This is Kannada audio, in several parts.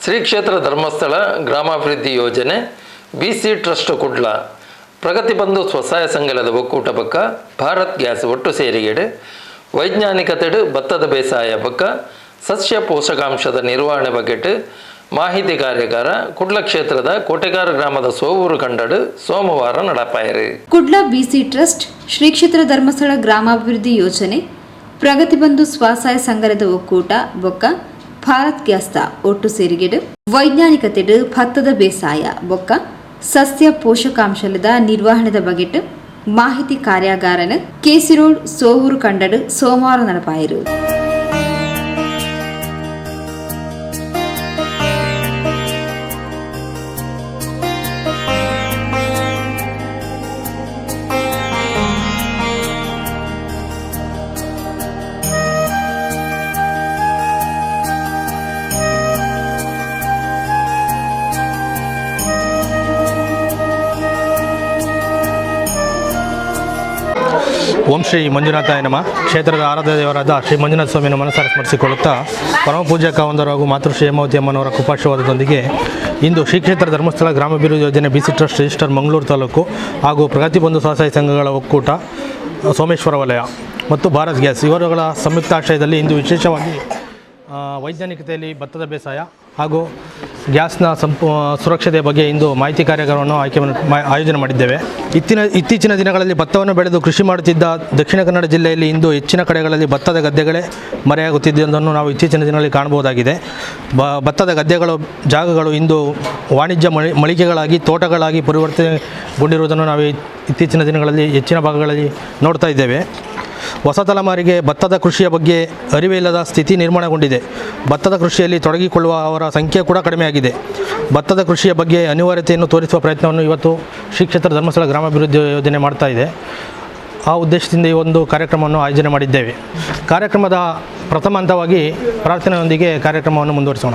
ಶ್ರೀ ಕ್ಷೇತ್ರ ಧರ್ಮಸ್ಥಳ ಗ್ರಾಮಾಭಿವೃದ್ಧಿ ಯೋಜನೆ ಬಿಸಿ ಟ್ರಸ್ಟ್ ಕುಡ್ಲ ಪ್ರಗತಿ ಬಂಧು ಸ್ವಸಹಾಯ ಸಂಘದ ಒಕ್ಕೂಟ ಪಕ್ಕ ಭಾರತ್ ಗ್ಯಾಸ್ ಒಟ್ಟು ಸೇರಿಗೆಡೆ ವೈಜ್ಞಾನಿಕತೆಡು ಭತ್ತದ ಬೇಸಾಯ ಪಕ್ಕ ಸಸ್ಯ ಪೋಷಕಾಂಶದ ನಿರ್ವಹಣೆ ಬಗೆಟ್ ಮಾಹಿತಿ ಕಾರ್ಯಾಗಾರ ಕುಡ್ಲ ಕ್ಷೇತ್ರದ ಕೋಟೆಗಾರ ಗ್ರಾಮದ ಸೋವೂರು ಕಂಡಡು ಸೋಮವಾರ ನಡಪಾಯರು. ಕುಡ್ಲ ಬಿಸಿ ಟ್ರಸ್ಟ್ ಶ್ರೀ ಕ್ಷೇತ್ರ ಧರ್ಮಸ್ಥಳ ಗ್ರಾಮಾಭಿವೃದ್ಧಿ ಯೋಜನೆ ಪ್ರಗತಿ ಬಂಧು ಸ್ವಸಹಾಯ ಸಂಘದ ಒಕ್ಕೂಟ ಬೊಕ್ಕ ಭಾರತ್ ಗ್ಯಾಸ್ ಒಟ್ಟು ಸೇರಿಗೆಡು ವೈಜ್ಞಾನಿಕತೆಡು ಭತ್ತದ ಬೇಸಾಯ ಬೊಕ್ಕ ಸಸ್ಯ ಪೋಷಕಾಂಶದ ನಿರ್ವಹಣೆದ ಬಗೆಟ್ ಮಾಹಿತಿ ಕಾರ್ಯಾಗಾರನ ಕೆಸಿ ರೋಡ್ ಸೋವೂರು ಕಂಡಡು ಸೋಮವಾರ ನಡಪಾಯರು. ಓಂ ಶ್ರೀ ಮಂಜುನಾಥಾಯ ನಮಃ. ಕ್ಷೇತ್ರದ ಆರಾಧ್ಯ ದೇವರಾದ ಶ್ರೀ ಮಂಜುನಾಥ ಸ್ವಾಮಿಯನ್ನು ಮನಸಾರ ಸ್ಮರಿಸಿಕೊಳ್ಳುತ್ತಾ ಪರಮ ಪೂಜ್ಯ ಕಾವಂದರು ಹಾಗೂ ಮಾತೃಶ್ರೀ ಹೇಮಾವತಿ ಅಮ್ಮನವರ ಕೃಪಾಶೀರ್ವಾದದೊಂದಿಗೆ ಇಂದು ಶ್ರೀ ಕ್ಷೇತ್ರ ಧರ್ಮಸ್ಥಳ ಗ್ರಾಮಾಭಿವೃದ್ಧಿ ಯೋಜನೆ ಬಿಸಿ ಟ್ರಸ್ಟ್ ರಿಜಿಸ್ಟರ್ ಮಂಗಳೂರು ತಾಲೂಕು ಹಾಗೂ ಪ್ರಗತಿ ಬಂಧು ಸ್ವಸಹಾಯ ಸಂಘಗಳ ಒಕ್ಕೂಟ ಸೋಮೇಶ್ವರ ವಲಯ ಮತ್ತು ಭಾರತ್ ಗ್ಯಾಸ್ ಇವರುಗಳ ಸಂಯುಕ್ತ ಆಶ್ರಯದಲ್ಲಿ ಇಂದು ವಿಶೇಷವಾಗಿ ವೈಜ್ಞಾನಿಕತೆಯಲ್ಲಿ ಭತ್ತದ ಬೇಸಾಯ ಹಾಗೂ ಗ್ಯಾಸ್ನ ಸುರಕ್ಷತೆಯ ಬಗ್ಗೆ ಇಂದು ಮಾಹಿತಿ ಕಾರ್ಯಾಗಾರವನ್ನು ಆಯೋಜನೆ ಮಾಡಿದ್ದೇವೆ. ಇತ್ತೀಚಿನ ದಿನಗಳಲ್ಲಿ ಭತ್ತವನ್ನು ಬೆಳೆದು ಕೃಷಿ ಮಾಡುತ್ತಿದ್ದ ದಕ್ಷಿಣ ಕನ್ನಡ ಜಿಲ್ಲೆಯಲ್ಲಿ ಇಂದು ಹೆಚ್ಚಿನ ಕಡೆಗಳಲ್ಲಿ ಭತ್ತದ ಗದ್ದೆಗಳೇ ಮರೆಯಾಗುತ್ತಿದ್ದುದನ್ನು ನಾವು ಇತ್ತೀಚಿನ ದಿನಗಳಲ್ಲಿ ಕಾಣಬಹುದಾಗಿದೆ. ಭತ್ತದ ಗದ್ದೆಗಳು ಜಾಗಗಳು ಇಂದು ವಾಣಿಜ್ಯ ಮಳಿಗೆಗಳಾಗಿ ತೋಟಗಳಾಗಿ ಪರಿವರ್ತನೆಗೊಂಡಿರುವುದನ್ನು ನಾವು ಇತ್ತೀಚಿನ ದಿನಗಳಲ್ಲಿ ಹೆಚ್ಚಿನ ಭಾಗಗಳಲ್ಲಿ ನೋಡ್ತಾ ಇದ್ದೇವೆ. ಹೊಸ ತಲೆಮಾರಿಗೆ ಭತ್ತದ ಕೃಷಿಯ ಬಗ್ಗೆ ಅರಿವೇ ಇಲ್ಲದ ಸ್ಥಿತಿ ನಿರ್ಮಾಣಗೊಂಡಿದೆ. ಭತ್ತದ ಕೃಷಿಯಲ್ಲಿ ತೊಡಗಿಕೊಳ್ಳುವ ಅವರ ಸಂಖ್ಯೆ ಕೂಡ ಕಡಿಮೆಯಾಗಿದೆ. ಭತ್ತದ ಕೃಷಿಯ ಬಗ್ಗೆ ಅನಿವಾರ್ಯತೆಯನ್ನು ತೋರಿಸುವ ಪ್ರಯತ್ನವನ್ನು ಇವತ್ತು ಶ್ರೀ ಕ್ಷೇತ್ರ ಧರ್ಮಸ್ಥಳ ಗ್ರಾಮಾಭಿವೃದ್ಧಿ ಯೋಜನೆ ಮಾಡ್ತಾ ಇದೆ. ಆ ಉದ್ದೇಶದಿಂದ ಈ ಒಂದು ಕಾರ್ಯಕ್ರಮವನ್ನು ಆಯೋಜನೆ ಮಾಡಿದ್ದೇವೆ. ಕಾರ್ಯಕ್ರಮದ ಪ್ರಥಮ ಹಂತವಾಗಿ ಪ್ರಾರ್ಥನೆಯೊಂದಿಗೆ ಕಾರ್ಯಕ್ರಮವನ್ನು ಮುಂದುವರಿಸೋಣ.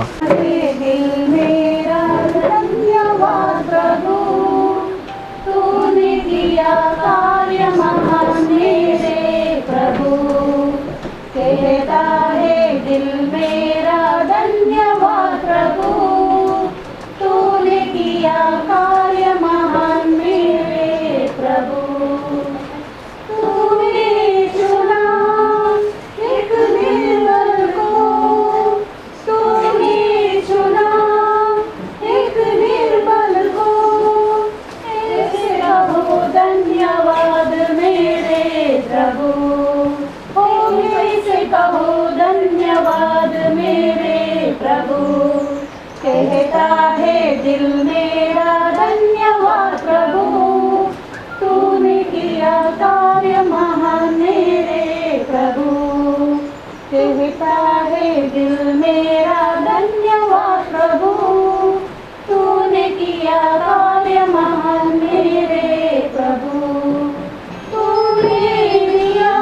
कहता है दिल मेरा धन्यवाद प्रभु, तूने किया कार्य महान मेरे प्रभु. कहता है दिल मेरा धन्यवाद प्रभु, तूने किया कार्य महान मेरे प्रभु. तूने दिया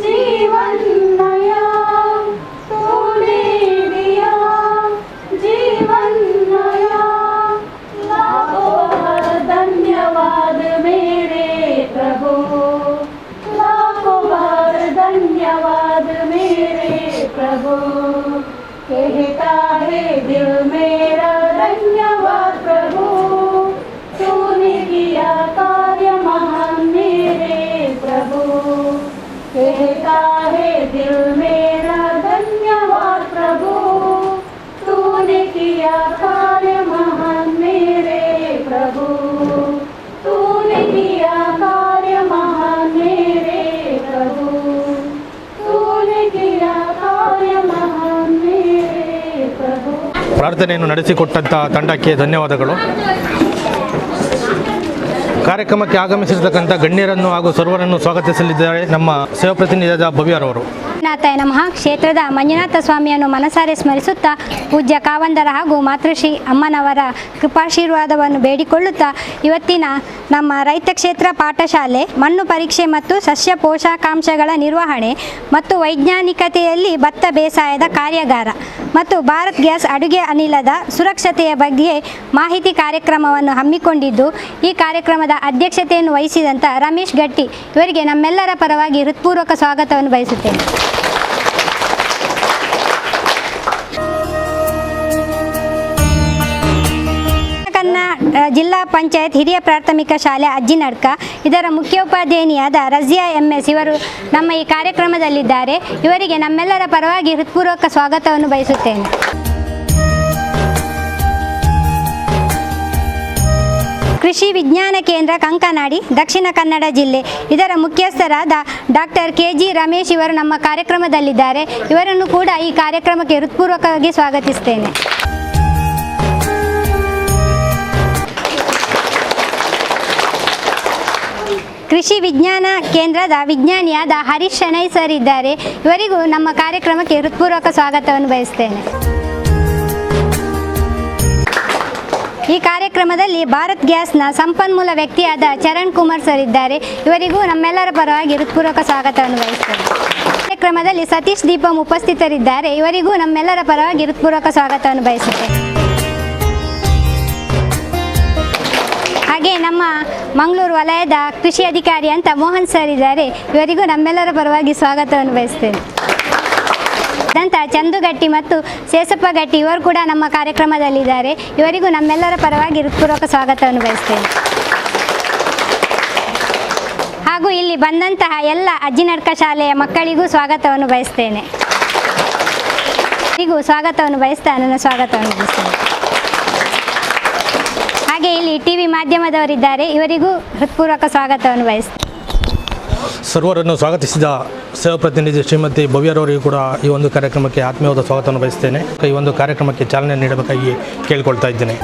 जीवन नया, तूने दिया जीवन नया, लाखों बार धन्यवाद मेरे प्रभु, लाखों बार धन्यवाद मेरे प्रभु. कहता है दिल मेरा धन्यवाद प्रभु, तूने किया कार्य महान मेरे प्रभु. कहता है दिल मेरा धन्यवाद प्रभु, तूने किया कार्य महान मेरे प्रभु. तूने किया कार्य महान मेरे प्रभु, तूने किया कार्य महान मेरे प्रभु. ಪ್ರಾರ್ಥನೆಯನ್ನು ನಡೆಸಿಕೊಟ್ಟಂಥ ತಂಡಕ್ಕೆ ಧನ್ಯವಾದಗಳು. ಕಾರ್ಯಕ್ರಮಕ್ಕೆ ಆಗಮಿಸಿರ್ತಕ್ಕಂಥ ಗಣ್ಯರನ್ನು ಹಾಗೂ ಸರ್ವರನ್ನು ಸ್ವಾಗತಿಸಲಿದ್ದಾರೆ ನಮ್ಮ ಸೇವಾ ಪ್ರತಿನಿಧಿಯಾದ ಭವ್ಯರವರು. ಮಂಜುನಾಥಾಯ ನಮಃ. ಕ್ಷೇತ್ರದ ಮಂಜುನಾಥ ಸ್ವಾಮಿಯನ್ನು ಮನಸಾರೆ ಸ್ಮರಿಸುತ್ತಾ ಪೂಜ್ಯ ಕಾವಂದರ ಹಾಗೂ ಮಾತೃಶ್ರೀ ಅಮ್ಮನವರ ಕೃಪಾಶೀರ್ವಾದವನ್ನು ಬೇಡಿಕೊಳ್ಳುತ್ತಾ ಇವತ್ತಿನ ನಮ್ಮ ರೈತ ಕ್ಷೇತ್ರ ಪಾಠಶಾಲೆ ಮಣ್ಣು ಪರೀಕ್ಷೆ ಮತ್ತು ಸಸ್ಯ ಪೋಷಕಾಂಶಗಳ ನಿರ್ವಹಣೆ ಮತ್ತು ವೈಜ್ಞಾನಿಕತೆಯಲ್ಲಿ ಭತ್ತ ಬೇಸಾಯದ ಕಾರ್ಯಾಗಾರ ಮತ್ತು ಭಾರತ್ ಗ್ಯಾಸ್ ಅಡುಗೆ ಅನಿಲದ ಸುರಕ್ಷತೆಯ ಬಗ್ಗೆ ಮಾಹಿತಿ ಕಾರ್ಯಕ್ರಮವನ್ನು ಹಮ್ಮಿಕೊಂಡಿದ್ದು, ಈ ಕಾರ್ಯಕ್ರಮದ ಅಧ್ಯಕ್ಷತೆಯನ್ನು ವಹಿಸಿದಂಥ ರಮೇಶ್ ಗಟ್ಟಿ ಇವರಿಗೆ ನಮ್ಮೆಲ್ಲರ ಪರವಾಗಿ ಹೃತ್ಪೂರ್ವಕ ಸ್ವಾಗತವನ್ನು ಬಯಸುತ್ತೇನೆ. ಬಸವಣ್ಣ ಜಿಲ್ಲಾ ಪಂಚಾಯತ್ ಹಿರಿಯ ಪ್ರಾಥಮಿಕ ಶಾಲೆ ಅಜ್ಜಿನಡ್ಕ ಇದರ ಮುಖ್ಯೋಪಾಧ್ಯಾಯಿನಿಯಾದ ರಜಿಯಾ MS ಇವರು ನಮ್ಮ ಈ ಕಾರ್ಯಕ್ರಮದಲ್ಲಿದ್ದಾರೆ. ಇವರಿಗೆ ನಮ್ಮೆಲ್ಲರ ಪರವಾಗಿ ಹೃತ್ಪೂರ್ವಕ ಸ್ವಾಗತವನ್ನು ಬಯಸುತ್ತೇನೆ. ಕೃಷಿ ವಿಜ್ಞಾನ ಕೇಂದ್ರ ಕಂಕನಾಡಿ ದಕ್ಷಿಣ ಕನ್ನಡ ಜಿಲ್ಲೆ ಇದರ ಮುಖ್ಯಸ್ಥರಾದ ಡಾಕ್ಟರ್ KG ರಮೇಶ್ ಇವರು ನಮ್ಮ ಕಾರ್ಯಕ್ರಮದಲ್ಲಿದ್ದಾರೆ. ಇವರನ್ನು ಕೂಡ ಈ ಕಾರ್ಯಕ್ರಮಕ್ಕೆ ಹೃತ್ಪೂರ್ವಕವಾಗಿ ಸ್ವಾಗತಿಸ್ತೇನೆ. ಕೃಷಿ ವಿಜ್ಞಾನ ಕೇಂದ್ರದ ವಿಜ್ಞಾನಿಯಾದ ಹರೀಶ್ ಶೆಣೈ ಸರ್ ಇದ್ದಾರೆ. ಇವರಿಗೂ ನಮ್ಮ ಕಾರ್ಯಕ್ರಮಕ್ಕೆ ಹೃತ್ಪೂರ್ವಕ ಸ್ವಾಗತವನ್ನು ಬಯಸ್ತೇನೆ. ಈ ಕಾರ್ಯಕ್ರಮದಲ್ಲಿ ಭಾರತ್ ಗ್ಯಾಸ್ನ ಸಂಪನ್ಮೂಲ ವ್ಯಕ್ತಿಯಾದ ಚರಣ್ ಕುಮಾರ್ ಸರ್ ಇದ್ದಾರೆ. ಇವರಿಗೂ ನಮ್ಮೆಲ್ಲರ ಪರವಾಗಿ ಹೃತ್ಪೂರ್ವಕ ಸ್ವಾಗತವನ್ನು ಬಯಸ್ತೇನೆ. ಕಾರ್ಯಕ್ರಮದಲ್ಲಿ ಸತೀಶ್ ದೀಪಂ ಉಪಸ್ಥಿತರಿದ್ದಾರೆ. ಇವರಿಗೂ ನಮ್ಮೆಲ್ಲರ ಪರವಾಗಿ ಹೃತ್ಪೂರ್ವಕ ಸ್ವಾಗತವನ್ನು ಬಯಸುತ್ತೇನೆ. ಹಾಗೆ ನಮ್ಮ ಮಂಗಳೂರು ವಲಯದ ಕೃಷಿ ಅಧಿಕಾರಿ ಅಂತ ಮೋಹನ್ ಸರ್ ಇದ್ದಾರೆ. ಇವರಿಗೂ ನಮ್ಮೆಲ್ಲರ ಪರವಾಗಿ ಸ್ವಾಗತವನ್ನು ಬಯಸ್ತೇನೆ. ದಂತ ಚಂದುಗಟ್ಟಿ ಮತ್ತು ಸೇಸಪ್ಪಗಟ್ಟಿ ಇವರು ಕೂಡ ನಮ್ಮ ಕಾರ್ಯಕ್ರಮದಲ್ಲಿದ್ದಾರೆ. ಇವರಿಗೂ ನಮ್ಮೆಲ್ಲರ ಪರವಾಗಿ ಹೃತ್ಪೂರ್ವಕ ಸ್ವಾಗತವನ್ನು ಬಯಸ್ತೇನೆ. ಹಾಗೂ ಇಲ್ಲಿ ಬಂದಂತಹ ಎಲ್ಲ ಅಜ್ಜಿನಡ್ಕ ಶಾಲೆಯ ಮಕ್ಕಳಿಗೂ ಸ್ವಾಗತವನ್ನು ಬಯಸ್ತೇನೆ. ಇವರಿಗೂ ಸ್ವಾಗತವನ್ನು ಬಯಸ್ತಾ ನನ್ನ ಸ್ವಾಗತವನ್ನು ಬಯಸ್ತೇನೆ. ಹಾಗೆ ಇಲ್ಲಿ TV ಮಾಧ್ಯಮದವರಿದ್ದಾರೆ. ಇವರಿಗೂ ಹೃತ್ಪೂರ್ವಕ ಸ್ವಾಗತವನ್ನು ಬಯಸ್ತೇನೆ. ಸರ್ವರನ್ನು ಸ್ವಾಗತಿಸಿದ ಸೇವಾ ಪ್ರತಿನಿಧಿ ಶ್ರೀಮತಿ ಭವ್ಯರವರಿಗೂ ಕೂಡ ಈ ಒಂದು ಕಾರ್ಯಕ್ರಮಕ್ಕೆ ಆತ್ಮೀಯವಾದ ಸ್ವಾಗತವನ್ನು ಬಯಸ್ತೇನೆ. ಈ ಒಂದು ಕಾರ್ಯಕ್ರಮಕ್ಕೆ ಚಾಲನೆ ನೀಡಬೇಕಾಗಿ ಕೇಳಿಕೊಳ್ತಾ ಇದ್ದೇನೆ.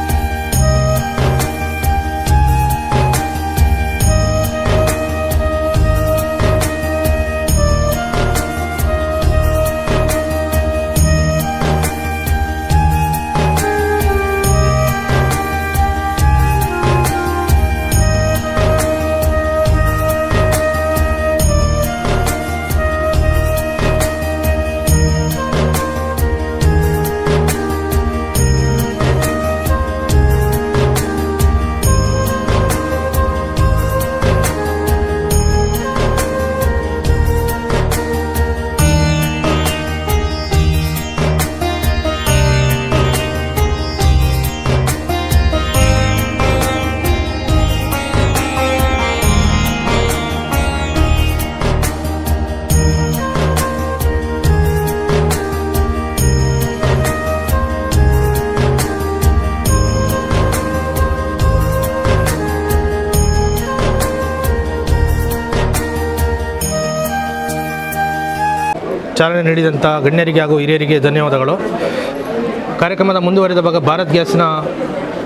ಚಾಲನೆ ನೀಡಿದಂಥ ಗಣ್ಯರಿಗೆ ಹಾಗೂ ಹಿರಿಯರಿಗೆ ಧನ್ಯವಾದಗಳು. ಕಾರ್ಯಕ್ರಮದ ಮುಂದುವರಿದ ಭಾಗ ಭಾರತ್ ಗ್ಯಾಸ್ನ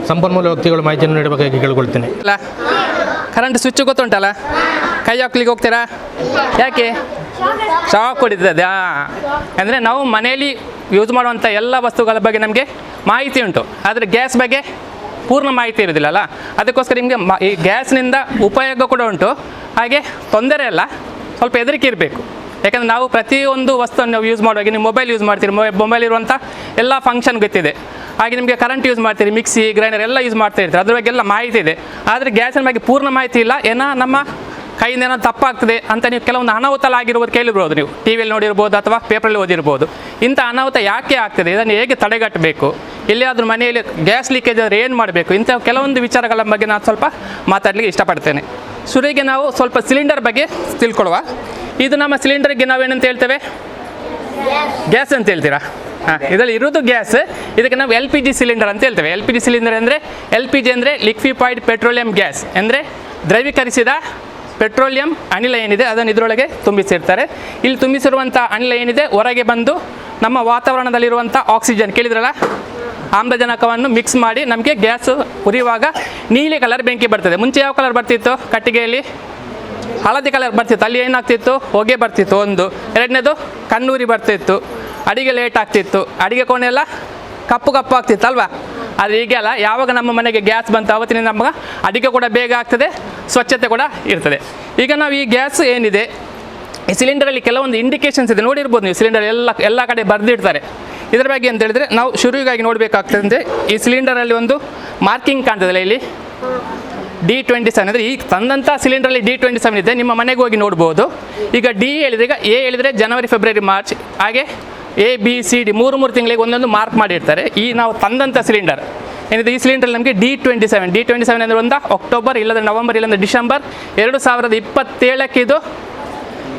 ಸಂಪನ್ಮೂಲ ವ್ಯಕ್ತಿಗಳು ಮಾಹಿತಿಯನ್ನು ನೀಡಬೇಕಾಗಿ ಕೇಳಿಕೊಳ್ತೇನೆ. ಅಲ್ಲ, ಕರೆಂಟ್ ಸ್ವಿಚ್ ಗೊತ್ತುಂಟಲ್ಲ, ಕೈ ಹಾಕ್ಲಿಕ್ಕೆ ಹೋಗ್ತೀರಾ? ಯಾಕೆ? ಶಾಕ್ ಹೊಡಿತದೆ. ಅಂದರೆ ನಾವು ಮನೆಯಲ್ಲಿ ಯೂಸ್ ಮಾಡುವಂಥ ಎಲ್ಲ ವಸ್ತುಗಳ ಬಗ್ಗೆ ನಮಗೆ ಮಾಹಿತಿ ಉಂಟು, ಆದರೆ ಗ್ಯಾಸ್ ಬಗ್ಗೆ ಪೂರ್ಣ ಮಾಹಿತಿ ಇರೋದಿಲ್ಲಲ್ಲ. ಅದಕ್ಕೋಸ್ಕರ ನಿಮಗೆ ಈ ಗ್ಯಾಸ್ನಿಂದ ಉಪಯೋಗ ಕೂಡ ಉಂಟು, ಹಾಗೆ ತೊಂದರೆ ಅಲ್ಲ, ಸ್ವಲ್ಪ ಹೆದರಿಕೆ ಇರಬೇಕು. ಯಾಕಂದರೆ ನಾವು ಪ್ರತಿಯೊಂದು ವಸ್ತುವನ್ನು ನಾವು ಯೂಸ್ ಮಾಡುವಾಗ ನೀವು ಮೊಬೈಲ್ ಯೂಸ್ ಮಾಡ್ತೀರಿ, ಮೊಬೈಲ್ ಇರುವಂಥ ಎಲ್ಲ ಫಂಕ್ಷನ್ ಗೊತ್ತಿದೆ. ಹಾಗೆ ನಿಮಗೆ ಕರೆಂಟ್ ಯೂಸ್ ಮಾಡ್ತೀರಿ, ಮಿಕ್ಸಿ ಗ್ರೈಂಡರ್ ಎಲ್ಲ ಯೂಸ್ ಮಾಡ್ತಾ ಇರ್ತೀರಿ, ಅದ್ರ ಬಗ್ಗೆ ಎಲ್ಲ ಮಾಹಿತಿ ಇದೆ. ಆದರೆ ಗ್ಯಾಸಿನ ಬಗ್ಗೆ ಪೂರ್ಣ ಮಾಹಿತಿ ಇಲ್ಲ. ನಮ್ಮ ಕೈಯಿಂದ ಏನೋ ತಪ್ಪಾಗ್ತದೆ ಅಂತ ನೀವು ಕೆಲವೊಂದು ಅನಾಹುತ ಆಗಿರ್ಬೋದು ಕೇಳಿರ್ಬೋದು, ನೀವು TVಯಲ್ಲಿ ನೋಡಿರ್ಬೋದು ಅಥವಾ ಪೇಪರಲ್ಲಿ ಓದಿರ್ಬೋದು. ಇಂಥ ಅನಾಹುತ ಯಾಕೆ ಆಗ್ತದೆ, ಇದನ್ನು ಹೇಗೆ ತಡೆಗಟ್ಟಬೇಕು, ಎಲ್ಲಿಯಾದರೂ ಮನೆಯಲ್ಲಿ ಗ್ಯಾಸ್ ಲೀಕೇಜ್ ಆದರೆ ಏನು ಮಾಡಬೇಕು, ಇಂಥ ಕೆಲವೊಂದು ವಿಚಾರಗಳ ಬಗ್ಗೆ ನಾನು ಸ್ವಲ್ಪ ಮಾತಾಡಲಿಕ್ಕೆ ಇಷ್ಟಪಡ್ತೇನೆ. ಶುರುವಿಗೆ ನಾವು ಸ್ವಲ್ಪ ಸಿಲಿಂಡರ್ ಬಗ್ಗೆ ತಿಳ್ಕೊಳ್ಳುವ. ಇದು ನಮ್ಮ ಸಿಲಿಂಡರ್ಗೆ ನಾವೇನಂತ ಹೇಳ್ತೇವೆ? ಗ್ಯಾಸ್ ಅಂತ ಹೇಳ್ತೀರಾ? ಇದರಲ್ಲಿ ಇರೋದು ಗ್ಯಾಸ್. ಇದಕ್ಕೆ ನಾವು LPG ಸಿಲಿಂಡರ್ ಅಂತ ಹೇಳ್ತೇವೆ. LPG ಸಿಲಿಂಡರ್ ಅಂದರೆ LPG ಅಂದರೆ ಲಿಕ್ವಿಫೈಡ್ ಪೆಟ್ರೋಲಿಯಂ ಗ್ಯಾಸ್, ಅಂದರೆ ದ್ರವೀಕರಿಸಿದ ಪೆಟ್ರೋಲಿಯಂ ಅನಿಲ ಏನಿದೆ ಅದನ್ನು ಇದರೊಳಗೆ ತುಂಬಿಸಿರ್ತಾರೆ. ಇಲ್ಲಿ ತುಂಬಿಸಿರುವಂಥ ಅನಿಲ ಏನಿದೆ ಹೊರಗೆ ಬಂದು ನಮ್ಮ ವಾತಾವರಣದಲ್ಲಿರುವಂಥ ಆಕ್ಸಿಜನ್, ಕೇಳಿದ್ರಲ್ಲ, ಆಮ್ಲಜನಕವನ್ನು ಮಿಕ್ಸ್ ಮಾಡಿ ನಮಗೆ ಗ್ಯಾಸ್ ಉರಿಯುವಾಗ ನೀಲಿ ಕಲರ್ ಬೆಂಕಿ ಬರ್ತದೆ. ಮುಂಚೆ ಯಾವ ಕಲರ್ ಬರ್ತಿತ್ತು? ಕಟ್ಟಿಗೆಯಲ್ಲಿ ಹಳದಿ ಕಲರ್ ಬರ್ತಿತ್ತು. ಅಲ್ಲಿ ಏನಾಗ್ತಿತ್ತು? ಹೊಗೆ ಬರ್ತಿತ್ತು ಒಂದು. ಎರಡನೇದು ಕಣ್ಣೂರಿ ಬರ್ತಿತ್ತು, ಅಡಿಗೆ ಲೇಟ್ ಆಗ್ತಿತ್ತು, ಅಡಿಗೆ ಕೋಣೆ ಎಲ್ಲ ಕಪ್ಪು ಕಪ್ಪು ಆಗ್ತಿತ್ತು ಅಲ್ವಾ? ಆದರೆ ಈಗೆಲ್ಲ ಯಾವಾಗ ನಮ್ಮ ಮನೆಗೆ ಗ್ಯಾಸ್ ಬಂತು ಅವತ್ತಿನ ನಮಗೆ ಅಡಿಗೆ ಕೂಡ ಬೇಗ ಆಗ್ತದೆ, ಸ್ವಚ್ಛತೆ ಕೂಡ ಇರ್ತದೆ. ಈಗ ನಾವು ಈ ಗ್ಯಾಸ್ ಏನಿದೆ, ಈ ಸಿಲಿಂಡರಲ್ಲಿ ಕೆಲವೊಂದು ಇಂಡಿಕೇಶನ್ಸ್ ಇದೆ, ನೋಡಿರ್ಬೋದು ನೀವು. ಸಿಲಿಂಡರ್ ಎಲ್ಲ ಕಡೆ ಬರೆದಿಡ್ತಾರೆ. ಇದರ ಬಗ್ಗೆ ಅಂತ ಹೇಳಿದ್ರೆ ನಾವು ಶುರುವಿಗಾಗಿ ನೋಡಬೇಕಾಗ್ತದೆ. ಅಂದರೆ ಈ ಸಿಲಿಂಡರಲ್ಲಿ ಒಂದು ಮಾರ್ಕಿಂಗ್ ಕಾಣ್ತದಲ್ಲ, ಇಲ್ಲಿ D27 ಅಂದರೆ ಈ ತಂದಂಥ ಸಿಲಿಂಡ್ರಲ್ಲಿ D27 ಇದೆ. ನಿಮ್ಮ ಮನೆಗೆ ಹೋಗಿ ನೋಡ್ಬೋದು. ಈಗ D ಹೇಳಿದ್ರೆ, ಈಗ A ಹೇಳಿದರೆ ಜನವರಿ, ಫೆಬ್ರವರಿ, ಮಾರ್ಚ್, ಹಾಗೆ A B C D ಮೂರು ತಿಂಗಳಿಗೆ ಒಂದೊಂದು ಮಾರ್ಕ್ ಮಾಡಿರ್ತಾರೆ. ಈ ನಾವು ತಂದಂಥ ಸಿಲಿಂಡರ್ ಏನಿದೆ ಈ ಸಿಲಿಂಡರ್ ನಮಗೆ D27 ಅಂದರೆ ಒಂದು ಅಕ್ಟೋಬರ್ ಇಲ್ಲಂದ್ರೆ ನವಂಬರ್ ಇಲ್ಲಾಂದ್ರೆ ಡಿಸೆಂಬರ್ 2027ಕ್ಕೆ ಇದು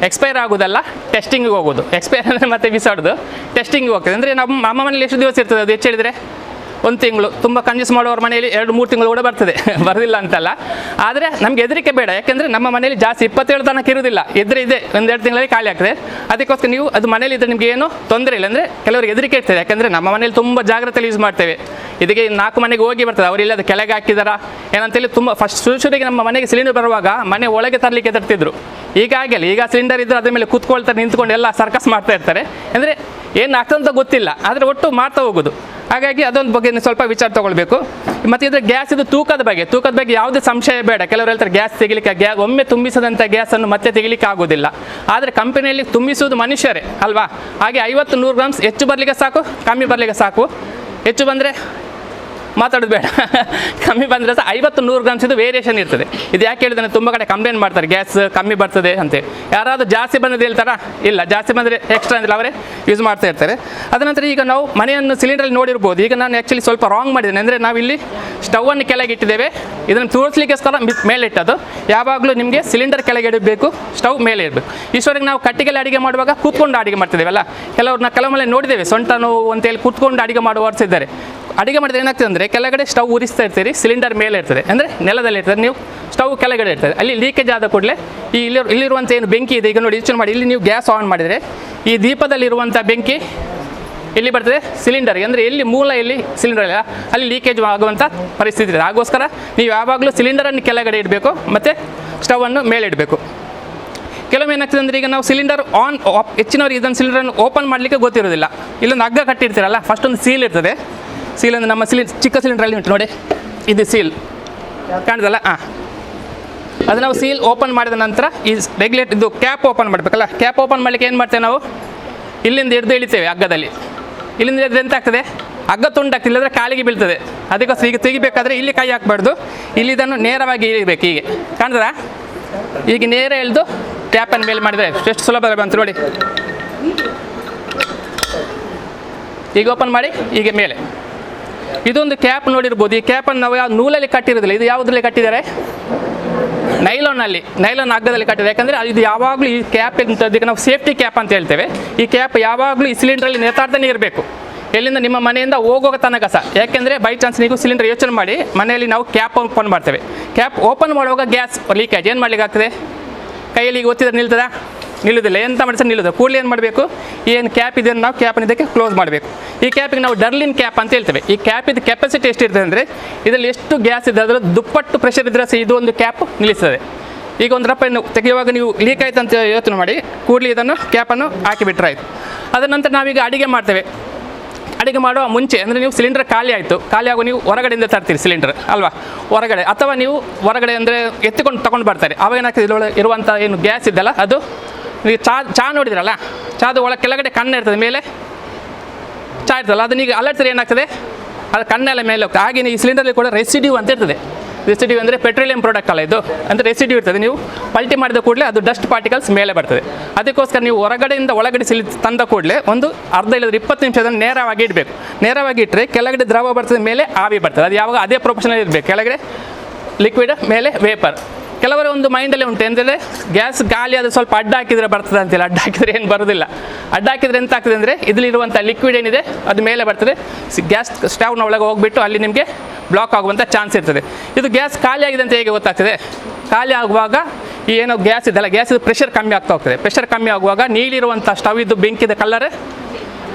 ಎಕ್ಸ್ಪೈರ್ ಆಗೋದಲ್ಲ, ಟೆಸ್ಟಿಂಗಿಗೆ ಹೋಗೋದು. ಎಕ್ಸ್ಪೈರ್ ಅಂದರೆ ಮತ್ತೆ ಬಿಸಾಡೋದು, ಟೆಸ್ಟಿಂಗಿಗೆ ಹೋಗ್ತದೆ. ಅಂದರೆ ನಮ್ಮ ಮನೇಲಿ ಎಷ್ಟು ದಿವಸ ಇರ್ತದೆ ಅದು ಹೆಚ್ಚು ಹೇಳಿದರೆ 1 ತಿಂಗಳು. ತುಂಬ ಕಂಜೂಸ್ ಮಾಡೋರ ಮನೆಯಲ್ಲಿ 2-3 ತಿಂಗಳು ಕೂಡ ಬರ್ತದೆ, ಬರೋದಿಲ್ಲ ಅಂತಲ್ಲ. ಆದರೆ ನಮಗೆ ಹೆದರಿಕೆ ಬೇಡ, ಯಾಕೆಂದರೆ ನಮ್ಮ ಮನೇಲಿ ಜಾಸ್ತಿ 27 ತನಕ ಇರೋದಿಲ್ಲ, ಇದೆ 1-2 ತಿಂಗಳಲ್ಲಿ ಖಾಲಿ ಆಗ್ತದೆ. ಅದಕ್ಕೋಸ್ಕರ ನೀವು ಅದು ಮನೇಲಿ ಇದ್ದರೆ ನಿಮಗೆ ಏನು ತೊಂದರೆ ಇಲ್ಲ. ಅಂದರೆ ಕೆಲವರಿಗೆ ಹೆದರಿಕೆ ಇರ್ತದೆ, ಯಾಕೆಂದರೆ ನಮ್ಮ ಮನೇಲಿ ತುಂಬ ಜಾಗ್ರತೆಯಲ್ಲಿ ಯೂಸ್ ಮಾಡ್ತೇವೆ. ಇದಕ್ಕೆ 4 ಮನೆಗೆ ಹೋಗಿ ಬರ್ತದೆ, ಅವರಿಲ್ಲ ಅದು ಕೆಳಗೆ ಹಾಕಿದಾರ ಏನಂತೇಳಿ ತುಂಬ ಫಸ್ಟ್ ಶುರುವಿಗೆ ನಮ್ಮ ಮನೆಗೆ ಸಿಲಿಂಡರ್ ಬರುವಾಗ ಮನೆ ಒಳಗೆ ತರಲಿಕ್ಕೆ ತರ್ತಿದ್ರು. ಈಗ ಆಗಿಲ್ಲ, ಈಗ ಸಿಲಿಂಡರ್ ಇದ್ದರೆ ಅದ್ರ ಮೇಲೆ ಕೂತ್ಕೊಳ್ತಾರೆ, ನಿಂತ್ಕೊಂಡು ಎಲ್ಲ ಸರ್ಕಸ್ ಮಾಡ್ತಾ ಇರ್ತಾರೆ. ಅಂದರೆ ಏನು ಆಗ್ತದಂತ ಗೊತ್ತಿಲ್ಲ, ಆದರೆ ಒಟ್ಟು ಮಾಡ್ತಾ ಹೋಗೋದು. ಹಾಗಾಗಿ ಅದೊಂದು ಬಗ್ಗೆ ಸ್ವಲ್ಪ ವಿಚಾರ ತೊಗೊಳ್ಬೇಕು. ಮತ್ತು ಇದರ ಗ್ಯಾಸ್ ಇದು ತೂಕದ ಬಗ್ಗೆ ಯಾವುದೇ ಸಂಶಯ ಬೇಡ. ಕೆಲವರು ಹೇಳ್ತಾರೆ ಗ್ಯಾಸ್ ತೆಗಿಲಿಕ್ಕೆ, ಒಮ್ಮೆ ತುಂಬಿಸದಂಥ ಗ್ಯಾಸನ್ನು ಮತ್ತೆ ತೆಗಿಲಿಕ್ಕೆ ಆಗೋದಿಲ್ಲ. ಆದರೆ ಕಂಪನಿಯಲ್ಲಿ ತುಂಬಿಸುವುದು ಮನುಷ್ಯರೇ ಅಲ್ವಾ. ಹಾಗೆ 50-100 ಗ್ರಾಮ್ಸ್ ಹೆಚ್ಚು ಬರಲಿಕ್ಕೆ ಸಾಕು, ಕಮ್ಮಿ ಬರಲಿಕ್ಕೆ ಸಾಕು. ಹೆಚ್ಚು ಬಂದರೆ ಮಾತಾಡೋದು ಬೇಡ, ಕಮ್ಮಿ ಬಂದರೆ ಸಹ 50-100 ಗ್ರಾಮ್ಸ್ ಇದು ವೇರಿಯೇಷನ್ ಇರ್ತದೆ. ಇದು ಯಾಕೆ ಹೇಳಿದ್ರೆ ತುಂಬ ಕಡೆ ಕಂಪ್ಲೇಂಟ್ ಮಾಡ್ತಾರೆ ಗ್ಯಾಸ್ ಕಮ್ಮಿ ಬರ್ತದೆ ಅಂತೇಳಿ. ಯಾರಾದರೂ ಜಾಸ್ತಿ ಬಂದದ್ದು ಹೇಳ್ತಾರಾ? ಇಲ್ಲ, ಜಾಸ್ತಿ ಬಂದರೆ ಎಕ್ಸ್ಟ್ರಾ ಅಂದರೆ ಅವರೇ ಯೂಸ್ ಮಾಡ್ತಾ ಇರ್ತಾರೆ. ಅದ ನಂತರ ಈಗ ನಾವು ಮನೆಯನ್ನು ಸಿಲಿಂಡರಲ್ಲಿ ನೋಡಿರ್ಬೋದು. ಈಗ ನಾನು ಆ್ಯಕ್ಚುಲಿ ಸ್ವಲ್ಪ ರಾಂಗ್ ಮಾಡಿದ್ದೇನೆ. ಅಂದರೆ ನಾವಿಲ್ಲಿ ಸ್ಟವನ್ನು ಕೆಳಗೆ ಇಟ್ಟಿದ್ದೇವೆ, ಇದನ್ನು ತೋರಿಸ್ಲಿಕ್ಕೋಸ್ಕರ ಮೇಲೆ ಇಟ್ಟದ್ದು. ಯಾವಾಗಲೂ ನಿಮಗೆ ಸಿಲಿಂಡರ್ ಕೆಳಗೆ ಇಡಬೇಕು, ಸ್ಟವ್ ಮೇಲೆ ಇಡಬೇಕು. ಇಷ್ಟವರೆಗೆ ನಾವು ಕಟ್ಟಿಗೆಲ್ಲ ಅಡುಗೆ ಮಾಡುವಾಗ ಕೂತ್ಕೊಂಡು ಅಡುಗೆ ಮಾಡ್ತಿದ್ದೇವಲ್ಲ, ಕೆಲವು ಮನೆ ನೋಡಿದ್ದೇವೆ ಸೊಂಟ ನೋವು ಅಂತೇಳಿ ಕೂತ್ಕೊಂಡು ಅಡುಗೆ ಮಾಡುವವರ್ಸ್ ಇದ್ದಾರೆ. ಅಡುಗೆ ಮಾಡಿದ್ರೆ ಏನಾಗ್ತದೆ ಅಂದರೆ ಕೆಳಗಡೆ ಸ್ಟವ್ ಉರಿಸ್ತಾ ಇರ್ತೀರಿ, ಸಿಲಿಂಡರ್ ಮೇಲೆ ಇರ್ತದೆ, ಅಂದರೆ ನೆಲದಲ್ಲಿ ಇರ್ತದೆ, ನೀವು ಸ್ಟವ್ ಕೆಳಗಡೆ ಇರ್ತದೆ. ಅಲ್ಲಿ ಲೀಕೇಜ್ ಆದ ಕೂಡಲೇ ಇಲ್ಲಿರುವಂಥ ಏನು ಬೆಂಕಿ ಇದೆ, ಈಗ ನೋಡಿ ಯೋಚನೆ ಮಾಡಿ, ಇಲ್ಲಿ ನೀವು ಗ್ಯಾಸ್ ಆನ್ ಮಾಡಿದರೆ ಈ ದೀಪದಲ್ಲಿರುವಂಥ ಬೆಂಕಿ ಇಲ್ಲಿ ಬರ್ತದೆ ಸಿಲಿಂಡರ್ಗೆ. ಅಂದರೆ ಎಲ್ಲಿ ಮೂಲ ಎಲ್ಲಿ ಸಿಲಿಂಡರ್ ಇಲ್ಲ ಅಲ್ಲಿ ಲೀಕೇಜ್ ಆಗುವಂಥ ಪರಿಸ್ಥಿತಿ ಇದೆ. ಹಾಗೋಸ್ಕರ ನೀವು ಯಾವಾಗಲೂ ಸಿಲಿಂಡರನ್ನು ಕೆಳಗಡೆ ಇಡಬೇಕು ಮತ್ತು ಸ್ಟವನ್ನು ಮೇಲೆ ಇಡಬೇಕು. ಕೆಲವೊಮ್ಮೆ ಏನಾಗ್ತದೆ ಅಂದರೆ ಈಗ ನಾವು ಸಿಲಿಂಡರ್ ಹೆಚ್ಚಿನವರಿಗೆ ಇದನ್ನು ಸಿಲಿಂಡರನ್ನು ಓಪನ್ ಮಾಡಲಿಕ್ಕೆ ಗೊತ್ತಿರೋದಿಲ್ಲ. ಇಲ್ಲೊಂದು ಹಗ್ಗ ಕಟ್ಟಿರ್ತೀರಲ್ಲ, ಫಸ್ಟ್ ಒಂದು ಸೀಲ್ ಇರ್ತದೆ. ಸೀಲ್ ಅಂದರೆ ನಮ್ಮ ಚಿಕ್ಕ ಸಿಲಿಂಡ್ರಲ್ಲಿ ಉಂಟು ನೋಡಿ, ಇದು ಸೀಲ್ ಕಾಣ್ತದಲ್ಲ. ಅದು ನಾವು ಸೀಲ್ ಓಪನ್ ಮಾಡಿದ ನಂತರ ಈ ರೆಗ್ಯುಲೇಟ್ ಇದು ಕ್ಯಾಪ್ ಓಪನ್ ಮಾಡಬೇಕಲ್ಲ. ಕ್ಯಾಪ್ ಓಪನ್ ಮಾಡಲಿಕ್ಕೆ ಏನು ಮಾಡ್ತೇವೆ ನಾವು, ಇಲ್ಲಿಂದ ಹಿಡಿದು ಇಳಿತೇವೆ ಹಗ್ಗದಲ್ಲಿ. ಇಲ್ಲಿಂದ ಹಿಡಿದ್ರೆ ಎಂತ ಆಗ್ತದೆ, ಹಗ್ಗ ತುಂಡಾಗ್ತಿಲ್ಲ ಅಂದರೆ ಕಾಲಿಗೆ ಬೀಳ್ತದೆ. ಅದಕ್ಕೋಸ್ಕರ ಈಗ ತೆಗಿಬೇಕಾದ್ರೆ ಇಲ್ಲಿ ಕೈ ಹಾಕಬಾರ್ದು, ಇಲ್ಲಿ ಇದನ್ನು ನೇರವಾಗಿ ಇಳಿಬೇಕು. ಹೀಗೆ ಕಾಣ್ತದಾ? ಈಗ ನೇರ ಎಳೆದು ಟ್ಯಾಪನ್ನು ಮೇಲೆ ಮಾಡಿದರೆ ಎಷ್ಟು ಸುಲಭ ಬಂತು ನೋಡಿ. ಈಗ ಓಪನ್ ಮಾಡಿ ಈಗ ಮೇಲೆ ಇದೊಂದು ಕ್ಯಾಪ್ ನೋಡಿರ್ಬೋದು. ಈ ಕ್ಯಾಪನ್ನು ನಾವು ಯಾವ ನೂಲಲ್ಲಿ ಕಟ್ಟಿರೋದಿಲ್ಲ, ಇದು ಯಾವುದರಲ್ಲಿ ಕಟ್ಟಿದ್ದಾರೆ, ನೈಲಾನ್ ಹಗ್ಗದಲ್ಲಿ ಕಟ್ಟಿದೆ. ಯಾಕಂದರೆ ಇದು ಯಾವಾಗಲೂ ಈ ಕ್ಯಾಪ್ ಇಂಥದ್ದಕ್ಕೆ ನಾವು ಸೇಫ್ಟಿ ಕ್ಯಾಪ್ ಅಂತ ಹೇಳ್ತೇವೆ. ಈ ಕ್ಯಾಪ್ ಯಾವಾಗಲೂ ಈ ಸಿಲಿಂಡ್ರಲ್ಲಿ ನೇತಾಡ್ತಾನೆ ಇರಬೇಕು, ಎಲ್ಲಿಂದ ನಿಮ್ಮ ಮನೆಯಿಂದ ಹೋಗೋ ತನಕ ಸಹ. ಯಾಕೆಂದರೆ ಬೈ ಚಾನ್ಸ್ ನೀವು ಸಿಲಿಂಡರ್ ಯೋಚನೆ ಮಾಡಿ, ಮನೆಯಲ್ಲಿ ನಾವು ಕ್ಯಾಪ್ ಓಪನ್ ಮಾಡ್ತೇವೆ, ಕ್ಯಾಪ್ ಓಪನ್ ಮಾಡುವಾಗ ಗ್ಯಾಸ್ ಲೀಕೇಜ್ ಏನು ಮಾಡಲಿಕ್ಕೆ ಆಗ್ತದೆ, ಕೈಯಲ್ಲಿ ಈಗ ಒತ್ತಿದ್ರೆ ನಿಲ್ಲುವುದಿಲ್ಲ, ಎಂತ ಮಾಡಿಸ ನಿಲ್ಲೋದು. ಕೂಡಲೇ ಏನು ಮಾಡಬೇಕು, ಏನು ಕ್ಯಾಪ್ ಇದನ್ನು ನಾವು ಕ್ಯಾಪನ್ನು ಇದಕ್ಕೆ ಕ್ಲೋಸ್ ಮಾಡಬೇಕು. ಈ ಕ್ಯಾಪಿಗೆ ನಾವು ಡರ್ಲಿನ್ ಕ್ಯಾಪ್ ಅಂತ ಹೇಳ್ತೇವೆ. ಈ ಕ್ಯಾಪಿದ್ದು ಕೆಪಾಸಿಟಿ ಎಷ್ಟಿರ್ತದೆ ಅಂದರೆ ಇದರಲ್ಲಿ ಎಷ್ಟು ಗ್ಯಾಸ್ ಇದೆ ಅದರ ದುಪ್ಪಟ್ಟು ಪ್ರೆಷರ್ ಇದ್ದರೆ ಸಹ ಇದು ಒಂದು ಕ್ಯಾಪ್ ನಿಲ್ಲಿಸ್ತದೆ. ಈಗ ಒಂದು ರಪ್ಪನ್ನು ತೆಗೆಯುವಾಗ ನೀವು ಲೀಕ್ ಆಯ್ತು ಅಂತ ಯೋಚನೆ ಮಾಡಿ ಕೂಡಲೇ ಇದನ್ನು ಕ್ಯಾಪನ್ನು ಹಾಕಿಬಿಟ್ರೆ ಆಯಿತು. ಅದರ ನಂತರ ನಾವೀಗ ಅಡುಗೆ ಮಾಡ್ತೇವೆ. ಅಡುಗೆ ಮಾಡುವ ಮುಂಚೆ ಅಂದರೆ ನೀವು ಸಿಲಿಂಡರ್ ಖಾಲಿ ಆಗೋ ನೀವು ಹೊರಗಡೆಯಿಂದ ತರ್ತೀರಿ ಸಿಲಿಂಡರ್ ಅಲ್ವಾ, ಹೊರಗಡೆ ಅಥವಾ ನೀವು ಹೊರಗಡೆ ಅಂದರೆ ಎತ್ತಿಕೊಂಡು ತಗೊಂಡು ಬರ್ತಾರೆ. ಆವಾಗ ಏನಾಗ್ತದೆ, ಇದರೊಳಗೆ ಇರುವಂಥ ಏನು ಗ್ಯಾಸ್ ಇದ್ದಲ್ಲ ಅದು ನೀವು ಚಾ ನೋಡಿದ್ರಲ್ಲ, ಚಾದು ಒಳಗೆ ಕೆಳಗಡೆ ಕಣ್ಣು ಇರ್ತದೆ, ಮೇಲೆ ಚಾ ಇರ್ತದಲ್ಲ, ಅದನ್ನ ಈಗ ಅಲರ್ಟ್ರೆ ಏನಾಗ್ತದೆ, ಅದು ಕಣ್ಣೆಲ್ಲ ಮೇಲೆ ಹೋಗ್ತದೆ. ಹಾಗೆಯೇ ಈ ಸಿಲಿಂಡರ್ಲಿ ಕೂಡ ರೆಸಿಡ್ಯೂ ಅಂತ ಇರ್ತದೆ. ರೆಸಿಡ್ಯೂ ಅಂದರೆ ಪೆಟ್ರೋಲಿಯಂ ಪ್ರಾಡಕ್ಟ್ ಅಲ್ಲ ಇದು, ಅಂದರೆ ರೆಸಿಡ್ಯೂ ಇರ್ತದೆ. ನೀವು ಪಲ್ಟಿ ಮಾಡಿದ ಕೂಡಲೇ ಅದು ಡಸ್ಟ್ ಪಾರ್ಟಿಕಲ್ಸ್ ಮೇಲೆ ಬರ್ತದೆ. ಅದಕ್ಕೋಸ್ಕರ ನೀವು ಹೊರಗಡೆಯಿಂದ ಒಳಗಡೆ ತಂದ ಕೂಡಲೇ ಒಂದು ಅರ್ಧ ಇಲ್ಲದ್ರೆ 20 ನಿಮಿಷ ಅದನ್ನು ನೇರವಾಗಿ ಇಡಬೇಕು. ನೇರವಾಗಿ ಇಟ್ಟರೆ ಕೆಳಗಡೆ ದ್ರವ ಬರ್ತದೆ, ಮೇಲೆ ಆವಿ ಬರ್ತದೆ. ಅದು ಯಾವಾಗ ಅದೇ ಪ್ರೊಫೆಷನಲ್ ಇರಬೇಕು, ಕೆಳಗಡೆ ಲಿಕ್ವಿಡ್ ಮೇಲೆ ವೇಪರ್. ಕೆಲವರ ಒಂದು ಮೈಂಡಲ್ಲೇ ಉಂಟು ಅಂದರೆ ಗ್ಯಾಸ್ ಗಾಲಿ ಅದು ಸ್ವಲ್ಪ ಅಡ್ಡ ಹಾಕಿದರೆ ಬರ್ತದೆ ಅಂತೇಳಿ. ಅಡ್ಡ ಹಾಕಿದರೆ ಏನು ಬರೋದಿಲ್ಲ. ಅಡ್ಡ ಹಾಕಿದರೆ ಎಂತ ಆಗ್ತದೆ ಅಂದರೆ ಇದರಲ್ಲಿರುವಂಥ ಲಿಕ್ವಿಡ್ ಏನಿದೆ ಅದು ಮೇಲೆ ಬರ್ತದೆ, ಗ್ಯಾಸ್ ಸ್ಟವ್ನ ಒಳಗೆ ಹೋಗಿಬಿಟ್ಟು ಅಲ್ಲಿ ನಿಮಗೆ ಬ್ಲಾಕ್ ಆಗುವಂಥ ಚಾನ್ಸ್ ಇರ್ತದೆ. ಇದು ಗ್ಯಾಸ್ ಖಾಲಿ ಆಗಿದೆ ಅಂತ ಹೇಗೆ ಗೊತ್ತಾಗ್ತದೆ, ಖಾಲಿ ಆಗುವಾಗ ಈ ಏನೋ ಗ್ಯಾಸ್ ಇದೆಲ್ಲ, ಗ್ಯಾಸಿದು ಪ್ರೆಷರ್ ಕಮ್ಮಿ ಆಗ್ತಾ ಹೋಗ್ತದೆ. ಪ್ರೆಷರ್ ಕಮ್ಮಿ ಆಗುವಾಗ ನೀಲಿರುವಂಥ ಸ್ಟವ್ ಇದ್ದು ಬೆಂಕಿದ ಕಲರ್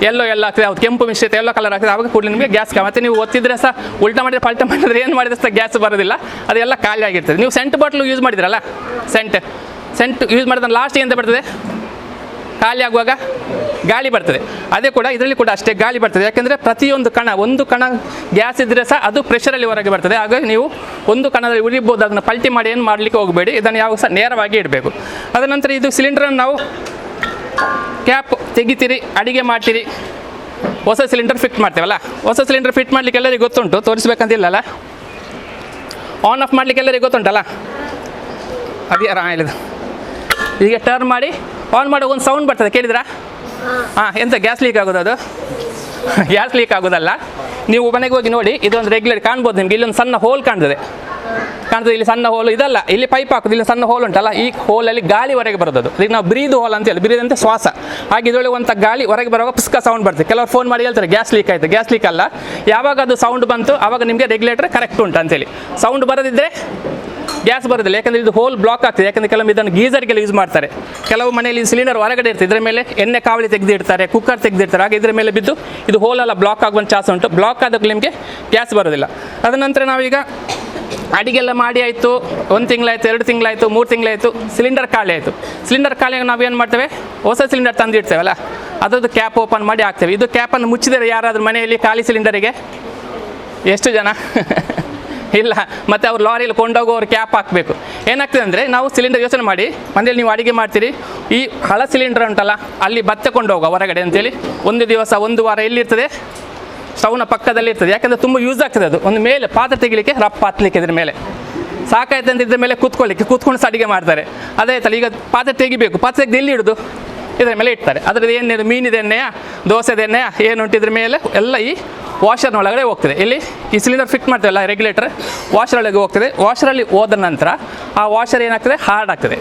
ಎಲ್ಲೋ ಆಗ್ತದೆ, ಅದು ಕೆಂಪು ಮಿಶ್ರಿತ ಎಲ್ಲೋ ಕಲರ್ ಆಗ್ತದೆ. ಆವಾಗ ಕೂಡಲೇ ನಿಮಗೆ ಗ್ಯಾಸ್ ಮತ್ತೆ ನೀವು ಒತ್ತಿದ್ರೆ ಸಹ ಉಲ್ಟಾ ಮಾಡಿದ್ರೆ ಪಲ್ಟ ಮಾಡಿದ್ರೆ ಏನು ಮಾಡಿದ್ರೆ ಸಹ ಗ್ಯಾಸ್ ಬರೋದಿಲ್ಲ, ಅದೆಲ್ಲ ಖಾಲಿ ಆಗಿರ್ತದೆ. ನೀವು ಸೆಂಟ್ ಬಾಟ್ಲು ಯೂಸ್ ಮಾಡಿದ್ರಲ್ಲ, ಸೆಂಟ್ ಯೂಸ್ ಮಾಡಿದ್ರೆ ಲಾಸ್ಟ್ ಎಂತ ಬರ್ತದೆ, ಖಾಲಿ ಆಗುವಾಗ ಗಾಳಿ ಬರ್ತದೆ. ಅದೇ ಕೂಡ ಇದರಲ್ಲಿ ಕೂಡ ಅಷ್ಟೇ ಗಾಳಿ ಬರ್ತದೆ. ಯಾಕೆಂದರೆ ಪ್ರತಿಯೊಂದು ಒಂದು ಕಣ ಗ್ಯಾಸ್ ಇದ್ದರೆ ಸಹ ಅದು ಪ್ರೆಷರಲ್ಲಿ ಹೊರಗೆ ಬರ್ತದೆ. ಹಾಗಾಗಿ ನೀವು ಒಂದು ಕಣದಲ್ಲಿ ಉರಿಬೋದು, ಅದನ್ನು ಪಲ್ಟಿ ಮಾಡಿ ಏನು ಮಾಡಲಿಕ್ಕೆ ಹೋಗಬೇಡಿ. ಇದನ್ನು ಯಾವಾಗ ಸಹ ನೇರವಾಗಿ ಇಡಬೇಕು. ಅದರ ನಂತರ ಇದು ಸಿಲಿಂಡರನ್ನು ನಾವು ಕ್ಯಾಪ್ ತೆಗಿತೀರಿ, ಅಡುಗೆ ಮಾಡ್ತೀರಿ, ಹೊಸ ಸಿಲಿಂಡರ್ ಫಿಟ್ ಮಾಡ್ತೇವಲ್ಲ. ಹೊಸ ಸಿಲಿಂಡರ್ ಫಿಟ್ ಮಾಡಲಿಕ್ಕೆ ಎಲ್ಲರಿಗೂ ಗೊತ್ತುಂಟು, ತೋರಿಸ್ಬೇಕಂತಿಲ್ಲಲ್ಲ. ಆನ್ ಆಫ್ ಮಾಡಲಿಕ್ಕೆ ಎಲ್ಲರಿಗೂ ಗೊತ್ತುಂಟಲ್ಲ, ಅದು ಯಾರು ಹೇಳಿದ್ದು. ಈಗ ಟರ್ನ್ ಮಾಡಿ ಆನ್ ಮಾಡೋ ಒಂದು ಸೌಂಡ್ ಬರ್ತದೆ, ಕೇಳಿದ್ರಾ? ಎಂತ ಗ್ಯಾಸ್ ಲೀಕ್ ಆಗೋದು? ಅದು ಗ್ಯಾಸ್ ಲೀಕ್ ಆಗೋದಲ್ಲ, ನೀವು ಮನೆಗೆ ಹೋಗಿ ನೋಡಿ, ಇದೊಂದು ರೆಗ್ಯುಲರ್ ಕಾಣ್ಬೋದು ನಿಮಗೆ. ಇಲ್ಲೊಂದು ಸಣ್ಣ ಹೋಲ್ ಕಾಣ್ತದೆ, ಇಲ್ಲಿ ಸಣ್ಣ ಹೋಲ್ ಇದಲ್ಲ, ಇಲ್ಲಿ ಪೈಪ್ ಹಾಕೋದು, ಇಲ್ಲಿ ಸಣ್ಣ ಹೋಲ್ ಉಂಟಲ್ಲ, ಈ ಹೋಲಲ್ಲಿ ಗಾಳಿ ಹೊರಗೆ ಬರೋದು. ಅದಕ್ಕೆ ನಾವು ಬ್ರೀದ್ ಹೋಲ್ ಅಂತ ಹೇಳಿ, ಬ್ರೀದ್ ಅಂತ ಶ್ವಾಸ. ಹಾಗೆ ಇದರೊಳಗೆ ಒಂದು ಗಾಳಿ ಹೊರಗೆ ಬರುವಾಗ ಪುಸ್ಕ ಸೌಂಡ್ ಬರ್ತದೆ. ಕೆಲವರು ಫೋನ್ ಮಾಡಿ ಹೇಳ್ತಾರೆ ಗ್ಯಾಸ್ ಲೀಕ್ ಆಯಿತು. ಗ್ಯಾಸ್ ಲೀಕ್ ಅಲ್ಲ, ಯಾವಾಗ ಅದು ಸೌಂಡ್ ಬಂತು ಆವಾಗ ನಿಮಗೆ ರೆಗ್ಯುಲೇಟರ್ ಕರೆಕ್ಟ್ ಉಂಟು ಅಂತೇಳಿ. ಸೌಂಡ್ ಬರೋದಿದ್ದರೆ ಗ್ಯಾಸ್ ಬರೋದಿಲ್ಲ, ಯಾಕಂದರೆ ಇದು ಹೋಲ್ ಬ್ಲಾಕ್ ಆಗ್ತದೆ. ಯಾಕಂದರೆ ಕೆಲವೊಮ್ಮೆ ಇದನ್ನು ಗೀಸರ್ಗೆಲ್ಲ ಯೂಸ್ ಮಾಡ್ತಾರೆ. ಕೆಲವು ಮನೆಯಲ್ಲಿ ಸಿಲಿಂಡರ್ ಹೊರಗಡೆ ಇರ್ತದೆ, ಇದರ ಮೇಲೆ ಎಣ್ಣೆ ಕಾವಲಿ ತೆಗೆದಿಡ್ತಾರೆ, ಕುಕ್ಕರ್ ತೆಗೆದಿರ್ತಾರೆ. ಹಾಗೆ ಇದರ ಮೇಲೆ ಬಿದ್ದು ಇದು ಹೋಲೆಲ್ಲ ಬ್ಲಾಕ್ ಆಗುವಂಥ ಚಾನ್ಸ್ ಉಂಟು. ಬ್ಲಾಕ್ ಆದಾಗ ನಿಮಗೆ ಗ್ಯಾಸ್ ಬರೋದಿಲ್ಲ. ಅದ ನಂತರ ನಾವೀಗ ಅಡಿಗೆಲ್ಲ ಮಾಡಿ ಆಯಿತು, 1 ತಿಂಗಳಾಯಿತು, 2 ತಿಂಗಳಾಯಿತು, 3 ತಿಂಗಳಾಯಿತು, ಸಿಲಿಂಡರ್ ಖಾಲಿ ಆಯಿತು. ಸಿಲಿಂಡರ್ ಖಾಲಿಯಾಗಿ ನಾವೇನು ಮಾಡ್ತೇವೆ, ಹೊಸ ಸಿಲಿಂಡರ್ ತಂದು ಇಡ್ತೇವಲ್ಲ, ಅದರದ್ದು ಕ್ಯಾಪ್ ಓಪನ್ ಮಾಡಿ ಹಾಕ್ತೇವೆ. ಇದು ಕ್ಯಾಪನ್ನು ಮುಚ್ಚಿದರೆ ಯಾರಾದರೂ ಮನೆಯಲ್ಲಿ ಖಾಲಿ ಸಿಲಿಂಡರಿಗೆ ಎಷ್ಟು ಜನ ಇಲ್ಲ, ಮತ್ತು ಅವ್ರು ಲಾರಿಯಲ್ಲಿ ಕೊಂಡೋಗೋರು ಕ್ಯಾಪ್ ಹಾಕಬೇಕು. ಏನಾಗ್ತದೆ ಅಂದರೆ, ನಾವು ಸಿಲಿಂಡರ್ ಯೋಚನೆ ಮಾಡಿ, ಮನೇಲಿ ನೀವು ಅಡುಗೆ ಮಾಡ್ತೀರಿ, ಈ ಹಳ ಸಿಲಿಂಡರ್ ಉಂಟಲ್ಲ ಅಲ್ಲಿ ಭತ್ತ ಕೊಂಡೋಗುವ ಹೊರಗಡೆ ಅಂತೇಳಿ, ಒಂದು ದಿವಸ 1 ವಾರ ಎಲ್ಲಿರ್ತದೆ, ಸ್ಟವ್ನ ಪಕ್ಕದಲ್ಲಿ ಇರ್ತದೆ. ಯಾಕಂದರೆ ತುಂಬ ಯೂಸ್ ಆಗ್ತದೆ ಅದು. ಒಂದು ಮೇಲೆ ಪಾತ್ರೆ ತೆಗಿಲಿಕ್ಕೆ, ರಪ್ಪ ಹತ್ತಲಿಕ್ಕೆ, ಇದ್ರ ಮೇಲೆ ಸಾಕಾಯ್ತು ಅಂತ ಇದ್ರ ಮೇಲೆ ಕೂತ್ಕೊಂಡು ಅಡುಗೆ ಮಾಡ್ತಾರೆ. ಅದೇ ಆಯ್ತಲ್ಲ, ಈಗ ಪಾತ್ರೆ ತೆಗಿಬೇಕು, ಪಾತ್ರೆ ತೆಗೆದು ಎಲ್ಲಿ ಇಡೋದು, ಇದರ ಮೇಲೆ ಇಡ್ತಾರೆ. ಅದರದ್ದು ಏನೇನು ಮೀನಿದ ಎಣ್ಣೆಯ, ದೋಸೆದ ಎಣ್ಣೆಯ ಏನುಂಟು ಇದ್ರ ಮೇಲೆ ಎಲ್ಲ ಈ ವಾಷರ್ನೊಳಗಡೆ ಹೋಗ್ತದೆ. ಇಲ್ಲಿ ಈ ಸಿಲಿಂಡರ್ ಫಿಟ್ ಮಾಡ್ತೇವಲ್ಲ ರೆಗ್ಯುಲೇಟರ್, ವಾಷರೊಳಗೆ ಹೋಗ್ತದೆ. ವಾಷರಲ್ಲಿ ಹೋದ ನಂತರ ಆ ವಾಷರ್ ಏನಾಗ್ತದೆ, ಹಾರ್ಡ್ ಆಗ್ತದೆ.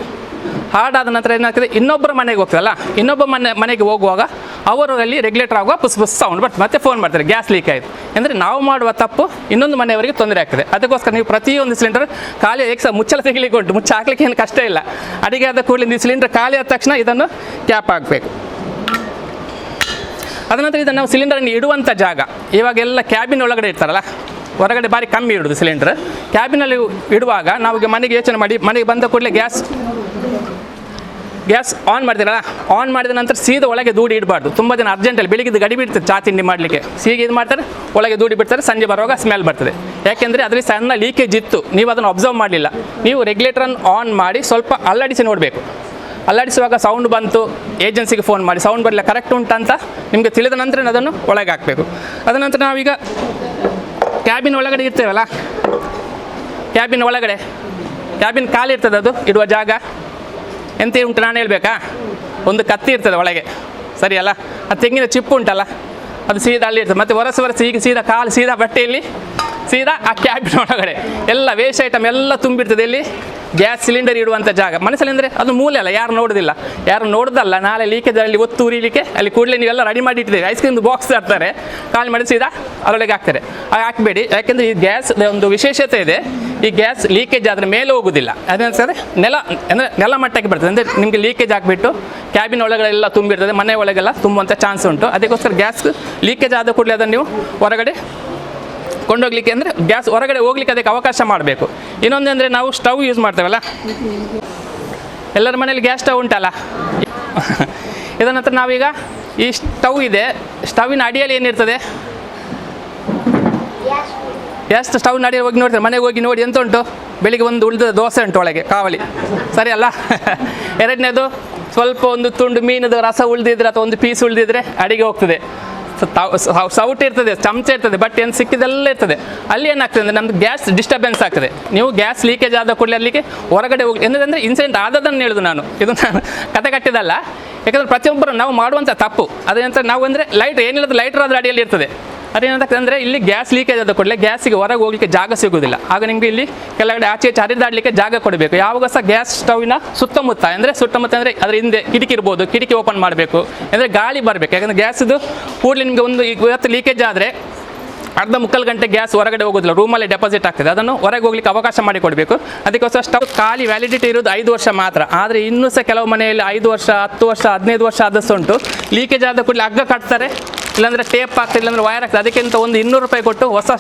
ಹಾರ್ಡ್ ಆದ ನಂತರ ಏನಾಗ್ತದೆ, ಇನ್ನೊಬ್ಬರ ಮನೆಗೆ ಹೋಗ್ತದಲ್ಲ, ಇನ್ನೊಬ್ಬ ಮನೆಗೆ ಹೋಗುವಾಗ ಅವರಲ್ಲಿ ರೆಗ್ಯುಲೇಟರ್ ಆಗುವ ಪುಸ್ ಸೌಂಡ್ ಬರ್ತದೆ. ಮತ್ತೆ ಫೋನ್ ಮಾಡ್ತಾರೆ ಗ್ಯಾಸ್ ಲೀಕ್ ಆಯಿತು. ಅಂದರೆ ನಾವು ಮಾಡುವ ತಪ್ಪು ಇನ್ನೊಂದು ಮನೆಯವರಿಗೆ ತೊಂದರೆ ಆಗ್ತದೆ. ಅದಕ್ಕೋಸ್ಕರ ನೀವು ಪ್ರತಿಯೊಂದು ಸಿಲಿಂಡರ್ ಖಾಲಿ ಮುಚ್ಚಳ ತೆಗಿಲಿಕ್ಕೆ ಉಂಟು, ಮುಚ್ಚ ಹಾಕ್ಲಿಕ್ಕೆ ಏನು ಕಷ್ಟ ಇಲ್ಲ. ಅಡಿಗೆ ಆದ ಕೂಡಲೇ ನೀವು ಸಿಲಿಂಡರ್ ಖಾಲಿ ಆದ ತಕ್ಷಣ ಇದನ್ನು ಕ್ಯಾಪ್ ಹಾಕಬೇಕು. ಅದನಂತರ ಇದನ್ನು ನಾವು ಸಿಲಿಂಡರನ್ನು ಇಡುವಂಥ ಜಾಗ, ಇವಾಗೆಲ್ಲ ಕ್ಯಾಬಿನ್ ಒಳಗಡೆ ಇರ್ತಾರಲ್ಲ, ಹೊರಗಡೆ ಭಾರಿ ಕಮ್ಮಿ ಇಡೋದು ಸಿಲಿಂಡರ್. ಕ್ಯಾಬಿನಲ್ಲಿ ಇಡುವಾಗ ನಾವು ಮನೆಗೆ ಯೋಚನೆ ಮಾಡಿ, ಮನೆಗೆ ಬಂದ ಕೂಡಲೇ ಗ್ಯಾಸ್ ಆನ್ ಮಾಡ್ತೀರಲ್ಲ, ಆನ್ ಮಾಡಿದ ನಂತರ ಸೀದಾ ಒಳಗೆ ದೂಡಿ ಇಡಬಾರ್ದು. ತುಂಬ ಜನ ಅರ್ಜೆಂಟಲ್ಲಿ ಬೆಳಿಗ್ಗೆ ಗಡಿ ಬಿಡ್ತಾರೆ ಚಾ ತಿಂಡಿ ಮಾಡಲಿಕ್ಕೆ, ಸೀಗೆ ಇದು ಮಾಡ್ತಾರೆ, ಒಳಗೆ ದೂಡಿ ಬಿಡ್ತಾರೆ, ಸಂಜೆ ಬರುವಾಗ ಸ್ಮೆಲ್ ಬರ್ತದೆ. ಯಾಕೆಂದರೆ ಅದರಲ್ಲಿ ಸಣ್ಣ ಲೀಕೇಜ್ ಇತ್ತು, ನೀವು ಅದನ್ನು ಅಬ್ಸರ್ವ್ ಮಾಡಲಿಲ್ಲ. ನೀವು ರೆಗ್ಯುಲೇಟರನ್ನು ಆನ್ ಮಾಡಿ ಸ್ವಲ್ಪ ಅಲ್ಲಾಡಿಸಿ ನೋಡಬೇಕು. ಅಲ್ಲಾಡಿಸುವಾಗ ಸೌಂಡ್ ಬಂತು, ಏಜೆನ್ಸಿಗೆ ಫೋನ್ ಮಾಡಿ ಸೌಂಡ್ ಬರಲಿಲ್ಲ, ಕರೆಕ್ಟ್ ಉಂಟಂತ ನಿಮಗೆ ತಿಳಿದ ನಂತರ ಅದನ್ನು ಒಳಗೆ ಹಾಕಬೇಕು. ಅದ ನಂತರ ನಾವೀಗ ಕ್ಯಾಬಿನ್ ಒಳಗಡೆ ಇರ್ತೇವಲ್ಲ, ಕ್ಯಾಬಿನ್ ಖಾಲಿ ಇರ್ತದೆ, ಅದು ಇಡುವ ಜಾಗ ಎಂತ ಉಂಟು ನಾನು ಹೇಳಬೇಕಾ, ಒಂದು ಕತ್ತಿ ಇರ್ತದೆ ಒಳಗೆ, ಸರಿಯಲ್ಲ, ಅದು ತೆಂಗಿನ ಚಿಪ್ಪು ಉಂಟಲ್ಲ, ಅದು ಸೀದಾ ಅಲ್ಲಿ ಇರ್ತದೆ. ಮತ್ತು ಒರೆಸಿ ಈಗ ಸೀದಾ ಕಾಲು ಸೀದಾ ಬಟ್ಟೆಯಲ್ಲಿ ಸೀದಾ ಆ ಕ್ಯಾಬಿನ್ ಒಳಗಡೆ ಎಲ್ಲ ವೇಸ್ಟ್ ಐಟಮ್ ಎಲ್ಲ ತುಂಬಿರ್ತದೆ. ಇಲ್ಲಿ ಗ್ಯಾಸ್ ಸಿಲಿಂಡರ್ ಇಡುವಂಥ ಜಾಗ ಮನಸ್ಸಲ್ಲಿ ಅಂದರೆ ಅದು ಮೂಲೆ ಅಲ್ಲ, ಯಾರು ನೋಡೋದಲ್ಲ. ನಾಳೆ ಲೀಕೇಜ್ ಅಲ್ಲಿ ಒತ್ತು ಉರಿಲಿಕ್ಕೆ ಅಲ್ಲಿ ಕೂಡಲೇ ನೀವೆಲ್ಲ ರೆಡಿ ಮಾಡಿ ಇಟ್ಟಿದ್ದೀರಿ. ಐಸ್ ಕ್ರೀಮ್ ಬಾಕ್ಸ್ ತರ್ತಾರೆ, ಖಾಲಿ ಮಾಡಿ ಸೀದಾ ಅದರೊಳಗೆ ಹಾಕ್ತಾರೆ. ಹಾಕಬೇಡಿ, ಯಾಕೆಂದರೆ ಈ ಗ್ಯಾಸ್ ಒಂದು ವಿಶೇಷತೆ ಇದೆ. ಈ ಗ್ಯಾಸ್ ಲೀಕೇಜ್ ಆದರೆ ಮೇಲೆ ಹೋಗೋದಿಲ್ಲ, ಅದೇನಿಸ್ತದೆ ನೆಲ ಮಟ್ಟಕ್ಕೆ ಬರ್ತದೆ. ಅಂದರೆ ನಿಮಗೆ ಲೀಕೇಜ್ ಆಗಿಬಿಟ್ಟು ಕ್ಯಾಬಿನ್ ಒಳಗಡೆ ಎಲ್ಲ ತುಂಬಿರ್ತದೆ, ಮನೆ ಒಳಗೆಲ್ಲ ತುಂಬುವಂಥ ಚಾನ್ಸ್ ಉಂಟು. ಅದಕ್ಕೋಸ್ಕರ ಗ್ಯಾಸ್ ಲೀಕೇಜ್ ಆದ ಕೂಡಲೇ ಅದನ್ನು ನೀವು ಹೊರಗಡೆ ಕೊಂಡೋಗ್ಲಿಕ್ಕೆ, ಅಂದರೆ ಗ್ಯಾಸ್ ಹೊರಗಡೆ ಹೋಗ್ಲಿಕ್ಕೆ ಅದಕ್ಕೆ ಅವಕಾಶ ಮಾಡಬೇಕು. ಇನ್ನೊಂದು ಅಂದರೆ ನಾವು ಸ್ಟವ್ ಯೂಸ್ ಮಾಡ್ತೇವಲ್ಲ, ಎಲ್ಲರ ಮನೇಲಿ ಗ್ಯಾಸ್ ಸ್ಟವ್ ಉಂಟಲ್ಲ. ಇದರ ನಂತರ ನಾವೀಗ ಈ ಸ್ಟವ್ ಇದೆ, ಸ್ಟವ್ವಿನ ಅಡಿಯಲ್ಲಿ ಏನಿರ್ತದೆ, ಗ್ಯಾಸ್ ಸ್ಟವ್ನ ಅಡಿಯಲ್ಲಿ ಹೋಗಿ ನೋಡ್ತಾರೆ, ಮನೆಗೆ ಹೋಗಿ ನೋಡಿ ಎಂತ ಉಂಟು, ಬೆಳಿಗ್ಗೆ ಒಂದು ಉಳಿದ ದೋಸೆ ಉಂಟು ಒಳಗೆ ಕಾವಲಿ, ಸರಿ ಅಲ್ಲ. ಎರಡನೇದು ಸ್ವಲ್ಪ ಒಂದು ತುಂಡು ಮೀನದ ರಸ ಉಳಿದಿದ್ರೆ ಅಥವಾ ಒಂದು ಪೀಸ್ ಉಳಿದಿದ್ರೆ ಅಡಿಗೆ ಹೋಗ್ತದೆ. ಸೌಟ್ ಇರ್ತದೆ, ಚಮಚ ಇರ್ತದೆ, ಬಟ್ ಏನು ಸಿಕ್ಕಿದೆಲ್ಲ ಇರ್ತದೆ. ಅಲ್ಲಿ ಏನಾಗ್ತದೆ ಅಂದರೆ ನಮ್ದು ಗ್ಯಾಸ್ ಡಿಸ್ಟರ್ಬೆನ್ಸ್ ಆಗ್ತದೆ. ನೀವು ಗ್ಯಾಸ್ ಲೀಕೇಜ್ ಆದ ಕೂಡಲೇ ಅಲ್ಲಿಗೆ ಹೊರಗಡೆ ಹೋಗಿ, ಏನಂದರೆ ಇನ್ಸಿಡೆಂಟ್ ಆದದನ್ನು ಹೇಳೋದು ನಾನು, ಇದು ನಾನು ಕತೆ ಕಟ್ಟಿದಲ್ಲ. ಯಾಕಂದರೆ ಪ್ರತಿಯೊಬ್ಬರು ನಾವು ಮಾಡುವಂಥ ತಪ್ಪು ಅದೇನಂತ, ನಾವು ಅಂದರೆ ಏನಿಲ್ಲದ ಲೈಟರ್ ಆದ ಅಡಿಯಲ್ಲಿ ಇರ್ತದೆ. ಅದೇನಾಗ್ತದೆ ಅಂದರೆ ಇಲ್ಲಿ ಗ್ಯಾಸ್ ಲೀಕೇಜ್ ಆದ ಕೂಡಲೇ ಗ್ಯಾಸಿಗೆ ಹೊರಗೆ ಹೋಗಲಿಕ್ಕೆ ಜಾಗ ಸಿಗೋದಿಲ್ಲ. ಆಗ ನಿಮಗೆ ಇಲ್ಲಿ ಕೆಳಗಡೆ ಆಚೆ ಹರಿದಾಡಲಿಕ್ಕೆ ಜಾಗ ಕೊಡಬೇಕು. ಯಾವಾಗ ಸಹ ಗ್ಯಾಸ್ ಸ್ಟವ್ವಿನ ಸುತ್ತಮುತ್ತ ಅಂದರೆ ಅದರ ಹಿಂದೆ ಕಿಟಕಿ ಇರ್ಬೋದು, ಕಿಟಕಿ ಓಪನ್ ಮಾಡಬೇಕು, ಅಂದರೆ ಗಾಳಿ ಬರಬೇಕು. ಯಾಕಂದರೆ ಗ್ಯಾಸಿದು ಕೂಡಲೇ ನಿಮಗೆ ಒಂದು ಇವತ್ತು ಲೀಕೇಜ್ ಆದರೆ ಅರ್ಧ ಮುಕ್ಕಾಲು ಗಂಟೆ ಗ್ಯಾಸ್ ಹೊರಗಡೆ ಹೋಗೋದಿಲ್ಲ, ರೂಮಲ್ಲಿ ಡೆಪಾಸಿಟ್ ಆಗ್ತದೆ. ಅದನ್ನು ಹೊರಗೆ ಹೋಗ್ಲಿಕ್ಕೆ ಅವಕಾಶ ಮಾಡಿಕೊಡಬೇಕು. ಅದಕ್ಕೋಸ್ಕರ ಸ್ಟವ್ ಖಾಲಿ ವ್ಯಾಲಿಡಿಟಿ ಇರೋದು 5 ವರ್ಷ ಮಾತ್ರ. ಆದರೆ ಇನ್ನೂ ಸಹ ಕೆಲವು ಮನೆಯಲ್ಲಿ 5 ವರ್ಷ, 10 ವರ್ಷ, 15 ವರ್ಷ ಆದಷ್ಟು ಉಂಟು. ಲೀಕೇಜ್ ಆದ ಕೂಡಲೇ ಹಗ್ಗ ಕಟ್ತಾರೆ, ಇಲ್ಲಾಂದರೆ ಟೇಪ್ ಹಾಕ್ತಾರೆ, ಇಲ್ಲಾಂದರೆ ವೈರ್ ಆಗ್ತದೆ. ಅದಕ್ಕಿಂತ ಒಂದು 200 ರೂಪಾಯಿ ಕೊಟ್ಟು ಹೊಸ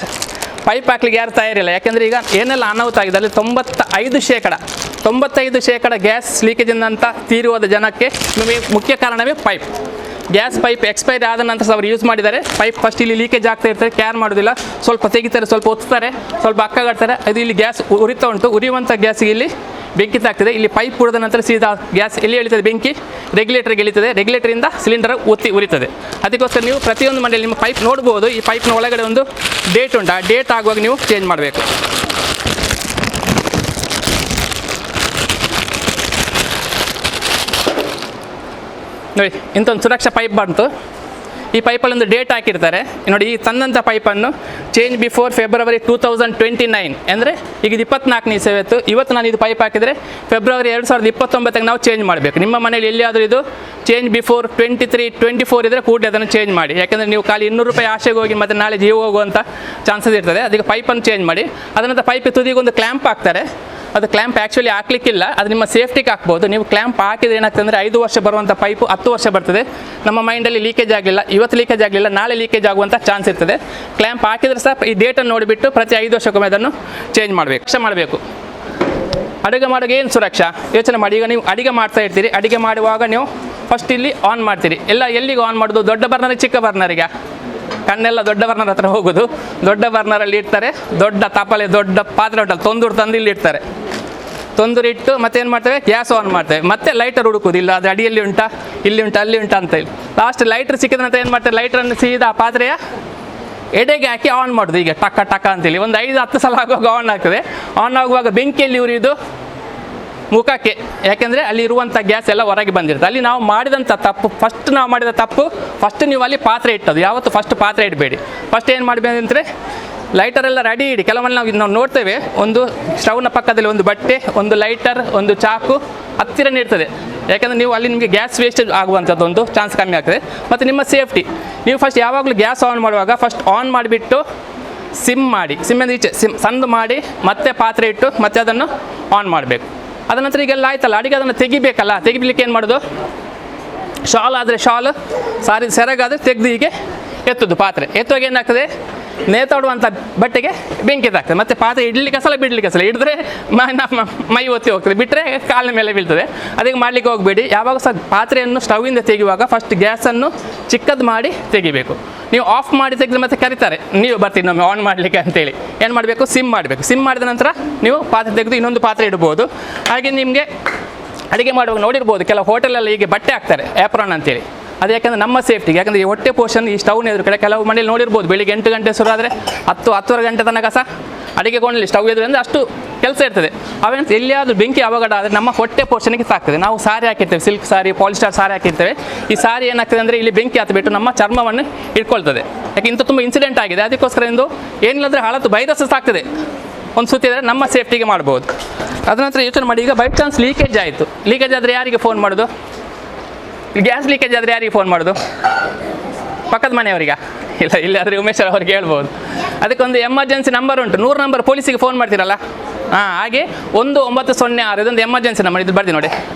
ಪೈಪ್ ಹಾಕ್ಲಿಕ್ಕೆ ಯಾರು ತಯಾರಿಲ್ಲ. ಯಾಕೆಂದರೆ ಈಗ ಏನೆಲ್ಲ ಅನಾಹುತ ಆಗಿದೆ ಅಲ್ಲಿ 95% ಗ್ಯಾಸ್ ಲೀಕೇಜಿಂದ ಅಂತ ತೀರುವುದ ಜನಕ್ಕೆ ಮುಖ್ಯ ಕಾರಣವೇ ಪೈಪ್. ಗ್ಯಾಸ್ ಪೈಪ್ ಎಕ್ಸ್ಪೈರಿ ಆದ ನಂತರ ಅವರು ಯೂಸ್ ಮಾಡಿದ್ದಾರೆ. ಪೈಪ್ ಫಸ್ಟ್ ಇಲ್ಲಿ ಲೀಕೇಜ್ ಆಗ್ತಾ ಇರ್ತಾರೆ, ಕೇರ್ ಮಾಡೋದಿಲ್ಲ, ಸ್ವಲ್ಪ ತೆಗಿತಾರೆ, ಸ್ವಲ್ಪ ಒತ್ತಾರೆ, ಸ್ವಲ್ಪ ಹಗ್ಗಗಾಡ್ತಾರೆ. ಅದು ಇಲ್ಲಿ ಗ್ಯಾಸ್ ಉರಿತಾ ಉಂಟು. ಉರಿಯುವಂಥ ಗ್ಯಾಸಿಗೆ ಇಲ್ಲಿ ಬೆಂಕಿ ತಾಗ್ತದೆ. ಇಲ್ಲಿ ಪೈಪ್ ಉರಿದ ನಂತರ ಸೀದಾ ಗ್ಯಾಸ್ ಎಲ್ಲಿ ಎಳಿತದೆ, ಬೆಂಕಿ ರೆಗ್ಯುಲೇಟರ್ಗೆ ಎಳಿತದೆ, ರೆಗ್ಯುಲೇಟರಿಂದ ಸಿಲಿಂಡರ್ ಉರಿತದೆ. ಅದಕ್ಕೋಸ್ಕರ ನೀವು ಪ್ರತಿಯೊಂದು ಮನೆಯಲ್ಲಿ ನಿಮ್ಮ ಪೈಪ್ ನೋಡ್ಬೋದು. ಈ ಪೈಪ್ನ ಒಳಗಡೆ ಒಂದು ಡೇಟ್ ಉಂಟು, ಆ ಡೇಟ್ ಆಗುವಾಗ ನೀವು ಚೇಂಜ್ ಮಾಡಬೇಕು. ನೋಡಿ ಇಂಥ ಒಂದು ಸುರಕ್ಷಾ ಪೈಪ್ ಬಂತು. ಈ ಪೈಪಲ್ಲಿ ಒಂದು ಡೇಟ್ ಹಾಕಿರ್ತಾರೆ ನೋಡಿ. ಈ ತಂದಂಥ ಪೈಪನ್ನು ಚೇಂಜ್ ಬಿಫೋರ್ ಫೆಬ್ರವರಿ 2029 ಅಂದರೆ ಈಗ ಇದು 24ನೇ ಇಸವಿತ್ತು. ಇವತ್ತು ನಾನು ಇದು ಪೈಪ್ ಹಾಕಿದರೆ ಫೆಬ್ರವರಿ 2029ಗೆ ನಾವು ಚೇಂಜ್ ಮಾಡಬೇಕು. ನಿಮ್ಮ ಮನೇಲಿ ಎಲ್ಲಿಯಾದರೂ ಇದು ಚೇಂಜ್ ಬಿಫೋರ್ 23, 24 ಇದ್ದರೆ ಕೂಡಲೇ ಅದನ್ನು ಚೇಂಜ್ ಮಾಡಿ. ಯಾಕೆಂದರೆ ನೀವು ಖಾಲಿ 200 ರೂಪಾಯಿ ಆಶೆಗೆ ಹೋಗಿ ಮತ್ತು ನಾಳೆ ಜೀವ ಹೋಗುವಂಥ ಚಾನ್ಸಸ್ ಇರ್ತದೆ. ಅದಕ್ಕೆ ಪೈಪನ್ನು ಚೇಂಜ್ ಮಾಡಿ. ಅದರಂತ ಪೈಪ್ ತುದಿಗೆ ಒಂದು ಕ್ಲ್ಯಾಂಪ್ ಹಾಕ್ತಾರೆ. ಅದು ಕ್ಲ್ಯಾಂಪ್ ಆ್ಯಕ್ಚುಲಿ ಹಾಕ್ಲಿಕ್ಕಿಲ್ಲ, ಅದು ನಿಮ್ಮ ಸೇಫ್ಟಿಗೆ ಹಾಕ್ಬೋದು. ನೀವು ಕ್ಲ್ಯಾಂಪ್ ಹಾಕಿದ್ರೆ ಏನಾಗ್ತದೆ ಅಂದರೆ 5 ವರ್ಷ ಬರುವಂಥ ಪೈಪು 10 ವರ್ಷ ಬರ್ತದೆ. ನಮ್ಮ ಮೈಂಡಲ್ಲಿ ಲೀಕೇಜ್ ಆಗಲಿಲ್ಲ, ಇವತ್ತು ಲೀಕೇಜ್ ಆಗಲಿಲ್ಲ, ನಾಳೆ ಲೀಕೇಜ್ ಆಗುವಂಥ ಚಾನ್ಸ್ ಇರ್ತದೆ. ಕ್ಲ್ಯಾಂಪ್ ಹಾಕಿದ್ರೆ ಸಹ ಈ ಡೇಟನ್ನು ನೋಡಿಬಿಟ್ಟು ಪ್ರತಿ 5 ವರ್ಷಕ್ಕೊಮ್ಮೆ ಅದನ್ನು ಚೇಂಜ್ ಮಾಡಬೇಕು. ಅಡುಗೆ ಮಾಡೋಕೆ ಏನು ಸುರಕ್ಷಾ ಯೋಚನೆ ಮಾಡಿ. ಈಗ ನೀವು ಅಡುಗೆ ಮಾಡ್ತಾ ಇರ್ತೀರಿ, ಅಡುಗೆ ಮಾಡುವಾಗ ನೀವು ಫಸ್ಟ್ ಇಲ್ಲಿ ಆನ್ ಮಾಡ್ತೀರಿ. ಎಲ್ಲಿಗೆ ಆನ್ ಮಾಡೋದು? ದೊಡ್ಡ ಬರ್ನರಿಗೆ ಚಿಕ್ಕ ಬರ್ನರಿಗೆ? ಕಣ್ಣೆಲ್ಲ ದೊಡ್ಡ ಬರ್ನರ್ ಹತ್ರ ಹೋಗೋದು. ದೊಡ್ಡ ಬರ್ನರಲ್ಲಿ ಇಡ್ತಾರೆ, ದೊಡ್ಡ ತಪ್ಪಲೆ ದೊಡ್ಡ ಪಾತ್ರೆ ಉಂಟಲ್ಲ ತೊಂದೂರು ತಂದು ಇಲ್ಲಿ ಇಡ್ತಾರೆ. ತೊಂದರೆ ಇಟ್ಟು ಮತ್ತೆ ಏನು ಮಾಡ್ತೇವೆ, ಗ್ಯಾಸ್ ಆನ್ ಮಾಡ್ತೇವೆ. ಮತ್ತೆ ಲೈಟರ್ ಹುಡುಕೋದಿಲ್ಲ, ಅದು ಅಡಿಯಲ್ಲಿ ಉಂಟಾ, ಇಲ್ಲಿ ಉಂಟಾ, ಅಲ್ಲಿ ಉಂಟಾ ಅಂತ ಹೇಳಿ. ಲಾಸ್ಟ್ ಲೈಟರ್ ಸಿಕ್ಕಿದ ನಂತರ ಏನು ಮಾಡ್ತಾರೆ, ಲೈಟ್ರನ್ನು ಸೀದಾ ಆ ಪಾತ್ರೆಯ ಎಡೆಗೆ ಹಾಕಿ ಆನ್ ಮಾಡೋದು. ಈಗ ಟಕ್ಕ ಟಕ್ಕ ಅಂತೇಳಿ ಒಂದು 5-10 ಸಲ ಆಗುವಾಗ ಆನ್ ಆಗ್ತದೆ. ಆನ್ ಆಗುವಾಗ ಬೆಂಕಿಯಲ್ಲಿ ಉರಿಯೋದು ಮುಖಕ್ಕೆ, ಯಾಕೆಂದರೆ ಅಲ್ಲಿ ಇರುವಂಥ ಗ್ಯಾಸ್ ಎಲ್ಲ ಹೊರಗೆ ಬಂದಿರುತ್ತೆ. ಅಲ್ಲಿ ನಾವು ಮಾಡಿದಂಥ ತಪ್ಪು, ನಾವು ಮಾಡಿದ ತಪ್ಪು ಫಸ್ಟ್ ನೀವು ಅಲ್ಲಿ ಪಾತ್ರೆ ಇಟ್ಟದು. ಯಾವತ್ತು ಫಸ್ಟ್ ಪಾತ್ರೆ ಇಡಬೇಡಿ. ಫಸ್ಟ್ ಏನು ಮಾಡಬೇಕು ಅಂದರೆ ಲೈಟರೆಲ್ಲ ರೆಡಿ ಇಡಿ. ಕೆಲವೊಮ್ಮೆ ನಾವು ನೋಡ್ತೇವೆ, ಒಂದು ಸ್ಟವ್ನ ಪಕ್ಕದಲ್ಲಿ ಒಂದು ಬಟ್ಟೆ, ಒಂದು ಲೈಟರ್, ಒಂದು ಚಾಕು ಹತ್ತಿರನೇ ಇರ್ತದೆ. ಯಾಕೆಂದರೆ ನೀವು ಅಲ್ಲಿ ನಿಮಗೆ ಗ್ಯಾಸ್ ವೇಸ್ಟೇಜ್ ಆಗುವಂಥದ್ದು ಒಂದು ಚಾನ್ಸ್ ಕಮ್ಮಿ ಆಗ್ತದೆ. ಮತ್ತು ನಿಮ್ಮ ಸೇಫ್ಟಿ, ನೀವು ಫಸ್ಟ್ ಯಾವಾಗಲೂ ಗ್ಯಾಸ್ ಆನ್ ಮಾಡುವಾಗ ಫಸ್ಟ್ ಆನ್ ಮಾಡಿಬಿಟ್ಟು ಸಿಮ್ ಮಾಡಿ, ಸಿಮ್ಮಿಂದ ಈಚೆ ಸಣ್ಣ ಮಾಡಿ ಮತ್ತೆ ಪಾತ್ರೆ ಇಟ್ಟು ಮತ್ತೆ ಅದನ್ನು ಆನ್ ಮಾಡಬೇಕು. ಅದ ನಂತರ ಈಗೆಲ್ಲ ಆಯ್ತಲ್ಲ, ಅಡಿಗೆ ಅದನ್ನು ತೆಗಿಬೇಕಲ್ಲ. ತೆಗಿಲಿಕ್ಕೆ ಏನು ಮಾಡೋದು, ಶಾಲ್ ಆದರೆ ಶಾಲ್, ಸಾರಿ ಸೆರಗಾದರೆ ತೆಗೆದು ಹೀಗೆ ಎತ್ತೋದು. ಪಾತ್ರೆ ಎತ್ತುವಾಗ ಏನಾಗ್ತದೆ, ನೇತಾಡುವಂಥ ಬಟ್ಟೆಗೆ ಬೆಂಕಿ ಆಗ್ತದೆ. ಮತ್ತು ಪಾತ್ರೆ ಇಡ್ಲಿಕ್ಕೆ ಸಲ ಬಿಡಲಿಕ್ಕೆ ಸಲ ಹಿಡಿದ್ರೆ ಮೈ ಒತ್ತಿ ಹೋಗ್ತದೆ, ಬಿಟ್ಟರೆ ಕಾಲಿನ ಮೇಲೆ ಬೀಳ್ತದೆ. ಅದಕ್ಕೆ ಮಾಡಲಿಕ್ಕೆ ಹೋಗಬೇಡಿ. ಯಾವಾಗ ಸಹ ಪಾತ್ರೆಯನ್ನು ಸ್ಟವ್ವಿಂದ ತೆಗೆಯುವಾಗ ಫಸ್ಟ್ ಗ್ಯಾಸನ್ನು ಚಿಕ್ಕದು ಮಾಡಿ ತೆಗಿಬೇಕು. ನೀವು ಆಫ್ ಮಾಡಿ ತೆಗೆದ್ರೆ ಮತ್ತೆ ಕರೀತಾರೆ, ನೀವು ಬರ್ತೀವಿ ನಮಗೆ ಆನ್ ಮಾಡಲಿಕ್ಕೆ ಅಂತೇಳಿ. ಏನು ಮಾಡಬೇಕು, ಸಿಮ್ ಮಾಡಬೇಕು. ಸಿಮ್ ಮಾಡಿದ ನಂತರ ನೀವು ಪಾತ್ರೆ ತೆಗೆದು ಇನ್ನೊಂದು ಪಾತ್ರೆ ಇಡ್ಬೋದು. ಹಾಗೆ ನಿಮಗೆ ಅಡುಗೆ ಮಾಡುವಾಗ ನೋಡಿರ್ಬೋದು, ಕೆಲವು ಹೋಟೆಲಲ್ಲಿ ಹೀಗೆ ಬಟ್ಟೆ ಹಾಕ್ತಾರೆ, ಆ್ಯಪ್ರಾನ್ ಅಂತೇಳಿ. ಅದು ಯಾಕೆಂದರೆ ನಮ್ಮ ಸೇಫ್ಟಿಗೆ. ಯಾಕಂದರೆ ಈ ಹೊಟ್ಟೆ ಪೋಷನ್ ಈ ಸ್ಟವ್ನ ಎದುರು ಕಡೆ ಕೆಲವು ಮನೇಲಿ ನೋಡಿರ್ಬೋದು, ಬೆಳಿಗ್ಗೆ 8 ಗಂಟೆ ಶುರು ಆದರೆ 10-10:30 ಗಂಟೆ ತನಕ ಸಹ ಅಡುಗೆ ಕೋಣಲ್ಲಿ ಸ್ಟವ್ ಎದುರು ಅಂದರೆ ಅಷ್ಟು ಕೆಲಸ ಇರ್ತದೆ. ಅವೇನು ಎಲ್ಲಿಯಾದರೂ ಬೆಂಕಿ ಅವಘಡ ಆದರೆ ನಮ್ಮ ಹೊಟ್ಟೆ ಪೋಷಣೆಗೆ ಸಾಕ್ತದೆ. ನಾವು ಸಾರಿ ಹಾಕಿರ್ತೇವೆ, ಸಿಲ್ಕ್ ಸಾರಿ, ಪಾಲಿಸ್ಟರ್ ಸಾರಿ ಹಾಕಿರ್ತೇವೆ. ಈ ಸಾರಿ ಏನಾಗ್ತದೆ ಅಂದರೆ ಇಲ್ಲಿ ಬೆಂಕಿ ಹತ್ತಿಬಿಟ್ಟು ನಮ್ಮ ಚರ್ಮವನ್ನು ಇಟ್ಕೊಳ್ತದೆ. ಯಾಕೆ ಇಂಥ ತುಂಬ ಇನ್ಸಿಡೆಂಟ್ ಆಗಿದೆ. ಅದಕ್ಕೋಸ್ಕರ ಇಂದು ಏನಿಲ್ಲಂದರೆ ಹಳತು ವೈರಸ್ ಸಾಕ್ತದೆ. ಒಂದು ಸುತ್ತಿದರೆ ನಮ್ಮ ಸೇಫ್ಟಿಗೆ ಮಾಡ್ಬೋದು. ಅದ ನಂತರ ಯೋಚನೆ ಮಾಡಿ, ಈಗ ಬೈ ಚಾನ್ಸ್ ಲೀಕೇಜ್ ಆಯಿತು. ಲೀಕೇಜ್ ಆದರೆ ಯಾರಿಗೆ ಫೋನ್ ಮಾಡೋದು? ಗ್ಯಾಸ್ ಲೀಕೇಜ್ ಆದರೆ ಯಾರಿಗೆ ಫೋನ್ ಮಾಡೋದು? ಪಕ್ಕದ ಮನೆಯವರಿಗೆ? ಇಲ್ಲ, ಇಲ್ಲಾದರೆ ಉಮೇಶ್ ಅವ್ರಿಗೆ ಹೇಳ್ಬೋದು. ಅದಕ್ಕೊಂದು ಎಮರ್ಜೆನ್ಸಿ ನಂಬರ್ ಉಂಟು, 100 ನಂಬರ್. ಪೊಲೀಸಿಗೆ ಫೋನ್ ಮಾಡ್ತೀರಲ್ಲ, ಹಾಗೆ 1906 ಇದೊಂದು ಎಮರ್ಜೆನ್ಸಿ ನಂಬರ್. ಇದು ಬರ್ದಿ ನೋಡಿ,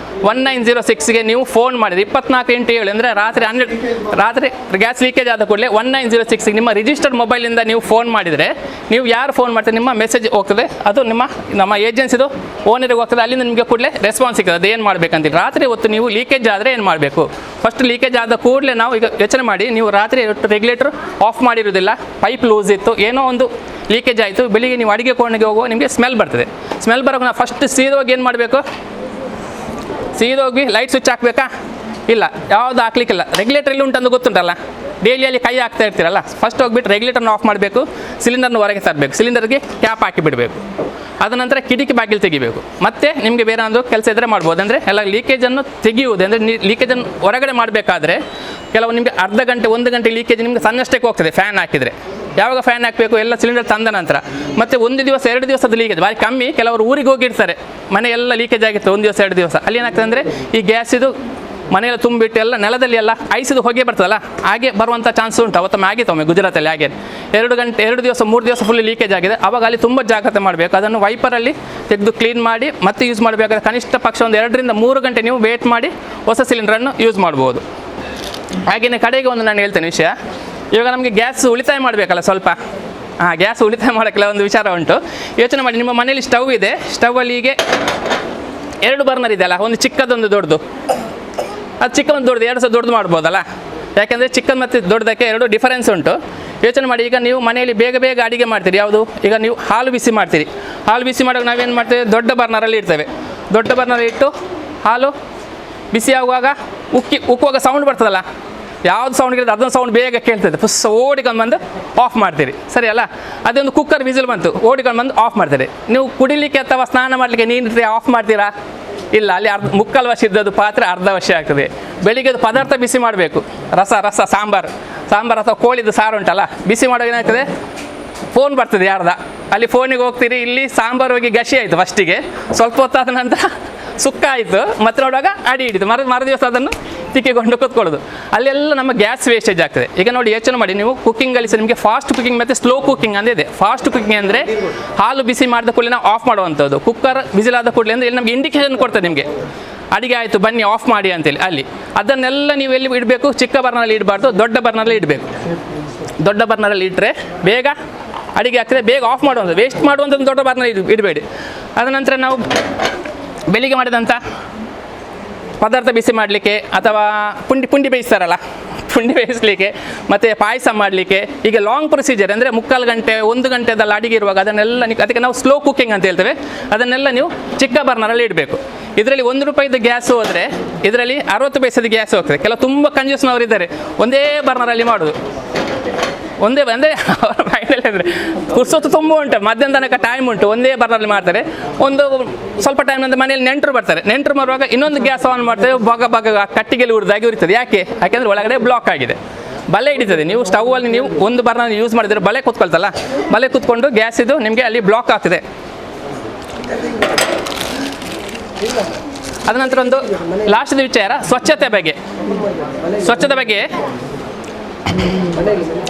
1906ಗೆ ನೀವು ಫೋನ್ ಮಾಡಿದ್ರೆ 24x7 ಅಂದರೆ ರಾತ್ರಿ ಗ್ಯಾಸ್ ಲೀಕೇಜ್ ಆದ ಕೂಡಲೇ 1906ಗೆ ನಿಮ್ಮ ರಿಜಿಸ್ಟರ್ಡ್ ಮೊಬೈಲಿಂದ ನೀವು ಫೋನ್ ಮಾಡಿದರೆ, ನೀವು ಯಾರು ಫೋನ್ ಮಾಡ್ತಾರೆ ನಿಮ್ಮ ಮೆಸೇಜ್ ಹೋಗ್ತದೆ. ಅದು ನಮ್ಮ ಏಜೆನ್ಸಿದು ಓನರಿಗೆ ಹೋಗ್ತದೆ. ಅಲ್ಲಿಂದ ನಿಮಗೆ ಕೂಡಲೇ ರೆಸ್ಪಾನ್ಸ್ ಸಿಗ್ತದೆ. ಅದು ಏನು ಮಾಡಬೇಕಂತ. ರಾತ್ರಿ ಹೊತ್ತು ನೀವು ಲೀಕೇಜ್ ಆದರೆ ಏನು ಮಾಡಬೇಕು, ಫಸ್ಟ್ ಲೀಕೇಜ್ ಆದ ಕೂಡಲೇ ನಾವು ಈಗ ಯೋಚನೆ ಮಾಡಿ, ನೀವು ರಾತ್ರಿ ರೆಗ್ಯುಲೇಟರ್ ಆಫ್ ಮಾಡಿರೋದಿಲ್ಲ, ಪೈಪ್ ಲೂಸ್ ಇತ್ತು, ಏನೋ ಒಂದು ಲೀಕೇಜ್ ಆಯಿತು, ಬೆಳಿಗ್ಗೆ ನೀವು ಅಡುಗೆ ಕೋಣೆಗೆ ಹೋಗುವ ನಿಮಗೆ ಸ್ಮೆಲ್ ಬರ್ತದೆ. ಸ್ಮೆಲ್ ಬರೋಕೆ ನಾವು ಫಸ್ಟ್ ಸೀದೋಗಿ ಏನು ಮಾಡಬೇಕು, ಸೀದೋಗಿ ಲೈಟ್ ಸ್ವಿಚ್ ಹಾಕಬೇಕಾ? ಇಲ್ಲ, ಯಾವುದು ಹಾಕ್ಲಿಕ್ಕಿಲ್ಲ. ರೆಗ್ಯುಲೇಟರ್ ಇಲ್ಲಿ ಉಂಟಂದು ಗೊತ್ತುಂಟಲ್ಲ, ಡೈಲಿಯಲ್ಲಿ ಕೈ ಹಾಕ್ತಾ ಇರ್ತೀರಲ್ಲ, ಫಸ್ಟ್ ಹೋಗ್ಬಿಟ್ಟು ರೆಗ್ಯುಲೇಟರ್ನ ಆಫ್ ಮಾಡಬೇಕು, ಸಿಲಿಂಡರ್ನ ಹೊರಗೆ ತರಬೇಕು, ಸಿಲಿಂಡರ್ಗೆ ಕ್ಯಾಪ್ ಹಾಕಿ ಬಿಡಬೇಕು. ಅದ ನಂತರ ಕಿಟಕಿ ಬಾಗಿಲು ತೆಗಿಬೇಕು. ಮತ್ತೆ ನಿಮಗೆ ಬೇರೆ ಒಂದು ಕೆಲಸ ಇದ್ದರೆ ಮಾಡ್ಬೋದು. ಅಂದರೆ ಎಲ್ಲ ಲೀಕೇಜನ್ನು ತೆಗೆಯುವುದು, ಅಂದರೆ ಲೀಕೇಜನ್ನು ಹೊರಗಡೆ ಮಾಡಬೇಕಾದ್ರೆ ಕೆಲವು ನಿಮಗೆ ಅರ್ಧ ಗಂಟೆ 1 ಗಂಟೆ ಲೀಕೇಜ್ ನಿಮಗೆ ಸಣ್ಣಷ್ಟಕ್ಕೆ ಹೋಗ್ತದೆ ಫ್ಯಾನ್ ಹಾಕಿದರೆ. ಯಾವಾಗ ಫ್ಯಾನ್ ಹಾಕಬೇಕು, ಎಲ್ಲ ಸಿಲಿಂಡರ್ ತಂದ ನಂತರ. ಮತ್ತು 1 ದಿವಸ 2 ದಿವಸದ ಲೀಕೇಜ್ ಭಾರಿ ಕಮ್ಮಿ. ಕೆಲವರು ಊರಿಗೆ ಹೋಗಿರ್ತಾರೆ, ಮನೆ ಎಲ್ಲ ಲೀಕೇಜ್ ಆಗಿತ್ತು 1 ದಿವಸ 2 ದಿವಸ. ಅಲ್ಲಿ ಏನಾಗ್ತದೆ ಅಂದರೆ ಈ ಗ್ಯಾಸ್ ಇದು ಮನೆಯೆಲ್ಲ ತುಂಬಿಟ್ಟು ಎಲ್ಲ ನೆಲದಲ್ಲಿ ಎಲ್ಲ ಐಸಿದು ಹೊಗೆ ಬರ್ತದಲ್ಲ, ಹಾಗೆ ಬರುವಂಥ ಚಾನ್ಸ್ ಉಂಟು. ಅವತ್ತೊಮ್ಮೆ ಆಗಿತ್ತು, ಒಮ್ಮೆ ಗುಜರಾತಲ್ಲಿ ಹಾಗೆ 2 ದಿವಸ 3 ದಿವಸ ಫುಲ್ ಲೀಕೇಜ್ ಆಗಿದೆ. ಆವಾಗ ಅಲ್ಲಿ ತುಂಬ ಜಾಗ್ರತೆ ಮಾಡಬೇಕು. ಅದನ್ನು ವೈಪರಲ್ಲಿ ತೆಗೆದು ಕ್ಲೀನ್ ಮಾಡಿ ಮತ್ತೆ ಯೂಸ್ ಮಾಡಬೇಕಾದ್ರೆ ಕನಿಷ್ಠ ಪಕ್ಷ ಒಂದು 2 ರಿಂದ 3 ಗಂಟೆ ನೀವು ವೇಟ್ ಮಾಡಿ ಹೊಸ ಸಿಲಿಂಡ್ರನ್ನು ಯೂಸ್ ಮಾಡ್ಬೋದು. ಹಾಗೆಯೇ ಕಡೆಗೆ ಒಂದು ನಾನು ಹೇಳ್ತೇನೆ ವಿಷಯ. ಇವಾಗ ನಮಗೆ ಗ್ಯಾಸ್ ಉಳಿತಾಯ ಮಾಡಬೇಕಲ್ಲ ಸ್ವಲ್ಪ. ಗ್ಯಾಸ್ ಉಳಿತಾಯ ಮಾಡೋಕ್ಕೆಲ್ಲ ಒಂದು ವಿಚಾರ ಉಂಟು. ಯೋಚನೆ ಮಾಡಿ, ನಿಮ್ಮ ಮನೇಲಿ ಸ್ಟವ್ ಇದೆ, ಸ್ಟವ್ವಲ್ಲಿ ಹೀಗೆ 2 ಬರ್ನರ್ ಇದೆಯಲ್ಲ, ಒಂದು ಚಿಕ್ಕದೊಂದು ದೊಡ್ಡದು. ಅದು ಚಿಕ್ಕದೊಂದು ದೊಡ್ಡದು 2 ಸಹ ದೊಡ್ಡದು ಮಾಡ್ಬೋದಲ್ಲ. ಯಾಕೆಂದರೆ ಚಿಕ್ಕದು ಮತ್ತು ದೊಡ್ಡದಕ್ಕೆ 2 ಡಿಫರೆನ್ಸ್ ಉಂಟು. ಯೋಚನೆ ಮಾಡಿ, ಈಗ ನೀವು ಮನೆಯಲ್ಲಿ ಬೇಗ ಅಡುಗೆ ಮಾಡ್ತೀರಿ. ಯಾವುದು, ಈಗ ನೀವು ಹಾಲು ಬಿಸಿ ಮಾಡ್ತೀರಿ. ಹಾಲು ಬಿಸಿ ಮಾಡುವಾಗ ನಾವೇನು ಮಾಡ್ತೇವೆ, ದೊಡ್ಡ ಬರ್ನರಲ್ಲಿ ಇಡ್ತೇವೆ. ದೊಡ್ಡ ಬರ್ನರಲ್ಲಿ ಇಟ್ಟು ಹಾಲು ಬಿಸಿ ಆಗುವಾಗ ಉಕ್ಕುವಾಗ ಸೌಂಡ್ ಬರ್ತದಲ್ಲ, ಯಾವ್ದು ಸೌಂಡ್ ಕೇಳಿದ್ರೆ ಅದೊಂದು ಸೌಂಡ್ ಬೇಗ ಕೇಳ್ತದೆ. ಫುಸ್ ಓಡಿಕೊಂಡು ಬಂದು ಆಫ್ ಮಾಡ್ತೀರಿ, ಸರಿ ಅಲ್ಲ? ಅದೊಂದು ಕುಕ್ಕರ್ ವಿಸಿಲ್ ಬಂತು, ಓಡಿಕೊಂಡು ಬಂದು ಆಫ್ ಮಾಡ್ತೀರಿ. ನೀವು ಕುಡಿಲಿಕ್ಕೆ ಅಥವಾ ಸ್ನಾನ ಮಾಡಲಿಕ್ಕೆ ನೀರು ಆಫ್ ಮಾಡ್ತೀರಾ? ಇಲ್ಲ, ಅಲ್ಲಿ ಮುಕ್ಕಾಲು ವರ್ಷ ಇದ್ದದ್ದು ಪಾತ್ರೆ ಅರ್ಧ ವರ್ಷ ಆಗ್ತದೆ. ಬೆಳಿಗ್ಗೆ ಅದು ಪದಾರ್ಥ ಬಿಸಿ ಮಾಡಬೇಕು, ರಸ ಸಾಂಬಾರು, ಸಾಂಬಾರು ಅಥವಾ ಕೋಳಿದು ಸಾರು ಉಂಟಲ್ಲ, ಬಿಸಿ ಮಾಡುವಾಗ ಏನಾಗ್ತದೆ, ಫೋನ್ ಬರ್ತದೆ ಯಾರ್ದ, ಅಲ್ಲಿ ಫೋನಿಗೆ ಹೋಗ್ತೀರಿ, ಇಲ್ಲಿ ಸಾಂಬಾರು ಹೋಗಿ ಗಸಿ ಆಯಿತು ಫಸ್ಟಿಗೆ, ಸ್ವಲ್ಪ ಹೊತ್ತಾದ ನಂತರ ಸುಕ್ಕ ಆಯಿತು, ಮತ್ತೆ ನೋಡುವಾಗ ಅಡಿ ಹಿಡಿದು ಮರು ದಿವಸ ಅದನ್ನು ತಿಕ್ಕಿಕೊಂಡು ಕೂತ್ಕೊಳ್ಳೋದು, ಅಲ್ಲೆಲ್ಲ ನಮ್ಮ ಗ್ಯಾಸ್ ವೇಸ್ಟೇಜ್ ಆಗ್ತದೆ. ಈಗ ನೋಡಿ ಯೋಚನೆ ಮಾಡಿ ನೀವು, ಕುಕ್ಕಿಂಗಲ್ಲಿ ಸಹ ನಿಮಗೆ ಫಾಸ್ಟ್ ಕುಕ್ಕಿಂಗ್ ಮತ್ತು ಸ್ಲೋ ಕುಕ್ಕಿಂಗ್ ಅಂತ ಇದೆ. ಫಾಸ್ಟ್ ಕುಕ್ಕಿಂಗ್ ಅಂದರೆ ಹಾಲು ಬಿಸಿ ಮಾಡಿದ ಕೂಡಲೇ ನಾವು ಆಫ್ ಮಾಡುವಂಥದ್ದು, ಕುಕ್ಕರ್ ಬಿಸಿಲಾದ ಕೂಡಲೇ ಅಂದರೆ ಇಲ್ಲಿ ನಮಗೆ ಇಂಡಿಕೇಶನ್ ಕೊಡ್ತದೆ ನಿಮಗೆ, ಅಡಿಗೆ ಆಯಿತು ಬನ್ನಿ ಆಫ್ ಮಾಡಿ ಅಂತೇಳಿ. ಅಲ್ಲಿ ಅದನ್ನೆಲ್ಲ ನೀವು ಎಲ್ಲಿ ಇಡಬೇಕು, ಚಿಕ್ಕ ಬರ್ನಲ್ಲಿ ಇಡಬಾರ್ದು, ದೊಡ್ಡ ಬರ್ನಲ್ಲಿ ಇಡಬೇಕು. ದೊಡ್ಡ ಬರ್ನರಲ್ಲಿ ಇಟ್ಟರೆ ಬೇಗ ಅಡಿಗೆ ಆಗ್ತದೆ, ಬೇಗ ಆಫ್ ಮಾಡುವಂಥದ್ದು, ವೇಸ್ಟ್ ಮಾಡುವಂಥದ್ದು ದೊಡ್ಡ ಬರ್ನಲ್ಲಿ ಇಡಬೇಡಿ. ಅದ ನಂತರ ನಾವು ಬೆಳಿಗ್ಗೆ ಮಾಡಿದಂಥ ಪದಾರ್ಥ ಬಿಸಿ ಮಾಡಲಿಕ್ಕೆ ಅಥವಾ ಪುಂಡಿ ಬೇಯಿಸ್ತಾರಲ್ಲ, ಪುಂಡಿ ಬೇಯಿಸಲಿಕ್ಕೆ ಮತ್ತು ಪಾಯಸ ಮಾಡಲಿಕ್ಕೆ, ಈಗ ಲಾಂಗ್ ಪ್ರೊಸೀಜರ್ ಅಂದರೆ 3/4 ಗಂಟೆ 1 ಗಂಟೆದಲ್ಲ ಅಡಿಗೆ ಇರುವಾಗ ಅದನ್ನೆಲ್ಲ ಅದಕ್ಕೆ ನಾವು ಸ್ಲೋ ಕುಕ್ಕಿಂಗ್ ಅಂತ ಹೇಳ್ತೇವೆ, ಅದನ್ನೆಲ್ಲ ನೀವು ಚಿಕ್ಕ ಬರ್ನರಲ್ಲಿ ಇಡಬೇಕು. ಇದರಲ್ಲಿ ₹1 ಗ್ಯಾಸ್ ಹೋದರೆ ಇದರಲ್ಲಿ 60 ಪೈಸದ ಗ್ಯಾಸ್ ಹೋಗ್ತದೆ. ಕೆಲವು ತುಂಬ ಕಂಜೂಸ್ನವರು ಇದ್ದಾರೆ, ಒಂದೇ ಬರ್ನರಲ್ಲಿ ಮಾಡೋದು, ಒಂದೇ ಅಂದರೆ ಅವರ ಮೈಂಡಲ್ಲಿ ಅಂದರೆ ಕುರ್ಸೊತ್ತು ತುಂಬ ಉಂಟು, ಮಧ್ಯಾಹ್ನ ತನಕ ಟೈಮ್ ಉಂಟು, ಒಂದೇ ಬರ್ನಲ್ಲಿ ಮಾಡ್ತಾರೆ. ಒಂದು ಸ್ವಲ್ಪ ಟೈಮ್ ನಂತರ ಮನೆಯಲ್ಲಿ ನೆಂಟರು ಬರ್ತಾರೆ, ನೆಂಟರು ಬರುವಾಗ ಇನ್ನೊಂದು ಗ್ಯಾಸ್ ಆನ್ ಮಾಡ್ತೇವೆ, ಬಗ ಕಟ್ಟಿಗೆಲ್ಲಿ ಉರಿದಾಗಿ ಉರಿತದೆ. ಯಾಕೆಂದರೆ ಒಳಗಡೆ ಬ್ಲಾಕ್ ಆಗಿದೆ, ಬಲೆ ಹಿಡಿತದೆ. ನೀವು ಸ್ಟೌವಲ್ಲಿ ನೀವು ಒಂದು ಬರ್ನರ್ ಯೂಸ್ ಮಾಡಿದರೆ ಬಲೆ ಕೂತ್ಕೊಳ್ತಲ್ಲ, ಬಲೆ ಕೂತ್ಕೊಂಡು ಗ್ಯಾಸ್ ಇದು ನಿಮಗೆ ಅಲ್ಲಿ ಬ್ಲಾಕ್ ಆಗ್ತದೆ. ಅದ ನಂತರ ಒಂದು ಲಾಸ್ಟ್ದ ವಿಚಾರ ಸ್ವಚ್ಛತೆ ಬಗ್ಗೆ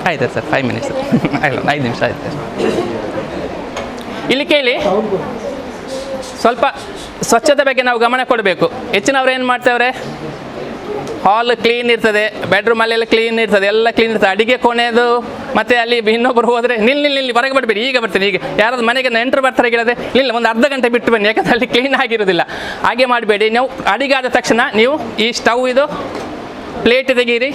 ಆಯ್ತು ಸರ್, 5 ಮಿನಿಟ್ಸ್ ಇಲ್ಲ 5 ನಿಮಿಷ ಆಯ್ತು. ಇಲ್ಲಿ ಕೇಳಿ, ಸ್ವಲ್ಪ ಸ್ವಚ್ಛತೆ ಬಗ್ಗೆ ನಾವು ಗಮನ ಕೊಡಬೇಕು. ಹೆಚ್ಚಿನವ್ರು ಏನು ಮಾಡ್ತೇವ್ರೆ, ಹಾಲ್ ಕ್ಲೀನ್ ಇರ್ತದೆ, ಬೆಡ್ರೂಮಲ್ಲೆಲ್ಲ ಕ್ಲೀನ್ ಇರ್ತದೆ, ಎಲ್ಲ ಕ್ಲೀನ್ ಇರ್ತದೆ, ಅಡಿಗೆ ಕೋಣೆದು ಮತ್ತು ಅಲ್ಲಿ ಇನ್ನೊಬ್ಬರು ಹೋದರೆ ನಿಲ್ಲಿ ಹೊರಗೆ ಬರಬೇಡಿ, ಈಗ ಬರ್ತೀನಿ, ಈಗ ಯಾರಾದ್ರು ಮನೆಗೆ ನೆಂಟರು ಬರ್ತಾರೆ ಕೇಳಿದ್ರೆ ಇಲ್ಲ ಒಂದು ಅರ್ಧ ಗಂಟೆ ಬಿಟ್ಟು ಬನ್ನಿ, ಯಾಕಂದರೆ ಅಲ್ಲಿ ಕ್ಲೀನ್ ಆಗಿರೋದಿಲ್ಲ. ಹಾಗೆ ಮಾಡಬೇಡಿ. ನೀವು ಅಡಿಗೆ ಆದ ತಕ್ಷಣ ನೀವು ಈ ಸ್ಟವ್ ಇದು ಪ್ಲೇಟ್ ತೆಗೀರಿ,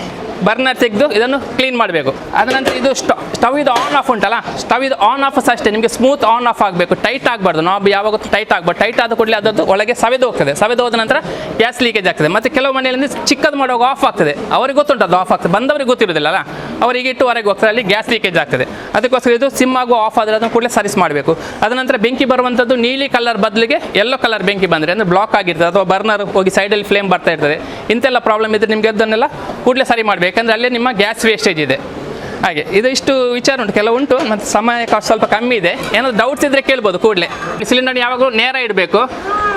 ಬರ್ನರ್ ತೆಗೆದು ಇದನ್ನು ಕ್ಲೀನ್ ಮಾಡಬೇಕು. ಅದನಂತರ ಇದು ಸ್ಟವ್ ಇದು ಆನ್ ಆಫ್ ಉಂಟಲ್ಲ, ಸ್ಟವ್ ಇದು ಆನ್ ಆಫ್ ಅಷ್ಟೇ, ನಿಮಗೆ ಸ್ಮೂತ್ ಆನ್ ಆಫ್ ಆಗಬೇಕು, ಟೈಟ್ ಆಗಬಾರ್ದು. ನಾಬ್ ಯಾವಾಗ ಟೈಟ್ ಆಗಬಾರ್ದು, ಟೈಟ್ ಆದ ಕೂಡಲೇ ಅದದ್ದು ಒಳಗೆ ಸವೆದು ಹೋಗ್ತದೆ, ಸವೆದು ಹೋದ ನಂತರ ಗ್ಯಾಸ್ ಲೀಕೇಜ್ ಆಗ್ತದೆ. ಮತ್ತು ಕೆಲವು ಮನೆಯಲ್ಲಿ ಚಿಕ್ಕದು ಮಾಡುವಾಗ ಆಫ್ ಆಗ್ತದೆ, ಅವ್ರಿಗೆ ಗೊತ್ತುಂಟು ಅದು ಆಫ್ ಆಗ್ತದೆ, ಬಂದವರಿಗೆ ಗೊತ್ತಿರೋದಿಲ್ಲ, ಅವರಿಗೆ ಇಟ್ಟು ಹೊರಗೆ ಹೋಗ್ತಾರೆ, ಅಲ್ಲಿ ಗ್ಯಾಸ್ ಲೀಕೇಜ್ ಆಗ್ತದೆ. ಅದಕ್ಕೋಸ್ಕರ ಇದು ಸಿಮ್ ಆಗುವ ಆಫ್ ಆದರೆ ಅದನ್ನು ಕೂಡಲೇ ಸರ್ವಿಸ್ ಮಾಡಬೇಕು. ಅದನಂತರ ಬೆಂಕಿ ಬರುವಂಥದ್ದು ನೀಲಿ ಕಲರ್ ಬದಲಿಗೆ ಯೆಲ್ಲೋ ಕಲರ್ ಬೆಂಕಿ ಬಂದರೆ ಅಂದರೆ ಬ್ಲಾಕ್ ಆಗಿರ್ತದೆ, ಅಥವಾ ಬರ್ನರ್ ಹೋಗಿ ಸೈಡಲ್ಲಿ ಫ್ಲೇಮ್ ಬರ್ತಾ ಇರ್ತದೆ, ಇಂತೆಲ್ಲ ಪ್ರಾಬ್ಲಮ್ ಇದ್ದರೆ ನಿಮಗೆ ಅದನ್ನೆಲ್ಲ ಕೂಡಲೇ ಸರಿ ಮಾಡಬೇಕು, ಯಾಕಂದರೆ ಅಲ್ಲೇ ನಿಮ್ಮ ಗ್ಯಾಸ್ ವೇಸ್ಟೇಜ್ ಇದೆ. ಹಾಗೆ ಇದು ಇಷ್ಟು ವಿಚಾರ ಉಂಟು, ಕೆಲವು ಉಂಟು, ಮತ್ತು ಸಮಯ ಸ್ವಲ್ಪ ಕಮ್ಮಿ ಇದೆ. ಏನಾದರೂ ಡೌಟ್ಸ್ ಇದ್ದರೆ ಕೇಳ್ಬೋದು ಕೂಡಲೇ. ಸಿಲಿಂಡರ್ ಯಾವಾಗಲೂ ನೇರ ಇಡಬೇಕು.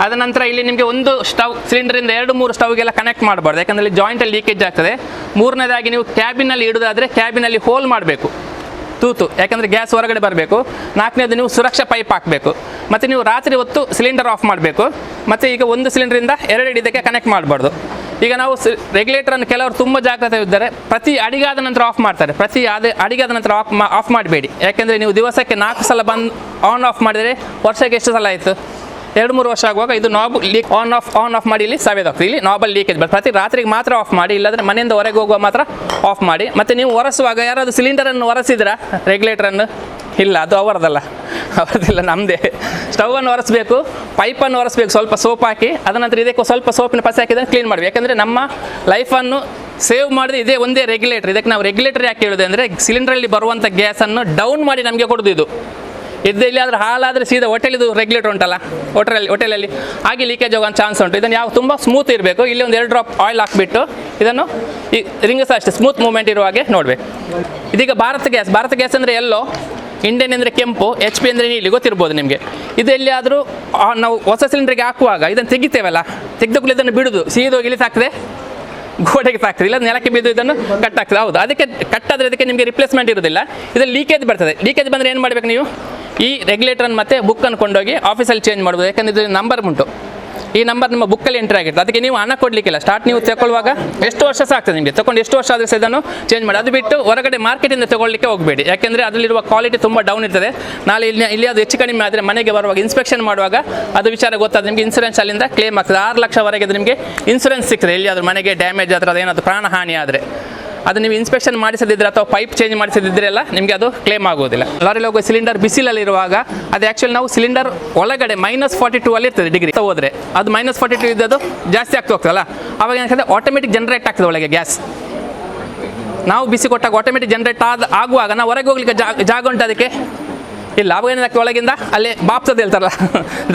ಅದ ನಂತರ ಇಲ್ಲಿ ನಿಮಗೆ ಒಂದು ಸ್ಟವ್ ಸಿಲಿಂಡರಿಂದ 2-3 ಸ್ಟವ್ಗೆಲ್ಲ ಕನೆಕ್ಟ್ ಮಾಡಬಾರ್ದು, ಯಾಕಂದರೆ ಇಲ್ಲಿ ಜಾಯಿಂಟಲ್ಲಿ ಲೀಕೇಜ್ ಆಗ್ತದೆ. ಮೂರನೇದಾಗಿ ನೀವು ಕ್ಯಾಬಿನಲ್ಲಿ ಇಡೋದಾದರೆ ಕ್ಯಾಬಿನಲ್ಲಿ ಹೋಲ್ ಮಾಡಬೇಕು, ತೂತು, ಯಾಕಂದರೆ ಗ್ಯಾಸ್ ಹೊರಗಡೆ ಬರಬೇಕು. 4ನೇದು ನೀವು ಸುರಕ್ಷಾ ಪೈಪ್ ಹಾಕಬೇಕು. ಮತ್ತು ನೀವು ರಾತ್ರಿ ಹೊತ್ತು ಸಿಲಿಂಡರ್ ಆಫ್ ಮಾಡಬೇಕು. ಮತ್ತು ಈಗ ಒಂದು ಸಿಲಿಂಡರಿಂದ 2 ಇದಕ್ಕೆ ಕನೆಕ್ಟ್ ಮಾಡಬಾರ್ದು. ಈಗ ನಾವು ರೆಗ್ಯುಲೇಟರನ್ನು ಕೆಲವರು ತುಂಬ ಜಾಗ್ರತೆ ಇದ್ದಾರೆ, ಪ್ರತಿ ಅಡಿಗೆ ಆದ ನಂತರ ಆಫ್ ಮಾಡ್ತಾರೆ. ಪ್ರತಿ ಅಡಿಗೆ ಆದ ನಂತರ ಆಫ್ ಮಾಡಬೇಡಿ, ಯಾಕೆಂದರೆ ನೀವು ದಿವಸಕ್ಕೆ 4 ಸಲ ಬಂದು ಆನ್ ಆಫ್ ಮಾಡಿದರೆ ವರ್ಷಕ್ಕೆ ಎಷ್ಟು ಸಲ ಆಯಿತು, 2-3 ವರ್ಷ ಆಗುವಾಗ ಇದು ನಾಬ್ ಲೀಕ್ ಆನ್ ಆಫ್ ಮಾಡಿ ಇಲ್ಲಿ ಸವೆದಾಗ್ತದೆ, ಇಲ್ಲಿ ನಾಬಲ್ಲಿ ಲೀಕೇಜ್ ಬರ್ತದೆ. ಪ್ರತಿ ರಾತ್ರಿಗೆ ಮಾತ್ರ ಆಫ್ ಮಾಡಿ, ಇಲ್ಲಾಂದರೆ ಮನೆಯಿಂದ ಹೊರಗೆ ಹೋಗುವ ಮಾತ್ರ ಆಫ್ ಮಾಡಿ. ಮತ್ತು ನೀವು ಒರೆಸುವಾಗ ಯಾರಾದರೂ ಸಿಲಿಂಡರನ್ನು ಒರೆಸಿದ್ರಾ ರೆಗ್ಯುಲೇಟರನ್ನು? ಇಲ್ಲ, ಅದು ಅವರದಲ್ಲ, ನಮ್ಮದೇ. ಸ್ಟವನ್ನು ಒರೆಸಬೇಕು, ಪೈಪನ್ನು ಒರೆಸಬೇಕು ಸ್ವಲ್ಪ ಸೋಪ್ ಹಾಕಿ, ಅದನಂತರ ಇದಕ್ಕೆ ಸ್ವಲ್ಪ ಸೋಪಿನ ಪಸೆ ಹಾಕಿದ್ರೆ ಕ್ಲೀನ್ ಮಾಡಬೇಕು. ಯಾಕೆಂದರೆ ನಮ್ಮ ಲೈಫನ್ನು ಸೇವ್ ಮಾಡಿದ್ರೆ ಇದೇ ಒಂದೇ ರೆಗ್ಯುಲೇಟರ್. ಇದಕ್ಕೆ ನಾವು ರೆಗ್ಯುಲೇಟರ್ ಯಾಕೆ ಹೇಳೋದು ಅಂದರೆ ಸಿಲಿಂಡ್ರಲ್ಲಿ ಬರುವಂಥ ಗ್ಯಾಸನ್ನು ಡೌನ್ ಮಾಡಿ ನಮಗೆ ಕೊಡೋದು ಇದು. ಇಲ್ಲಿ ಆದರೆ ಹಾಲಾದರೆ ಸೀದಾ ಹೋಟೆಲಿದು ರೆಗ್ಯುಲೇಟರ್ ಉಂಟಲ್ಲ, ಹೋಟೆಲಲ್ಲಿ ಹಾಗೆ ಲೀಕೇಜ್ ಹೋಗೋ ಚಾನ್ಸ್ ಉಂಟು. ಇದನ್ನು ಯಾವ ತುಂಬ ಸ್ಮೂತ್ ಇರಬೇಕು. ಇಲ್ಲಿ ಒಂದು 2 ಡ್ರಾಪ್ ಆಯಿಲ್ ಹಾಕಿಬಿಟ್ಟು ಇದನ್ನು ಈ ರಿಂಗ್ಸ್ ಅಷ್ಟೇ ಸ್ಮೂತ್ ಮೂವ್ಮೆಂಟ್ ಇರುವ ಹಾಗೆ ನೋಡಬೇಕು. ಇದೀಗ ಭಾರತ್ ಗ್ಯಾಸ್ ಅಂದರೆ ಎಲ್ಲೋ, ಇಂಡಿಯನ್ ಅಂದರೆ ಕೆಂಪು, HP ಅಂದರೆ ನೀಲಿ, ಗೊತ್ತಿರ್ಬೋದು ನಿಮಗೆ. ಇದು ಎಲ್ಲಿಯಾದರೂ ನಾವು ಹೊಸ ಸಿಲಿಂಡ್ರಿಗೆ ಹಾಕುವಾಗ ಇದನ್ನು ತೆಗಿತೇವಲ್ಲ, ತೆಗೆದುಕೊಳ್ಳಿ ಇದನ್ನು ಬಿಡೋದು, ಸೀದೋಗಿ ಇಲ್ಲಿ ಸಾಕ್ತದೆ, ಗೋಡೆಗೆ ಸಾಕ್ತದೆ, ಇಲ್ಲ ನೆಲಕ್ಕೆ ಬಿದ್ದು ಇದನ್ನು ಕಟ್ಟಾಗ್ತದೆ. ಹೌದು, ಅದಕ್ಕೆ ಕಟ್ಟಾದರೆ ಅದಕ್ಕೆ ನಿಮಗೆ ರಿಪ್ಲೇಸ್ಮೆಂಟ್ ಇರೋದಿಲ್ಲ. ಇದರಲ್ಲಿ ಲೀಕೇಜ್ ಬರ್ತದೆ. ಲೀಕೇಜ್ ಬಂದರೆ ಏನು ಮಾಡಬೇಕು, ನೀವು ಈ ರೆಗ್ಯುಲೇಟರನ್ನು ಮತ್ತು ಬುಕ್ಕನ್ನು ಕೊಂಡೋಗಿ ಆಫೀಸಲ್ಲಿ ಚೇಂಜ್ ಮಾಡ್ಬೋದು. ಯಾಕಂದರೆ ಇದು ನಂಬರ್ ಉಂಟು, ಈ ನಂಬರ್ ನಿಮ್ಮ ಬುಕ್ಕಲ್ಲಿ ಎಂಟ್ರಿ ಆಗಿರ್ತದೆ. ಅದಕ್ಕೆ ನೀವು ಹಣ ಕೊಡಲಿಕ್ಕಿಲ್ಲ. ನೀವು ತಗೊಳ್ಳುವಾಗ ಎಷ್ಟು ವರ್ಷ ಸಾಕ್ತದೆ ನಿಮಗೆ, ತಗೊಂಡು ಎಷ್ಟು ವರ್ಷ ಆದರೆ ಸಹ ಇದನ್ನು ಚೇಂಜ್ ಮಾಡಿ. ಅದು ಬಿಟ್ಟು ಹೊರಗಡೆ ಮಾರ್ಕೆಟಿಂದ ತೊಗೊಳ್ಳಿಕ್ಕೆ ಹೋಗಬೇಡಿ, ಯಾಕೆಂದರೆ ಅದರಲ್ಲಿರುವ ಕ್ವಾಲಿಟಿ ತುಂಬ ಡೌನ್ ಇರ್ತದೆ. ನಾಳೆ ಇಲ್ಲಿ ಅದು ಹೆಚ್ಚು ಕಡಿಮೆ ಆದರೆ ಮನೆಗೆ ಬರುವಾಗ ಇನ್ಸ್ಪೆಕ್ಷನ್ ಮಾಡುವಾಗ ಅದು ವಿಚಾರ ಗೊತ್ತಾದ್ರೆ ನಿಮಗೆ ಇನ್ಸೂರೆನ್ಸ್ ಅಲ್ಲಿಂದ ಕ್ಲೇಮ್ ಆಗ್ತದೆ. 6 ಲಕ್ಷವರೆಗೆ ನಿಮಗೆ ಇನ್ಸೂರೆನ್ಸ್ ಸಿಗ್ತದೆ. ಎಲ್ಲಿಯಾದರೂ ಮನೆಗೆ ಡ್ಯಾಮೇಜ್ ಆದರೆ ಅದೇನಾದರೂ ಪ್ರಾಣ ಹಾನಿ ಆದರೆ ಅದು ನೀವು ಇನ್ಸ್ಪೆಕ್ಷನ್ ಮಾಡಿಸದಿದ್ದರೆ ಅಥವಾ ಪೈಪ್ ಚೇಂಜ್ ಮಾಡಿಸದಿದ್ದರೆ ಎಲ್ಲ ನಿಮಗೆ ಅದು ಕ್ಲೇಮ್ ಆಗೋದಿಲ್ಲ. ಲಾರಿಲಿ ಹೋಗೋ ಸಿಲಿಂಡರ್ ಬಿಸಿಲಲ್ಲಿರುವಾಗ ಅದು ಆ್ಯಕ್ಚುಲಿ ನಾವು ಸಿಲಿಂಡರ್ ಒಳಗಡೆ -42 ಅಲ್ಲಿ ಇರ್ತದೆ ಡಿಗ್ರಿ ಹೋದರೆ, ಅದು -42 ಇದ್ದದ್ದು ಜಾಸ್ತಿ ಆಗ್ತಾ ಹೋಗ್ತದಲ್ಲ, ಆವಾಗ ಏನಾಗ್ತದೆ ಆಟೋಮೆಟಿಕ್ ಜನರೇಟ್ ಆಗ್ತದೆ ಒಳಗೆ ಗ್ಯಾಸ್. ನಾವು ಬಿಸಿ ಕೊಟ್ಟಾಗ ಆಟೋಮೆಟಿಕ್ ಜನರೇಟ್ ಆಗುವಾಗ ನಾವು ಹೊರಗೆ ಹೋಗ್ಲಿಕ್ಕೆ ಜಾಗ ಉಂಟು, ಅದಕ್ಕೆ ಇಲ್ಲ ಅವಾಗ ಏನಾಗ್ತದೆ ಒಳಗಿಂದ ಅಲ್ಲಿ ಬಾಪ್ಸೋದು ಹೇಳ್ತಾರಲ್ಲ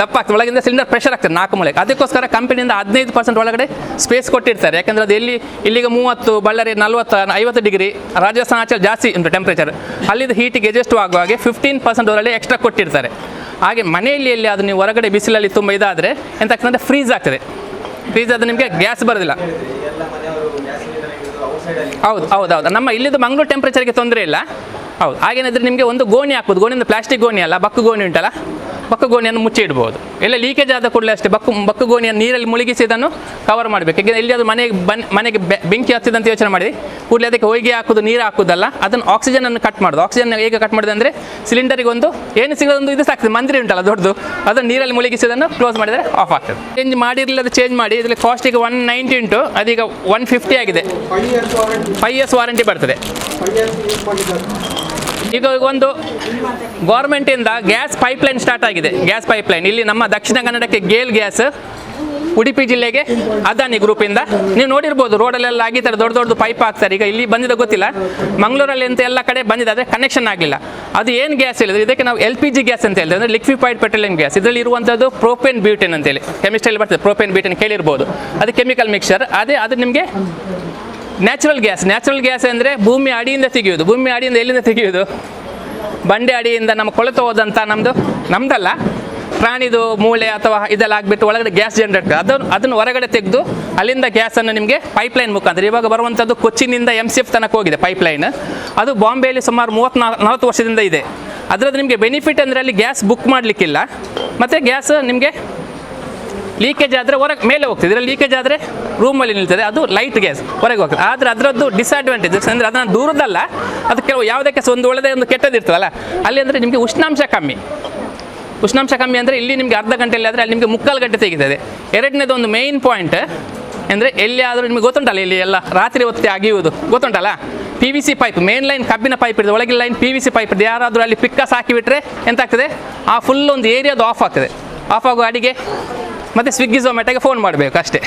ದಪ್ಪ ಆಗ್ತದೆ, ಒಳಗಿಂದ ಸಿಲಿಂಡರ್ ಪ್ರೆಷರ್ ಆಗ್ತದೆ 4 ಮೂಲೆ. ಅದಕ್ಕೋಸ್ಕರ ಕಂಪನಿಯಿಂದ 15% ಒಳಗಡೆ ಸ್ಪೇಸ್ ಕೊಟ್ಟಿರ್ತಾರೆ. ಯಾಕಂದರೆ ಅದು ಇಲ್ಲಿಗೆ 30, ಬಳ್ಳಾರಿ 40, 50 ಡಿಗ್ರಿ, ರಾಜಸ್ಥಾನ ಆಚೆ ಜಾಸ್ತಿ ಉಂಟು ಟೆಂಪ್ರೇಚರ್. ಅಲ್ಲಿದ್ದು ಹೀಟಿಗೆ ಅಡ್ಜಸ್ಟ್ ಆಗುವಾಗೆ 15% ಒಳಗಡೆ ಎಕ್ಸ್ಟ್ರಾ ಕೊಟ್ಟಿರ್ತಾರೆ. ಹಾಗೆ ಮನೆಯಲ್ಲಿ ಎಲ್ಲಿ ಅದು ನೀವು ಹೊರಗಡೆ ಬಿಸಿಲಲ್ಲಿ ತುಂಬ ಇದಾದರೆ ಎಂತ ಆಗ್ತದೆ ಅಂದರೆ ಫ್ರೀಸ್ ಆಗ್ತದೆ. ಫ್ರೀಸ್ ಆದರೆ ನಿಮಗೆ ಗ್ಯಾಸ್ ಬರೋದಿಲ್ಲ. ಹೌದು ನಮ್ಮ ಇಲ್ಲಿದ್ದು ಮಂಗಳೂರು ಟೆಂಪ್ರೇಚರ್ಗೆ ತೊಂದರೆ ಇಲ್ಲ. ಹೌದು, ಹಾಗೇನಾದರೆ ನಿಮಗೆ ಒಂದು ಗೋಣಿ ಹಾಕ್ಬೋದು. ಗೋಣಿಯಿಂದ ಪ್ಲಾಸ್ಟಿಕ್ ಗೋಣಿ ಅಲ್ಲ, ಬಕ್ಕು ಗೋಣಿ ಉಂಟಲ್ಲ, ಬಕ್ಕು ಗೋಣಿಯನ್ನು ಮುಚ್ಚಿ ಇಡ್ಬೋದು. ಎಲ್ಲ ಲೀಕೇಜ್ ಆದ ಕೂಡಲೇ ಅಷ್ಟೇ ಬಕ್ಕು ಗೋಣಿಯನ್ನು ನೀರಲ್ಲಿ ಮುಳುಗಿಸಿ ಇದನ್ನು ಕವರ್ ಮಾಡಬೇಕು. ಯಾಕೆಂದರೆ ಎಲ್ಲಿಯಾದರೂ ಮನೆಗೆ ಬೆಂಕಿ ಹತ್ತಿದಂತ ಯೋಚನೆ ಮಾಡಿ ಕೂಡಲೇ ಅದಕ್ಕೆ ಹೊಯ್ಗೆ ಹಾಕೋದು, ನೀರು ಹಾಕೋದಲ್ಲ, ಅದನ್ನು ಆಕ್ಸಿಜನನ್ನು ಕಟ್ ಮಾಡೋದು. ಆಕ್ಸಿಜನ್ ಹೇಗೆ ಕಟ್ ಮಾಡೋದು ಅಂದರೆ ಸಿಲಿಂಡರಿಗೆ ಒಂದು ಏನು ಸಿಗೋದೊಂದು ಇದು ಸಾಕ್ತದೆ, ಮಂದಿರ ಉಂಟಲ್ಲ ದೊಡ್ಡದು, ಅದನ್ನು ನೀರಲ್ಲಿ ಮುಳುಗಿಸಿ ಅದನ್ನು ಕ್ಲೋಸ್ ಮಾಡಿದರೆ ಆಫ್ ಆಗ್ತದೆ. ಚೇಂಜ್ ಮಾಡಿರಲಿಲ್ಲ, ಅದು ಚೇಂಜ್ ಮಾಡಿ. ಇದರಲ್ಲಿ ಕಾಸ್ಟಿಗೆ 190 ಉಂಟು, ಅದೀಗ 150 ಆಗಿದೆ. 5 years ವಾರಂಟಿ ಬರ್ತದೆ. ಈಗ ಒಂದು ಗೌರ್ಮೆಂಟಿಂದ ಗ್ಯಾಸ್ ಪೈಪ್ಲೈನ್ ಸ್ಟಾರ್ಟ್ ಆಗಿದೆ. ಗ್ಯಾಸ್ ಪೈಪ್ಲೈನ್ ಇಲ್ಲಿ ನಮ್ಮ ದಕ್ಷಿಣ ಕನ್ನಡಕ್ಕೆ ಗೇಲ್ ಗ್ಯಾಸ್, ಉಡುಪಿ ಜಿಲ್ಲೆಗೆ ಅದಾನಿ ಗ್ರೂಪಿಂದ ನೀವು ನೋಡಿರ್ಬೋದು. ರೋಡಲ್ಲೆಲ್ಲ ಆಗಿದ್ದಾರೆ, ದೊಡ್ಡ ಪೈಪ್ ಹಾಕ್ತಾರೆ. ಈಗ ಇಲ್ಲಿ ಬಂದಿದೆ ಗೊತ್ತಿಲ್ಲ, ಮಂಗಳೂರಲ್ಲಿ ಅಂತ ಎಲ್ಲ ಕಡೆ ಬಂದಿದೆ, ಆದರೆ ಕನೆಕ್ಷನ್ ಆಗಲಿಲ್ಲ. ಅದು ಏನು ಗ್ಯಾಸ್ ಹೇಳಿದ್ರೆ ಇದಕ್ಕೆ ನಾವು LPG ಗ್ಯಾಸ್ ಅಂತ ಹೇಳಿದ್ರೆ, ಅಂದರೆ ಲಿಕ್ವಿಫೈಡ್ ಪೆಟ್ರೋಲಿಯಂ ಗ್ಯಾಸ್. ಇದರಲ್ಲಿ ಇರುವಂಥದ್ದು ಪ್ರೋಪೇನ್ ಬ್ಯೂಟೇನ್ ಅಂತೇಳಿ ಕೆಮಿಸ್ಟ್ರಿಯಲ್ಲಿ ಬರ್ತದೆ. ಪ್ರೋಪೇನ್ ಬ್ಯೂಟೇನ್ ಕೇಳಿರ್ಬೋದು, ಅದು ಕೆಮಿಕಲ್ ಮಿಕ್ಸರ್. ಅದು ನಿಮಗೆ ನ್ಯಾಚುರಲ್ ಗ್ಯಾಸ್ ಅಂದರೆ ಭೂಮಿ ಅಡಿಯಿಂದ ತೆಗೆಯೋದು. ಭೂಮಿ ಅಡಿಯಿಂದ ಎಲ್ಲಿಂದ ತೆಗೆಯೋದು? ಬಂಡೆ ಅಡಿಯಿಂದ ನಮ್ಮ ಕೊಳೆತು ಹೋದಂಥ ನಮ್ಮದಲ್ಲ, ಪ್ರಾಣಿದು ಮೂಳೆ ಅಥವಾ ಇದೆಲ್ಲ ಆಗಿಬಿಟ್ಟು ಒಳಗಡೆ ಗ್ಯಾಸ್ ಜನರೇಟ್, ಅದನ್ನು ಹೊರಗಡೆ ತೆಗೆದು ಅಲ್ಲಿಂದ ಗ್ಯಾಸನ್ನು ನಿಮಗೆ ಪೈಪ್ಲೈನ್ ಮುಖಾಂತರ ಇವಾಗ ಬರುವಂಥದ್ದು ಕೊಚ್ಚಿನಿಂದ MCF ತನಕ ಹೋಗಿದೆ ಪೈಪ್ಲೈನ್. ಅದು ಬಾಂಬೆಯಲ್ಲಿ ಸುಮಾರು 30-40 ವರ್ಷದಿಂದ ಇದೆ. ಅದರದ್ದು ನಿಮಗೆ ಬೆನಿಫಿಟ್ ಅಂದರೆ ಅಲ್ಲಿ ಗ್ಯಾಸ್ ಬುಕ್ ಮಾಡಲಿಕ್ಕಿಲ್ಲ, ಮತ್ತು ಗ್ಯಾಸ್ ನಿಮಗೆ ಲೀಕೇಜ್ ಆದರೆ ಹೊರಗೆ ಮೇಲೆ ಹೋಗ್ತದೆ. ಇದರಲ್ಲಿ ಲೀಕೇಜ್ ಆದರೆ ರೂಮಲ್ಲಿ ನಿಲ್ತದೆ, ಅದು ಲೈಟ್ ಗ್ಯಾಸ್ ಹೊರಗೆ ಹೋಗ್ತದೆ. ಆದರೆ ಅದರದ್ದು ಡಿಸ್ಅಡ್ವಾಂಟೇಜಸ್ ಅಂದರೆ ಅದನ್ನು ದೂರದಲ್ಲ, ಅದು ಕೆಲವು ಯಾವುದೇ ಕೆಲಸ ಒಂದು ಒಳ್ಳೆದೇ ಒಂದು ಕೆಟ್ಟದಿರ್ತದಲ್ಲ, ಅಲ್ಲಿ ಅಂದರೆ ನಿಮಗೆ ಉಷ್ಣಾಂಶ ಕಮ್ಮಿ ಅಂದರೆ ಇಲ್ಲಿ ನಿಮಗೆ ಅರ್ಧ ಗಂಟೆಯಲ್ಲಿ ಆದರೆ ಅಲ್ಲಿ ನಿಮಗೆ 3/4 ಗಂಟೆ ತೆಗಿತದೆ. ಎರಡನೇದು ಒಂದು ಮೇಯ್ನ್ ಪಾಯಿಂಟ್ ಅಂದರೆ ಎಲ್ಲಿಯಾದರೂ ನಿಮಗೆ ಗೊತ್ತುಂಟಲ್ಲ, ಇಲ್ಲಿ ಎಲ್ಲ ರಾತ್ರಿ ಹೊತ್ತೆ ಅಗಿಯುವುದು ಗೊತ್ತುಂಟಲ್ಲ, PVC ಪೈಪ್, ಮೇನ್ ಲೈನ್ ಕಬ್ಬಿನ ಪೈಪ್ ಇರ್ತದೆ, ಒಳಗಿನ ಲೈನ್ PVC ಪೈಪ್ ಇರ್ತದೆ. ಯಾರಾದರೂ ಅಲ್ಲಿ ಪಿಕ್ಕಸ್ ಹಾಕಿಬಿಟ್ರೆ ಎಂತಾಗ್ತದೆ, ಆ ಫುಲ್ ಒಂದು ಏರಿಯಾದು ಆಫ್ ಆಗ್ತದೆ. ಆಫ್ ಆಗೋ ಅಡಿಗೆ ಮತ್ತು ಸ್ವಿಗ್ಗಿ ಝೊಮ್ಯಾಟೋಗೆ ಫೋನ್ ಮಾಡಬೇಕು ಅಷ್ಟೇ.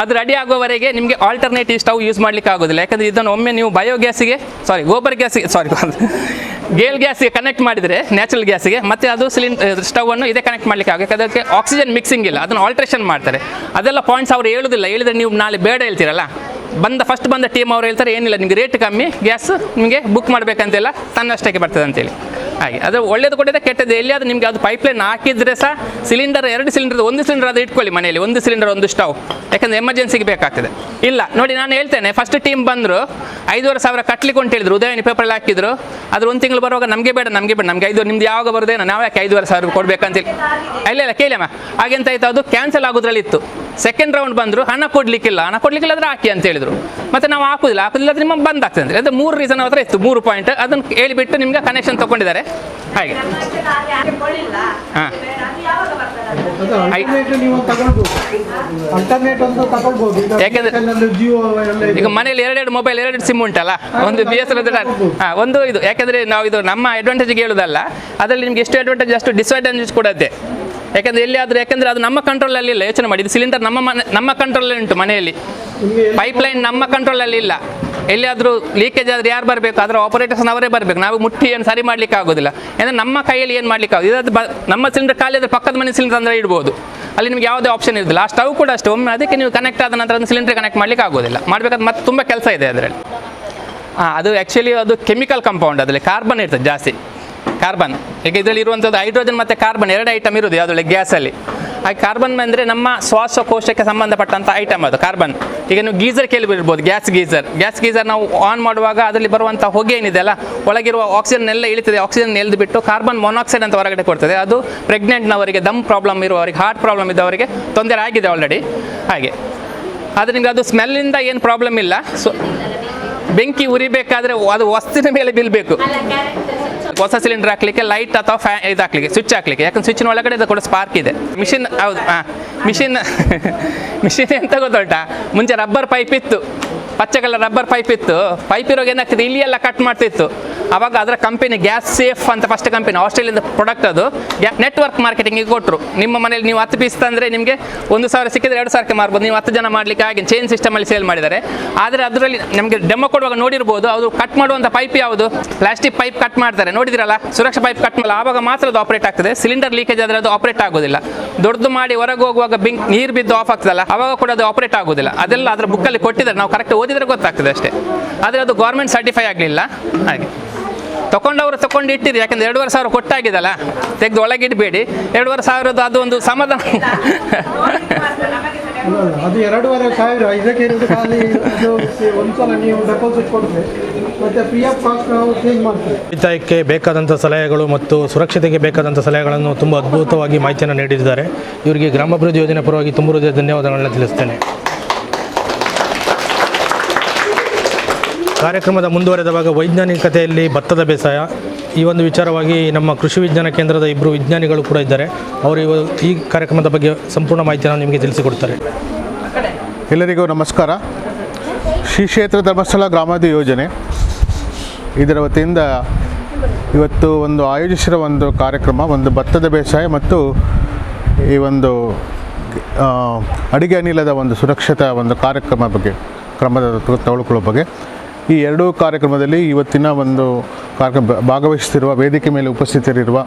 ಅದು ರೆಡಿ ಆಗೋವರೆಗೆ ನಿಮಗೆ ಆಲ್ಟರ್ನೇಟಿವ್ ಸ್ಟವ್ ಯೂಸ್ ಮಾಡಲಿಕ್ಕೆ ಆಗೋದಿಲ್ಲ. ಯಾಕಂದರೆ ಇದನ್ನು ಒಮ್ಮೆ ನೀವು ಗೋಬರ್ ಗ್ಯಾಸಿಗೆ ಗೇಲ್ ಗ್ಯಾಸಿಗೆ ಕನೆಕ್ಟ್ ಮಾಡಿದರೆ, ನ್ಯಾಚುರಲ್ ಗ್ಯಾಸಿಗೆ, ಮತ್ತು ಅದು ಸ್ಟವನ್ನು ಇದೇ ಕನೆಕ್ಟ್ ಮಾಡಲಿಕ್ಕೆ ಆಗುತ್ತೆ. ಅದಕ್ಕೆ ಆಕ್ಸಿಜನ್ ಮಿಕ್ಸಿಂಗ್ ಇಲ್ಲ, ಅದನ್ನು ಆಲ್ಟ್ರೇಷನ್ ಮಾಡ್ತಾರೆ. ಅದೆಲ್ಲ ಪಾಯಿಂಟ್ಸ್ ಅವರು ಹೇಳೋದಿಲ್ಲ. ಹೇಳಿದರೆ ನೀವು ನಾಳೆ ಬೇಡ ಹೇಳ್ತೀರಲ್ಲ, ಫಸ್ಟ್ ಬಂದ ಟೀಮ್ ಅವ್ರು ಹೇಳ್ತಾರೆ ಏನಿಲ್ಲ, ನಿಮಗೆ ರೇಟ್ ಕಮ್ಮಿ, ಗ್ಯಾಸ್ ನಿಮಗೆ ಬುಕ್ ಮಾಡಬೇಕಂತೆಲ್ಲ ತನ್ನಷ್ಟಕ್ಕೆ ಬರ್ತದೆ ಅಂತೇಳಿ. ಹಾಗೆ ಅದು ಒಳ್ಳೇದು ಕೊಟ್ಟಿದೆ, ಕೆಟ್ಟದ್ದು ಎಲ್ಲಿಯಾದರೂ ನಿಮಗೆ ಅದು ಪೈಪ್ಲೈನ್ ಹಾಕಿದರೆ ಸಹ ಸಿಲಿಂಡರ್ 2 ಸಿಲಿಂಡರ್, 1 ಸಿಲಿಂಡರ್ ಅದು ಇಟ್ಕೊಳ್ಳಿ ಮನೆಯಲ್ಲಿ, 1 ಸಿಲಿಂಡರ್ 1 ಸ್ಟವ್, ಯಾಕಂದರೆ ಎಮರ್ಜೆನ್ಸಿಗೆ ಬೇಕಾಗ್ತದೆ. ಇಲ್ಲ ನೋಡಿ, ನಾನು ಹೇಳ್ತೇನೆ, ಫಸ್ಟ್ ಟೀಮ್ ಬಂದರು 5,500 ಕಟ್ಲಿಕ್ಕೆ ಅಂತ ಹೇಳಿದ್ರು, ಉದಯವಾಣಿ ಪೇಪರಲ್ಲಿ ಹಾಕಿದ್ರು. ಅದ್ರ 1 ತಿಂಗಳು ಬರುವಾಗ ನಮಗೆ ಬೇಡ, ನಮಗೆ 5,000 ನಿಮ್ದು ಯಾವಾಗ ಬರೋದೇ, ನಾವು ಯಾಕೆ 5,500 ಕೊಡಬೇಕಂತೇಳಿ. ಇಲ್ಲ ಕೇಳಿಯಮ್ಮ, ಹಾಗೆಂತ ಆಯಿತು, ಅದು ಕ್ಯಾನ್ಸಲ್ ಆಗೋದ್ರಲ್ಲಿ ಇತ್ತು. ಸೆಕೆಂಡ್ ರೌಂಡ್ ಬಂದರು, ಹಣ ಕೊಡಲಿಕ್ಕಿಲ್ಲ ಆದರೆ ಹಾಕಿ ಅಂತ ಹೇಳಿದ್ರು. ಮತ್ತು ನಾವು ಹಾಕೋದಿಲ್ಲ ಆದರೆ ನಿಮಗೆ ಬಂದ್ ಆಗ್ತದೆ ಅಂದರೆ, ಅದು 3 ರೀಸನ್ ಹತ್ರ ಇತ್ತು, 3 ಪಾಯಿಂಟ್. ಅದನ್ನು ಹೇಳಿಬಿಟ್ಟು ನಿಮಗೆ ಕನೆಕ್ಷನ್ ತೊಗೊಂಡಿದ್ದಾರೆ. ಹಾಗೆ ಹಾಂ, ಯಾಕೆಂದರೆ ಈಗ ಮನೇಲಿ 2 ಮೊಬೈಲ್, 2 ಸಿಮ್ ಉಂಟಲ್ಲ, ಒಂದು BSNL, ಒಂದು ಇದು. ಯಾಕೆಂದರೆ ನಾವು ಇದು ನಮ್ಮ ಅಡ್ವಾಂಟೇಜ್ಗೆ ಹೇಳೋದಲ್ಲ, ಅದರಲ್ಲಿ ನಿಮ್ಗೆ ಎಷ್ಟು ಅಡ್ವಾಂಟೇಜ್ ಅಷ್ಟು ಡಿಸ್ಅಡ್ವಾಂಟೇಜ್ ಕೊಡುತ್ತೆ. ಯಾಕಂದರೆ ಎಲ್ಲಿಯಾದರೂ, ಯಾಕಂದರೆ ಅದು ನಮ್ಮ ಕಂಟ್ರೋಲಲ್ಲಿ ಇಲ್ಲ. ಯೋಚನೆ ಮಾಡಿ, ಇದು ಸಿಲಿಂಡರ್ ನಮ್ಮ ಕಂಟ್ರೋಲಲ್ಲಿ ಉಂಟು ಮನೆಯಲ್ಲಿ, ಪೈಪ್ಲೈನ್ ನಮ್ಮ ಕಂಟ್ರೋಲಲ್ಲಿ ಇಲ್ಲ. ಎಲ್ಲಿಯಾದರೂ ಲೀಕೇಜ್ ಆದರೆ ಯಾರು ಬರಬೇಕು? ಅದರ ಆಪರೇಟರ್ಸ್ ಅವರೇ ಬರಬೇಕು. ನಾವು ಮುಟ್ಟಿ ಏನು ಸರಿ ಮಾಡಲಿಕ್ಕೆ ಆಗೋದಿಲ್ಲ. ಅಂದರೆ ನಮ್ಮ ಕೈಯಲ್ಲಿ ಏನು ಮಾಡಲಿಕ್ಕೆ ಆಗೋದು. ಇದಾದ ನಮ್ಮ ಸಿಲಿಂಡರ್ ಖಾಲಿ ಆದರೆ ಪಕ್ಕದ ಮನೆ ಸಿಲಿಂಡರ್ ಅಂದರೆ ಇಡ್ಬೋದು, ಅಲ್ಲಿ ನಿಮಗೆ ಯಾವುದೇ ಆಪ್ಷನ್ ಇರೋದಿಲ್ಲ. ಆ ಸ್ಟವ್ ಕೂಡ ಅಷ್ಟೇ, ಒಮ್ಮೆ ಅದಕ್ಕೆ ನೀವು ಕನೆಕ್ಟ್ ಆದ ನಂತರ ಒಂದು ಸಿಲಿಂಡರ್ ಕನೆಕ್ಟ್ ಮಾಡಲಿಕ್ಕೆ ಆಗೋದಿಲ್ಲ. ಮಾಡಬೇಕಾದ್ರೆ ಮತ್ತೆ ತುಂಬ ಕೆಲಸ ಇದೆ ಅದರಲ್ಲಿ. ಅದು ಆ್ಯಕ್ಚುಲಿ ಅದು ಕೆಮಿಕಲ್ ಕಾಂಪೌಂಡ್, ಅದರಲ್ಲಿ ಕಾರ್ಬನ್ ಇರ್ತದೆ ಜಾಸ್ತಿ, ಕಾರ್ಬನ್. ಈಗ ಇದರಲ್ಲಿ ಇರುವಂಥದ್ದು ಹೈಡ್ರೋಜನ್ ಮತ್ತು ಕಾರ್ಬನ್ 2 ಐಟಮ್ ಇರೋದು ಯಾವುದ್ರಲ್ಲಿ, ಗ್ಯಾಸಲ್ಲಿ. ಆ ಕಾರ್ಬನ್ ಅಂದರೆ ನಮ್ಮ ಶ್ವಾಸಕೋಶಕ್ಕೆ ಸಂಬಂಧಪಟ್ಟಂಥ ಐಟಮ್ ಅದು ಕಾರ್ಬನ್. ಈಗ ನೀವು ಗೀಸರ್ ಕೇಳಿಬಿರ್ಬೋದು, ಗ್ಯಾಸ್ ಗೀಸರ್ ನಾವು ಆನ್ ಮಾಡುವಾಗ ಅದರಲ್ಲಿ ಬರುವಂಥ ಹೊಗೆ ಏನಿದೆ ಅಲ್ಲ, ಒಳಗಿರುವ ಆಕ್ಸಿಜನ್ ಎಲ್ಲ ಇಳಿತದೆ. ಆಕ್ಸಿಜನ್ ಎಳೆದುಬಿಟ್ಟು ಕಾರ್ಬನ್ ಮೊನಾಕ್ಸೈಡ್ ಅಂತ ಹೊರಗಡೆ ಕೊಡ್ತದೆ. ಅದು ಪ್ರೆಗ್ನೆಂಟ್ನವರಿಗೆ, ದಮ್ ಪ್ರಾಬ್ಲಮ್ ಇರುವವರಿಗೆ, ಹಾರ್ಟ್ ಪ್ರಾಬ್ಲಮ್ ಇದ್ದವರಿಗೆ ತೊಂದರೆ ಆಗಿದೆ ಆಲ್ರೆಡಿ. ಹಾಗೆ ಆದರೆ ನಿಮಗೆ ಅದು ಸ್ಮೆಲ್ಲಿಂದ ಏನು ಪ್ರಾಬ್ಲಮ್ ಇಲ್ಲ. ಸೊ ಬೆಂಕಿ ಉರಿಬೇಕಾದ್ರೆ ಅದು ವಸ್ತುವಿನ ಮೇಲೆ ಬೀಳಬೇಕು. ಹೊಸ ಸಿಲಿಂಡರ್ ಹಾಕ್ಲಿಕ್ಕೆ ಲೈಟ್ ಅಥವಾ ಇದು ಹಾಕ್ಲಿಕ್ಕೆ, ಸ್ವಿಚ್ ಹಾಕ್ಲಿಕ್ಕೆ, ಯಾಕಂದ್ರೆ ಸ್ವಿಚ್ನ ಒಳಗಡೆ ಇದು ಕೂಡ ಸ್ಪಾರ್ಕ್ ಇದೆ. ಮಿಷಿನ್, ಹೌದು, ಮಿಷಿನ್ ಎಂತ ಗೊತ್ತುಂಟಾ, ಮುಂಚೆ ರಬ್ಬರ್ ಪೈಪ್ ಇತ್ತು, ಪಚ್ಚೆ ಕಲರ್ ರಬ್ಬರ್ ಪೈಪ್ ಇತ್ತು. ಪೈಪ್ ಇರೋವಾಗ ಏನಾಗ್ತದೆ, ಇಲ್ಲಿ ಎಲ್ಲ ಕಟ್ ಮಾಡ್ತಿತ್ತು. ಆವಾಗ ಅದರ ಕಂಪನಿ ಗ್ಯಾಸ್ ಸೇಫ್ ಅಂತ ಫಸ್ಟ್ ಕಂಪನಿ ಆಸ್ಟ್ರೇಲಿಯಾದ ಪ್ರಾಡಕ್ಟ್ ಅದು ನೆಟ್ವರ್ಕ್ ಮಾರ್ಕೆಟಿಂಗಿಗೆ ಕೊಟ್ಟರು. ನಿಮ್ಮ ಮನೇಲಿ ನೀವು 10 ಪೀಸ್ ತಂದರೆ ನಿಮಗೆ 1,000 ಸಿಕ್ಕಿದ್ರೆ 2,000ಕ್ಕೆ ಮಾರ್ಬೋದು, ನೀವು 10 ಜನ ಮಾಡಲಿಕ್ಕೆ ಹಾಗೆ ಚೈನ್ ಸಿಸ್ಟಮಲ್ಲಿ ಸೇಲ್ ಮಾಡಿದ್ದಾರೆ. ಆದರೆ ಅದರಲ್ಲಿ ನಮಗೆ ಡೆಮೋ ಕೊಡುವಾಗ ನೋಡಿರ್ಬೋದು, ಅದು ಕಟ್ ಮಾಡುವಂಥ ಪೈಪ್ ಯಾವುದು ಪ್ಲಾಸ್ಟಿಕ್ ಪೈಪ್ ಕಟ್ ಮಾಡ್ತಾರೆ ನೋಡಿದಿರಲ್ಲ, ಸುರಕ್ಷಾ ಪೈಪ್ ಕಟ್ ಮಾಡಲ್ಲ, ಆವಾಗ ಮಾತ್ರ ಅದು ಆಪರೇಟ್ ಆಗ್ತದೆ. ಸಿಲಿಂಡರ್ ಲೀಕೇಜ್ ಆದರೆ ಅದು ಆಪರೇಟ್ ಆಗೋದಿಲ್ಲ. ದೊಡ್ಡದು ಮಾಡಿ ಹೊರಗೆ ಹೋಗುವಾಗ ನೀರು ಬಿದ್ದು ಆಫ್ ಆಗ್ತದಲ್ಲ, ಆವಾಗ ಕೂಡ ಅದು ಆಪರೇಟ್ ಆಗೋದಿಲ್ಲ. ಅದೆಲ್ಲ ಅದರ ಬುಕ್ಕಲ್ಲಿ ಕೊಟ್ಟಿದ್ದಾರೆ, ನಾವು ಕರೆಕ್ಟ್ ಓದಿದರೆ ಗೊತ್ತಾಗ್ತದೆ ಅಷ್ಟೇ. ಆದರೆ ಅದು ಗೌರ್ಮೆಂಟ್ ಸರ್ಟಿಫೈ ಆಗಲಿಲ್ಲ. ಹಾಗೆ ತಗೊಂಡವರು ತಗೊಂಡು ಇಟ್ಟಿರಿ, ಯಾಕೆಂದ್ರೆ 2,500 ಕೊಟ್ಟಾಗಿದಲ್ಲ, ತೆಗೆದು ಒಳಗೆ ಇಡಬೇಡಿ. 2,500 ಅದು ಒಂದು ಸಮಾಧಾನ. ಅದು 2,500 ಇದಕ್ಕೆ ಖಾಲಿ ಒಂದ್ಸಲ ನೀವು ಡೆಪಾಸಿಟ್ ಕೊಟ್ಟರೆ ಮತ್ತೆ ಫ್ರೀ ಆಫ್ ಕಾಸ್ಟ್ ನಾವು ಚೇಂಜ್ ಮಾಡ್ತೀವಿ. ಉಳಿತಾಯಕ್ಕೆ ಬೇಕಾದಂಥ ಸಲಹೆಗಳು ಮತ್ತು ಸುರಕ್ಷತೆಗೆ ಬೇಕಾದಂಥ ಸಲಹೆಗಳನ್ನು ತುಂಬ ಅದ್ಭುತವಾಗಿ ಮಾಹಿತಿಯನ್ನು ನೀಡಿದ್ದಾರೆ. ಇವರಿಗೆ ಗ್ರಾಮಾಭಿವೃದ್ಧಿ ಯೋಜನೆ ಪರವಾಗಿ ತುಂಬ ಹೃದಯ ಧನ್ಯವಾದಗಳನ್ನು ತಿಳಿಸ್ತೇನೆ. ಕಾರ್ಯಕ್ರಮದ ಮುಂದುವರೆದ ಭಾಗ ವೈಜ್ಞಾನಿಕತೆಯಲ್ಲಿ ಭತ್ತದ ಬೇಸಾಯ. ಈ ಒಂದು ವಿಚಾರವಾಗಿ ನಮ್ಮ ಕೃಷಿ ವಿಜ್ಞಾನ ಕೇಂದ್ರದ 2 ವಿಜ್ಞಾನಿಗಳು ಕೂಡ ಇದ್ದಾರೆ. ಅವರು ಈ ಕಾರ್ಯಕ್ರಮದ ಬಗ್ಗೆ ಸಂಪೂರ್ಣ ಮಾಹಿತಿಯನ್ನು ನಿಮಗೆ ತಿಳಿಸಿಕೊಡ್ತಾರೆ. ಎಲ್ಲರಿಗೂ ನಮಸ್ಕಾರ. ಶ್ರೀ ಕ್ಷೇತ್ರ ಧರ್ಮಸ್ಥಳ ಗ್ರಾಮಾಭಿವೃದ್ಧಿ ಯೋಜನೆ ಇದರ ವತಿಯಿಂದ ಇವತ್ತು ಒಂದು ಆಯೋಜಿಸಿರುವ ಒಂದು ಕಾರ್ಯಕ್ರಮ, ಒಂದು ಭತ್ತದ ಬೇಸಾಯ ಮತ್ತು ಈ ಒಂದು ಅಡಿಗೆ ಅನಿಲದ ಒಂದು ಸುರಕ್ಷತಾ ಒಂದು ಕ್ರಮದ ತೆಗೆದುಕೊಳ್ಳುವ ಬಗ್ಗೆ ಈ 2 ಕಾರ್ಯಕ್ರಮದಲ್ಲಿ ಇವತ್ತಿನ ಒಂದು ಕಾರ್ಯಕ್ರಮ ಭಾಗವಹಿಸುತ್ತಿರುವ ವೇದಿಕೆ ಮೇಲೆ ಉಪಸ್ಥಿತರಿರುವ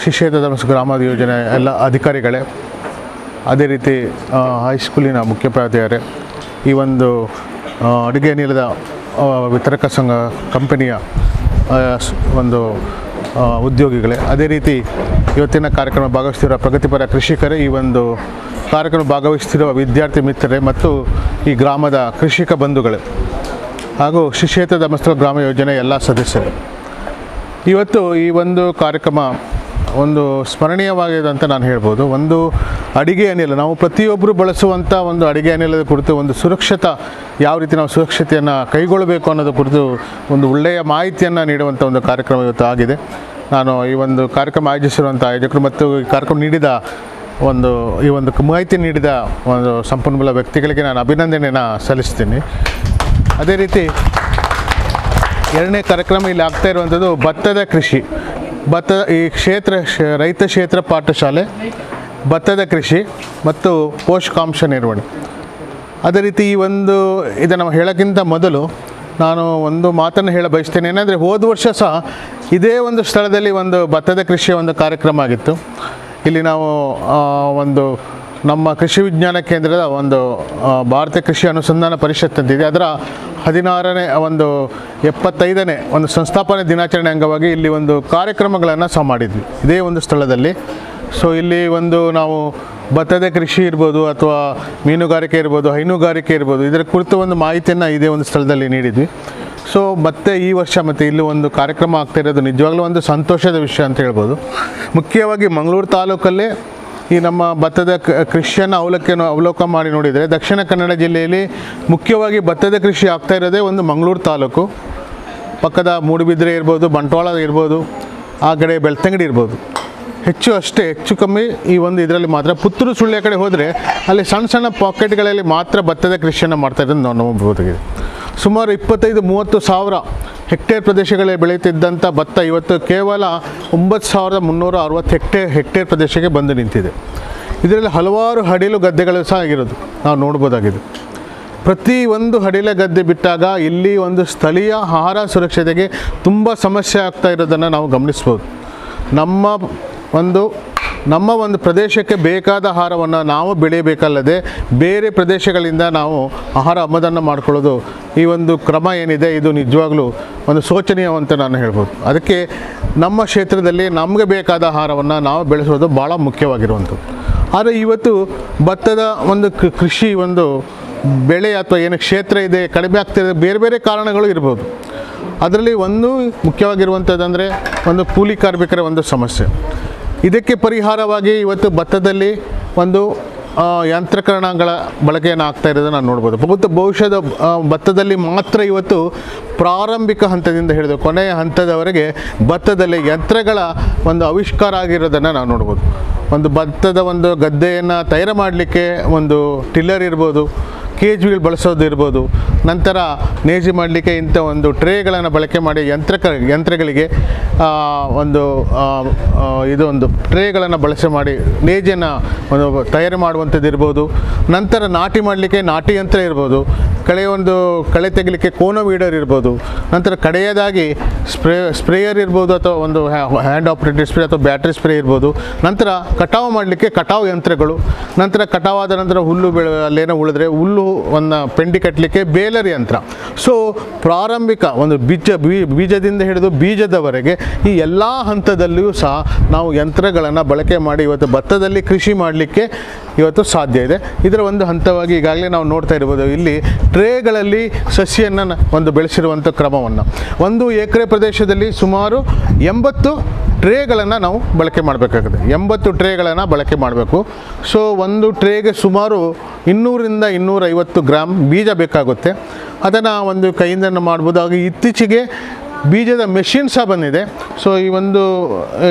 ಶ್ರೀ ಕ್ಷೇತ್ರ ಧರ್ಮಸ್ಥಳ ಗ್ರಾಮಾಭಿವೃದ್ಧಿ ಯೋಜನೆ ಎಲ್ಲ ಅಧಿಕಾರಿಗಳೇ, ಅದೇ ರೀತಿ ಹೈಸ್ಕೂಲಿನ ಮುಖ್ಯೋಪಾಧ್ಯಾಯರೇ, ಈ ಒಂದು ಅಡುಗೆ ಅನಿಲದ ವಿತರಕ ಸಂಘ ಕಂಪನಿಯ ಒಂದು ಉದ್ಯೋಗಿಗಳೇ, ಅದೇ ರೀತಿ ಇವತ್ತಿನ ಕಾರ್ಯಕ್ರಮ ಭಾಗವಹಿಸ್ತಿರುವ ಪ್ರಗತಿಪರ ಕೃಷಿಕರೇ, ಈ ಒಂದು ಕಾರ್ಯಕ್ರಮ ಭಾಗವಹಿಸ್ತಿರುವ ವಿದ್ಯಾರ್ಥಿ ಮಿತ್ರರೇ ಮತ್ತು ಈ ಗ್ರಾಮದ ಕೃಷಿಕ ಬಂಧುಗಳೇ ಹಾಗೂ ಶ್ರೀ ಕ್ಷೇತ್ರ ಧರ್ಮಸ್ಥಳ ಗ್ರಾಮ ಯೋಜನೆ ಎಲ್ಲ ಸದಸ್ಯರು, ಇವತ್ತು ಈ ಒಂದು ಕಾರ್ಯಕ್ರಮ ಒಂದು ಸ್ಮರಣೀಯವಾಗಿದೆ ಅಂತ ನಾನು ಹೇಳ್ಬೋದು. ಒಂದು ಅಡಿಗೆ ಅನಿಲ, ನಾವು ಪ್ರತಿಯೊಬ್ಬರು ಬಳಸುವಂಥ ಒಂದು ಅಡಿಗೆ ಅನಿಲದ ಕುರಿತು ಒಂದು ಸುರಕ್ಷತಾ, ಯಾವ ರೀತಿ ನಾವು ಸುರಕ್ಷತೆಯನ್ನು ಕೈಗೊಳ್ಳಬೇಕು ಅನ್ನೋದ್ರ ಕುರಿತು ಒಂದು ಒಳ್ಳೆಯ ಮಾಹಿತಿಯನ್ನು ನೀಡುವಂಥ ಒಂದು ಕಾರ್ಯಕ್ರಮ ಇವತ್ತು ಆಗಿದೆ. ನಾನು ಈ ಒಂದು ಕಾರ್ಯಕ್ರಮ ಆಯೋಜಿಸಿರುವಂಥ ಆಯೋಜಕರು ಮತ್ತು ಈ ಕಾರ್ಯಕ್ರಮ ನೀಡಿದ ಈ ಒಂದು ಮಾಹಿತಿ ನೀಡಿದ ಒಂದು ಸಂಪನ್ಮೂಲ ವ್ಯಕ್ತಿಗಳಿಗೆ ನಾನು ಅಭಿನಂದನೆಯನ್ನು ಸಲ್ಲಿಸ್ತೀನಿ. ಅದೇ ರೀತಿ 2ನೇ ಕಾರ್ಯಕ್ರಮ ಇಲ್ಲಿ ಆಗ್ತಾ ಇರುವಂಥದ್ದು ಭತ್ತದ ಕೃಷಿ, ಈ ರೈತ ಕ್ಷೇತ್ರ ಪಾಠಶಾಲೆ, ಭತ್ತದ ಕೃಷಿ ಮತ್ತು ಪೋಷಕಾಂಶ ನಿರ್ವಹಣೆ. ಅದೇ ರೀತಿ ಇದನ್ನು ಹೇಳೋಕ್ಕಿಂತ ಮೊದಲು ನಾನು ಒಂದು ಮಾತನ್ನು ಹೇಳ ಬಯಸ್ತೇನೆ. ಏನಂದರೆ ಹೋದ ವರ್ಷ ಸಹ ಇದೇ ಒಂದು ಸ್ಥಳದಲ್ಲಿ ಒಂದು ಭತ್ತದ ಕೃಷಿಯ ಒಂದು ಕಾರ್ಯಕ್ರಮ ಆಗಿತ್ತು. ಇಲ್ಲಿ ನಾವು ನಮ್ಮ ಕೃಷಿ ವಿಜ್ಞಾನ ಕೇಂದ್ರದ ಒಂದು ಭಾರತೀಯ ಕೃಷಿ ಅನುಸಂಧಾನ ಪರಿಷತ್ ಅಂತಿದೆ, ಅದರ 16ನೇ 75ನೇ ಒಂದು ಸಂಸ್ಥಾಪನೆ ದಿನಾಚರಣೆ ಅಂಗವಾಗಿ ಇಲ್ಲಿ ಒಂದು ಕಾರ್ಯಕ್ರಮಗಳನ್ನು ಸಹ ಮಾಡಿದ್ವಿ ಇದೇ ಒಂದು ಸ್ಥಳದಲ್ಲಿ. ಸೊ ಇಲ್ಲಿ ನಾವು ಭತ್ತದ ಕೃಷಿ ಇರ್ಬೋದು ಅಥವಾ ಮೀನುಗಾರಿಕೆ ಇರ್ಬೋದು, ಹೈನುಗಾರಿಕೆ ಇರ್ಬೋದು, ಇದರ ಕುರಿತು ಒಂದು ಮಾಹಿತಿಯನ್ನು ಇದೇ ಒಂದು ಸ್ಥಳದಲ್ಲಿ ನೀಡಿದ್ವಿ. ಸೊ ಮತ್ತೆ ಈ ವರ್ಷ ಮತ್ತೆ ಇಲ್ಲಿ ಒಂದು ಕಾರ್ಯಕ್ರಮ ಆಗ್ತಾ ಇರೋದು ನಿಜವಾಗ್ಲೂ ಒಂದು ಸಂತೋಷದ ವಿಷಯ ಅಂತ ಹೇಳ್ಬೋದು. ಮುಖ್ಯವಾಗಿ ಮಂಗಳೂರು ತಾಲೂಕಲ್ಲೇ ಈ ನಮ್ಮ ಭತ್ತದ ಕೃಷಿಯನ್ನು ಅವಲೋಕನ ಮಾಡಿ ನೋಡಿದರೆ ದಕ್ಷಿಣ ಕನ್ನಡ ಜಿಲ್ಲೆಯಲ್ಲಿ ಮುಖ್ಯವಾಗಿ ಭತ್ತದ ಕೃಷಿ ಆಗ್ತಾ ಇರೋದೇ ಒಂದು ಮಂಗಳೂರು ತಾಲೂಕು, ಪಕ್ಕದ ಮೂಡುಬಿದ್ರೆ ಇರ್ಬೋದು, ಬಂಟ್ವಾಳ ಇರ್ಬೋದು, ಆ ಕಡೆ ಬೆಳ್ತಂಗಡಿ ಇರ್ಬೋದು, ಹೆಚ್ಚು ಕಮ್ಮಿ ಈ ಇದರಲ್ಲಿ ಮಾತ್ರ. ಪುತ್ತೂರು ಸುಳ್ಯ ಕಡೆ ಹೋದರೆ ಅಲ್ಲಿ ಸಣ್ಣ ಸಣ್ಣ ಪಾಕೆಟ್ಗಳಲ್ಲಿ ಮಾತ್ರ ಭತ್ತದ ಕೃಷಿಯನ್ನು ಮಾಡ್ತಾ ಇರೋದು ನಾವು ನೋಡಬಹುದಾಗಿದೆ. ಸುಮಾರು 25-30 ಸಾವಿರ ಹೆಕ್ಟೇರ್ ಪ್ರದೇಶಗಳಲ್ಲಿ ಬೆಳೆಯುತ್ತಿದ್ದಂಥ ಭತ್ತ ಇವತ್ತು ಕೇವಲ 9,360 ಹೆಕ್ಟೇರ್ ಪ್ರದೇಶಕ್ಕೆ ಬಂದು ನಿಂತಿದೆ. ಇದರಲ್ಲಿ ಹಲವಾರು ಹಡಿಲು ಗದ್ದೆಗಳು ಸಹ ಆಗಿರೋದು ನಾವು ನೋಡ್ಬೋದಾಗಿದೆ. ಪ್ರತಿ ಒಂದು ಹಡಿಲ ಗದ್ದೆ ಬಿಟ್ಟಾಗ ಇಲ್ಲಿ ಒಂದು ಸ್ಥಳೀಯ ಆಹಾರ ಸುರಕ್ಷತೆಗೆ ತುಂಬ ಸಮಸ್ಯೆ ಆಗ್ತಾ ಇರೋದನ್ನು ನಾವು ಗಮನಿಸ್ಬೋದು. ನಮ್ಮ ಒಂದು ಪ್ರದೇಶಕ್ಕೆ ಬೇಕಾದ ಆಹಾರವನ್ನು ನಾವು ಬೆಳೆಯಬೇಕಲ್ಲದೆ ಬೇರೆ ಪ್ರದೇಶಗಳಿಂದ ನಾವು ಆಹಾರ ಆಮದನ್ನು ಮಾಡಿಕೊಳ್ಳೋದು, ಈ ಒಂದು ಕ್ರಮ ಏನಿದೆ ಇದು ನಿಜವಾಗ್ಲೂ ಒಂದು ಶೋಚನೀಯವಂತ ನಾನು ಹೇಳ್ಬೋದು. ಅದಕ್ಕೆ ನಮ್ಮ ಕ್ಷೇತ್ರದಲ್ಲಿ ನಮಗೆ ಬೇಕಾದ ಆಹಾರವನ್ನು ನಾವು ಬೆಳೆಸೋದು ಭಾಳ ಮುಖ್ಯವಾಗಿರುವಂಥದ್ದು. ಆದರೆ ಇವತ್ತು ಭತ್ತದ ಒಂದು ಕೃಷಿ ಬೆಳೆ ಅಥವಾ ಏನು ಕ್ಷೇತ್ರ ಇದೆ ಕಡಿಮೆ ಆಗ್ತಿರೋದು ಬೇರೆ ಬೇರೆ ಕಾರಣಗಳು ಇರ್ಬೋದು. ಅದರಲ್ಲಿ ಒಂದು ಮುಖ್ಯವಾಗಿರುವಂಥದ್ದಂದರೆ ಕೂಲಿ ಕಾರ್ಮಿಕರ ಸಮಸ್ಯೆ. ಇದಕ್ಕೆ ಪರಿಹಾರವಾಗಿ ಇವತ್ತು ಭತ್ತದಲ್ಲಿ ಯಂತ್ರೀಕರಣಗಳ ಬಳಕೆಯನ್ನು ಆಗ್ತಾ ಇರೋದನ್ನು ನಾನು ನೋಡ್ಬೋದು. ಬಹುಶಃ ಭತ್ತದಲ್ಲಿ ಮಾತ್ರ ಇವತ್ತು ಪ್ರಾರಂಭಿಕ ಹಂತದಿಂದ ಹಿಡಿದು ಕೊನೆಯ ಹಂತದವರೆಗೆ ಭತ್ತದಲ್ಲಿ ಯಂತ್ರಗಳ ಆವಿಷ್ಕಾರ ಆಗಿರೋದನ್ನು ನಾವು ನೋಡ್ಬೋದು. ಭತ್ತದ ಗದ್ದೆಯನ್ನು ತಯಾರು ಮಾಡಲಿಕ್ಕೆ ಟಿಲ್ಲರ್ ಇರ್ಬೋದು, ಕೇಜ್ಗಳು ಬಳಸೋದು ಇರ್ಬೋದು. ನಂತರ ನೇಜಿ ಮಾಡಲಿಕ್ಕೆ ಇಂಥ ಒಂದು ಟ್ರೇಗಳನ್ನು ಬಳಕೆ ಮಾಡಿ ಯಂತ್ರಗಳಿಗೆ ಇದೊಂದು ಟ್ರೇಗಳನ್ನು ಬಳಸಿ ಮಾಡಿ ನೇಜಿಯನ್ನು ಒಂದು ತಯಾರು ಮಾಡುವಂಥದ್ದು ಇರ್ಬೋದು. ನಂತರ ನಾಟಿ ಮಾಡಲಿಕ್ಕೆ ನಾಟಿ ಯಂತ್ರ ಇರ್ಬೋದು, ಕಳೆ ತೆಗಿಲಿಕ್ಕೆ ಕೋನೋ ವೀಡರ್ ಇರ್ಬೋದು. ನಂತರ ಕಡೆಯದಾಗಿ ಸ್ಪ್ರೇಯರ್ ಇರ್ಬೋದು, ಅಥವಾ ಒಂದು ಹ್ಯಾಂಡ್ ಆಪ್ರೇಟೆಡ್ ಸ್ಪ್ರೇ ಅಥವಾ ಬ್ಯಾಟ್ರಿ ಸ್ಪ್ರೇ ಇರ್ಬೋದು. ನಂತರ ಕಟಾವು ಮಾಡಲಿಕ್ಕೆ ಕಟಾವು ಯಂತ್ರಗಳು. ನಂತರ ಕಟಾವಾದ ನಂತರ ಅಲ್ಲೇನೋ ಉಳಿದ್ರೆ ಹುಲ್ಲನ್ನು ಪೆಂಡಿ ಕಟ್ಟಲಿಕ್ಕೆ ಬೇಲರ್ ಯಂತ್ರ. ಸೊ ಪ್ರಾರಂಭಿಕ ಒಂದು ಬೀಜದಿಂದ ಹಿಡಿದು ಬೀಜದವರೆಗೆ ಈ ಎಲ್ಲ ಹಂತದಲ್ಲಿಯೂ ಸಹ ನಾವು ಯಂತ್ರಗಳನ್ನು ಬಳಕೆ ಮಾಡಿ ಇವತ್ತು ಭತ್ತದಲ್ಲಿ ಕೃಷಿ ಮಾಡಲಿಕ್ಕೆ ಇವತ್ತು ಸಾಧ್ಯ ಇದೆ. ಇದರ ಒಂದು ಹಂತವಾಗಿ ಈಗಾಗಲೇ ನಾವು ನೋಡ್ತಾ ಇರ್ಬೋದು, ಇಲ್ಲಿ ಟ್ರೇಗಳಲ್ಲಿ ಸಸಿಯನ್ನು ಒಂದು ಬೆಳೆಸಿರುವಂಥ ಕ್ರಮವನ್ನು. 1 ಎಕರೆ ಪ್ರದೇಶದಲ್ಲಿ ಸುಮಾರು 80 ಟ್ರೇಗಳನ್ನು ನಾವು ಬಳಕೆ ಮಾಡಬೇಕಾಗುತ್ತೆ. 80 ಟ್ರೇಗಳನ್ನು ಬಳಕೆ ಮಾಡಬೇಕು. ಸೊ ಒಂದು ಟ್ರೇಗೆ ಸುಮಾರು 200ರಿಂದ 250 ಗ್ರಾಮ್ ಬೀಜ ಬೇಕಾಗುತ್ತೆ. ಅದನ್ನು ಒಂದು ಕೈಯಿಂದ ಮಾಡ್ಬೋದು. ಹಾಗೆ ಇತ್ತೀಚೆಗೆ ಬೀಜದ ಮೆಷಿನ್ ಸಹ ಬಂದಿದೆ. ಸೊ ಈ ಒಂದು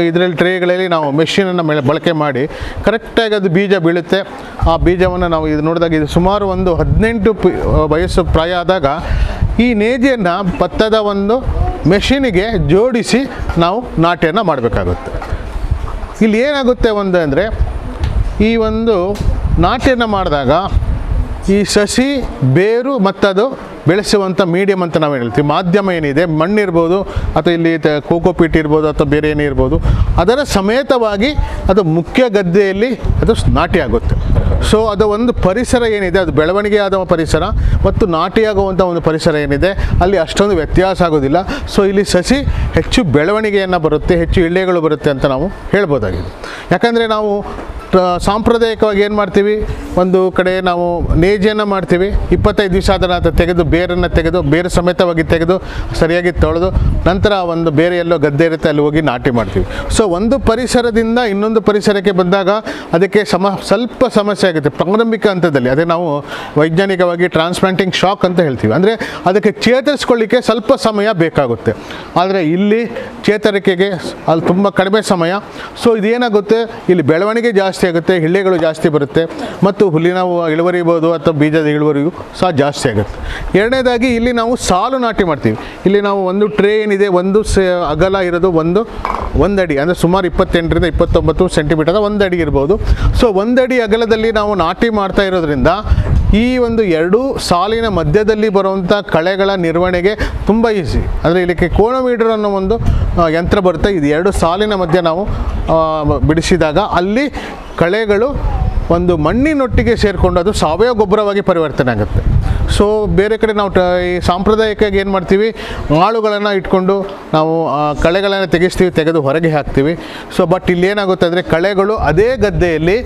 ಇದರಲ್ಲಿ ಟ್ರೇಗಳಲ್ಲಿ ನಾವು ಮೆಷಿನನ್ನು ಬಳಕೆ ಮಾಡಿ ಕರೆಕ್ಟಾಗಿ ಅದು ಬೀಜ ಬೀಳುತ್ತೆ. ಆ ಬೀಜವನ್ನು ನಾವು ಇದು ನೋಡಿದಾಗ ಇದು ಸುಮಾರು ಒಂದು 18 ವಯಸ್ಸು ಪ್ರಾಯ ಆದಾಗ ಈ ನೇಜಿಯನ್ನು ಭತ್ತದ ಒಂದು ಮೆಷಿನಿಗೆ ಜೋಡಿಸಿ ನಾವು ನಾಟಿಯನ್ನು ಮಾಡಬೇಕಾಗುತ್ತೆ. ಇಲ್ಲಿ ಏನಾಗುತ್ತೆ ಅಂದರೆ ಈ ಒಂದು ನಾಟಿಯನ್ನು ಮಾಡಿದಾಗ ಈ ಸಸಿ ಬೇರು ಮತ್ತದು ಬೆಳೆಸುವಂಥ ಮೀಡಿಯಮ್ ಅಂತ ನಾವು ಹೇಳ್ತೀವಿ. ಮಾಧ್ಯಮ ಏನಿದೆ, ಮಣ್ಣಿರ್ಬೋದು ಅಥವಾ ಇಲ್ಲಿ ಕೋಕೋಪೀಟ್ ಇರ್ಬೋದು ಅಥವಾ ಬೇರೆ ಏನೇ ಇರ್ಬೋದು, ಅದರ ಸಮೇತವಾಗಿ ಅದು ಮುಖ್ಯ ಗದ್ದೆಯಲ್ಲಿ ಅದು ನಾಟಿ ಆಗುತ್ತೆ. ಸೊ ಅದು ಒಂದು ಪರಿಸರ ಏನಿದೆ, ಅದು ಬೆಳವಣಿಗೆ ಆದ ಪರಿಸರ ಮತ್ತು ನಾಟಿಯಾಗುವಂಥ ಒಂದು ಪರಿಸರ ಏನಿದೆ, ಅಲ್ಲಿ ಅಷ್ಟೊಂದು ವ್ಯತ್ಯಾಸ ಆಗೋದಿಲ್ಲ. ಸೊ ಇಲ್ಲಿ ಸಸಿ ಹೆಚ್ಚು ಬೆಳವಣಿಗೆಯನ್ನು ಬರುತ್ತೆ, ಹೆಚ್ಚು ಎಳೆಗಳು ಬರುತ್ತೆ ಅಂತ ನಾವು ಹೇಳ್ಬೋದಾಗಿದೆ. ಯಾಕಂದರೆ ನಾವು ಸಾಂಪ್ರದಾಯಿಕವಾಗಿ ಏನು ಮಾಡ್ತೀವಿ, ಒಂದು ಕಡೆ ನಾವು ನೇಜಿಯನ್ನು ಮಾಡ್ತೀವಿ. 25 ದಿವಸ ಅದನ್ನು ತೆಗೆದು ಬೇರನ್ನು ತೆಗೆದು ಬೇರೆ ಸಮೇತವಾಗಿ ತೆಗೆದು ಸರಿಯಾಗಿ ತೊಳೆದು ನಂತರ ಒಂದು ಬೇರೆ ಎಲ್ಲೋ ಗದ್ದೆ ಇರುತ್ತೆ ಅಲ್ಲಿ ಹೋಗಿ ನಾಟಿ ಮಾಡ್ತೀವಿ. ಸೊ ಒಂದು ಪರಿಸರದಿಂದ ಇನ್ನೊಂದು ಪರಿಸರಕ್ಕೆ ಬಂದಾಗ ಅದಕ್ಕೆ ಸ್ವಲ್ಪ ಸಮಸ್ಯೆ ಆಗುತ್ತೆ ಪ್ರಾರಂಭಿಕ ಹಂತದಲ್ಲಿ. ಅದೇ ನಾವು ವೈಜ್ಞಾನಿಕವಾಗಿ ಟ್ರಾನ್ಸ್ಪ್ಲಾಂಟಿಂಗ್ ಶಾಕ್ ಅಂತ ಹೇಳ್ತೀವಿ. ಅಂದರೆ ಅದಕ್ಕೆ ಚೇತರಿಸ್ಕೊಳ್ಳಿಕ್ಕೆ ಸ್ವಲ್ಪ ಸಮಯ ಬೇಕಾಗುತ್ತೆ. ಆದರೆ ಇಲ್ಲಿ ಚೇತರಿಕೆಗೆ ಅಲ್ಲಿ ತುಂಬ ಕಡಿಮೆ ಸಮಯ. ಸೊ ಇದೇನಾಗುತ್ತೆ, ಇಲ್ಲಿ ಬೆಳವಣಿಗೆ ಜಾಸ್ತಿ ಆಗುತ್ತೆ, ಎಳೆಗಳು ಜಾಸ್ತಿ ಬರುತ್ತೆ ಮತ್ತು ಹುಲ್ಲಿನ ಇಳುವರಿ ಇರ್ಬೋದು ಅಥವಾ ಬೀಜದ ಇಳುವರಿಯೂ ಸಹ ಜಾಸ್ತಿ ಆಗುತ್ತೆ. ಎರಡನೇದಾಗಿ ಇಲ್ಲಿ ನಾವು ಸಾಲು ನಾಟಿ ಮಾಡ್ತೀವಿ. ಇಲ್ಲಿ ನಾವು ಒಂದು ಟ್ರೇ ಏನಿದೆ, ಒಂದು ಅಗಲ ಇರೋದು ಒಂದು ಅಡಿ, ಅಂದರೆ ಸುಮಾರು 28ರಿಂದ 29 ಸೆಂಟಿಮೀಟರ್, 1 ಅಡಿ ಇರ್ಬೋದು. ಸೊ 1 ಅಡಿ ಅಗಲದಲ್ಲಿ ನಾವು ನಾಟಿ ಮಾಡ್ತಾ ಇರೋದ್ರಿಂದ ಈ ಒಂದು 2 ಸಾಲಿನ ಮಧ್ಯದಲ್ಲಿ ಬರುವಂಥ ಕಳೆಗಳ ನಿರ್ವಹಣೆಗೆ ತುಂಬ ಈಸಿ. ಅಂದರೆ ಇದಕ್ಕೆ ಕೋನೋಮೀಟರ್ ಅನ್ನೋ ಒಂದು ಯಂತ್ರ ಬರುತ್ತೆ. ಇದು 2 ಸಾಲಿನ ಮಧ್ಯೆ ನಾವು ಬಿಡಿಸಿದಾಗ ಅಲ್ಲಿ ಕಳೆಗಳು ಒಂದು ಮಣ್ಣಿನೊಟ್ಟಿಗೆ ಸೇರಿಕೊಂಡು ಅದು ಸಾವಯವ ಗೊಬ್ಬರವಾಗಿ ಪರಿವರ್ತನೆ ಆಗುತ್ತೆ. ಸೊ ಬೇರೆ ಕಡೆ ನಾವು ಈ ಸಾಂಪ್ರದಾಯಿಕವಾಗಿ ಏನು ಮಾಡ್ತೀವಿ, ಆಳುಗಳನ್ನು ಇಟ್ಕೊಂಡು ನಾವು ಕಳೆಗಳನ್ನು ತೆಗೆದು ಹೊರಗೆ ಹಾಕ್ತೀವಿ. ಸೊ ಬಟ್ ಇಲ್ಲಿ ಏನಾಗುತ್ತೆ ಅಂದರೆ ಕಳೆಗಳು ಅದೇ ಗದ್ದೆಯಲ್ಲಿ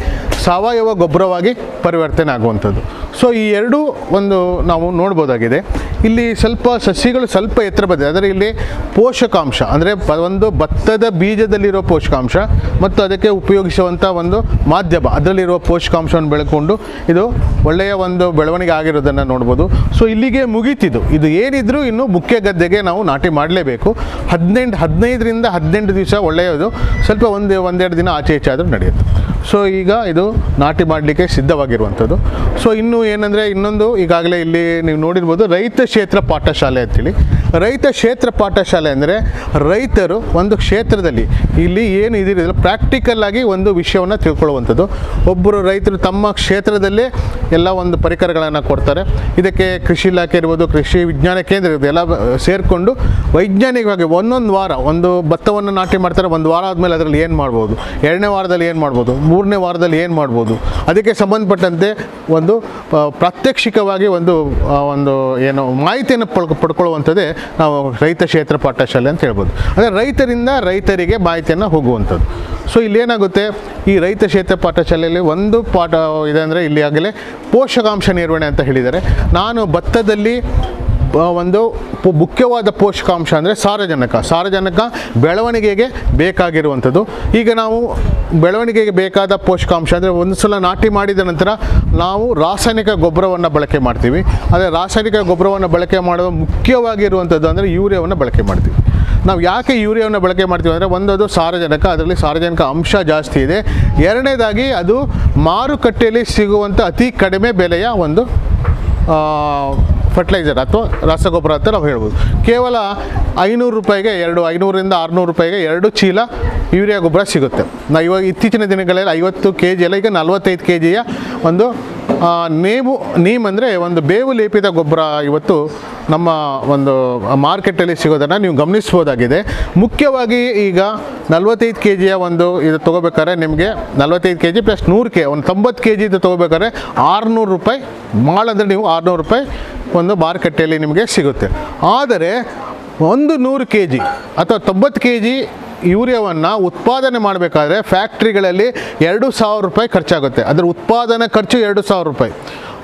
ಸಾವಯವ ಗೊಬ್ಬರವಾಗಿ ಪರಿವರ್ತನೆ ಆಗುವಂಥದ್ದು. ಸೊ ಈ ಎರಡೂ ಒಂದು ನಾವು ನೋಡ್ಬೋದಾಗಿದೆ. ಇಲ್ಲಿ ಸ್ವಲ್ಪ ಸಸಿಗಳು ಸ್ವಲ್ಪ ಎತ್ತರ ಬಂದಿದೆ. ಅಂದರೆ ಇಲ್ಲಿ ಪೋಷಕಾಂಶ ಅಂದರೆ ಒಂದು ಭತ್ತದ ಬೀಜದಲ್ಲಿರೋ ಪೋಷಕಾಂಶ ಮತ್ತು ಅದಕ್ಕೆ ಉಪಯೋಗಿಸುವಂಥ ಒಂದು ಮಾಧ್ಯಮ ಅದರಲ್ಲಿರುವ ಪೋಷಕಾಂಶವನ್ನು ಬೆಳ್ಕೊಂಡು ಇದು ಒಳ್ಳೆಯ ಒಂದು ಬೆಳವಣಿಗೆ ಆಗಿರೋದನ್ನು ನೋಡ್ಬೋದು. ಸೊ ಇಲ್ಲಿಗೆ ಮುಗೀತಿದ್ದು. ಇದು ಏನಿದ್ರೂ ಇನ್ನು ಮುಖ್ಯ ಗದ್ದೆಗೆ ನಾವು ನಾಟಿ ಮಾಡಲೇಬೇಕು. 15ರಿಂದ 18 ದಿವಸ ಒಳ್ಳೆಯದು, ಸ್ವಲ್ಪ ಒಂದೆರಡು ದಿನ ಆಚೆ ಈಚೆ ಆದರೂ ನಡೆಯುತ್ತೆ. ಸೊ ಈಗ ಇದು ನಾಟಿ ಮಾಡಲಿಕ್ಕೆ ಸಿದ್ಧವಾಗಿರುವಂಥದ್ದು. ಸೊ ಇನ್ನು ಏನಂದರೆ ಇನ್ನೊಂದು ಈಗಾಗಲೇ ಇಲ್ಲಿ ನೀವು ನೋಡಿರ್ಬೋದು ರೈತ ಕ್ಷೇತ್ರ ಪಾಠಶಾಲೆ ಅಂತೇಳಿ. ರೈತ ಕ್ಷೇತ್ರ ಪಾಠಶಾಲೆ ಅಂದರೆ ರೈತರು ಒಂದು ಕ್ಷೇತ್ರದಲ್ಲಿ ಇಲ್ಲಿ ಏನು ಇದಿರೋದಿಲ್ಲ ಪ್ರಾಕ್ಟಿಕಲ್ ಆಗಿ ಒಂದು ವಿಷಯವನ್ನು ತಿಳ್ಕೊಳ್ಳುವಂಥದ್ದು. ಒಬ್ಬರು ರೈತರು ತಮ್ಮ ಕ್ಷೇತ್ರದಲ್ಲೇ ಎಲ್ಲ ಒಂದು ಪರಿಕರಗಳನ್ನು ಕೊಡ್ತಾರೆ. ಇದಕ್ಕೆ ಕೃಷಿ ಇಲಾಖೆ ಇರ್ಬೋದು, ಕೃಷಿ ವಿಜ್ಞಾನ ಕೇಂದ್ರ ಇರ್ಬೋದು, ಎಲ್ಲ ಸೇರಿಕೊಂಡು ವೈಜ್ಞಾನಿಕವಾಗಿ ಒಂದೊಂದು ವಾರ ಒಂದು ಭತ್ತವನ್ನು ನಾಟಿ ಮಾಡ್ತಾರೆ. ಒಂದು ವಾರ ಆದಮೇಲೆ ಅದರಲ್ಲಿ ಏನು ಮಾಡ್ಬೋದು, 2ನೇ ವಾರದಲ್ಲಿ ಏನು ಮಾಡ್ಬೋದು, 3ನೇ ವಾರದಲ್ಲಿ ಏನು ಮಾಡ್ಬೋದು, ಅದಕ್ಕೆ ಸಂಬಂಧಪಟ್ಟಂತೆ ಒಂದು ಪ್ರಾತ್ಯಕ್ಷಿಕವಾಗಿ ಒಂದು ಏನು ಮಾಹಿತಿಯನ್ನು ಪಡ್ಕೊಳ್ಳುವಂಥದ್ದೇ ನಾವು ರೈತ ಕ್ಷೇತ್ರ ಪಾಠಶಾಲೆ ಅಂತ ಹೇಳ್ಬೋದು. ಅಂದರೆ ರೈತರಿಂದ ರೈತರಿಗೆ ಮಾಹಿತಿಯನ್ನು ಹೋಗುವಂಥದ್ದು. ಸೊ ಇಲ್ಲೇನಾಗುತ್ತೆ, ಈ ರೈತ ಕ್ಷೇತ್ರ ಪಾಠಶಾಲೆಯಲ್ಲಿ ಒಂದು ಪಾಠ ಇದೆ ಅಂದರೆ ಇಲ್ಲಿ ಆಗಲೇ ಪೋಷಕಾಂಶ ನಿರ್ವಹಣೆ ಅಂತ ಹೇಳಿದ್ದಾರೆ. ನಾನು ಭತ್ತದಲ್ಲಿ ಒಂದು ಮುಖ್ಯವಾದ ಪೋಷಕಾಂಶ ಅಂದರೆ ಸಾರಜನಕ ಬೆಳವಣಿಗೆಗೆ ಬೇಕಾಗಿರುವಂಥದ್ದು. ಈಗ ನಾವು ಬೆಳವಣಿಗೆಗೆ ಬೇಕಾದ ಪೋಷಕಾಂಶ ಅಂದರೆ ಒಂದು ಸಲ ನಾಟಿ ಮಾಡಿದ ನಂತರ ನಾವು ರಾಸಾಯನಿಕ ಗೊಬ್ಬರವನ್ನು ಬಳಕೆ ಮಾಡ್ತೀವಿ. ಆದರೆ ರಾಸಾಯನಿಕ ಗೊಬ್ಬರವನ್ನು ಬಳಕೆ ಮಾಡುವ ಮುಖ್ಯವಾಗಿರುವಂಥದ್ದು ಅಂದರೆ ಯೂರಿಯಾವನ್ನು ಬಳಕೆ ಮಾಡ್ತೀವಿ. ನಾವು ಯಾಕೆ ಯೂರಿಯಾವನ್ನು ಬಳಕೆ ಮಾಡ್ತೀವಿ ಅಂದರೆ ಅದು ಸಾರಜನಕ, ಅದರಲ್ಲಿ ಸಾರಜನಕ ಅಂಶ ಜಾಸ್ತಿ ಇದೆ. ಎರಡನೇದಾಗಿ ಅದು ಮಾರುಕಟ್ಟೆಯಲ್ಲಿ ಸಿಗುವಂಥ ಅತಿ ಕಡಿಮೆ ಬೆಲೆಯ ಒಂದು ಫರ್ಟಿಲೈಸರ್ ಅಥವಾ ರಸಗೊಬ್ಬರ ಅಂತ ನಾವು ಹೇಳ್ಬೋದು. ಕೇವಲ 500 ರೂಪಾಯಿಗೆ 500ರಿಂದ 600 ರೂಪಾಯಿಗೆ 2 ಚೀಲ ಯೂರಿಯಾ ಗೊಬ್ಬರ ಸಿಗುತ್ತೆ. ನಾವು ಇವಾಗ ಇತ್ತೀಚಿನ ದಿನಗಳಲ್ಲಿ 50 kg ಎಲ್ಲ ಈಗ 45 kgಯ ಒಂದು ನೀಮ್ ಅಂದರೆ ಒಂದು ಬೇವು ಲೇಪಿತ ಗೊಬ್ಬರ ಇವತ್ತು ನಮ್ಮ ಒಂದು ಮಾರ್ಕೆಟಲ್ಲಿ ಸಿಗೋದನ್ನು ನೀವು ಗಮನಿಸ್ಬೋದಾಗಿದೆ. ಮುಖ್ಯವಾಗಿ ಈಗ 45 kgಯ ಒಂದು ಇದು ತೊಗೋಬೇಕಾದ್ರೆ ನಿಮಗೆ 45 kg ಪ್ಲಸ್ 100 kg ಒಂದು 90 kg ಇದು ತೊಗೋಬೇಕಾದ್ರೆ 600 ರೂಪಾಯಿ ಮಾಲ್ ಅಂದರೆ ನೀವು 600 ರೂಪಾಯಿ ಒಂದು ಮಾರುಕಟ್ಟೆಯಲ್ಲಿ ನಿಮಗೆ ಸಿಗುತ್ತೆ. ಆದರೆ 100 kg ಅಥವಾ 90 kg ಯೂರಿಯಾವನ್ನು ಉತ್ಪಾದನೆ ಮಾಡಬೇಕಾದ್ರೆ ಫ್ಯಾಕ್ಟ್ರಿಗಳಲ್ಲಿ 2000 ರೂಪಾಯಿ ಖರ್ಚಾಗುತ್ತೆ. ಅದರ ಉತ್ಪಾದನಾ ಖರ್ಚು 2000 ರೂಪಾಯಿ.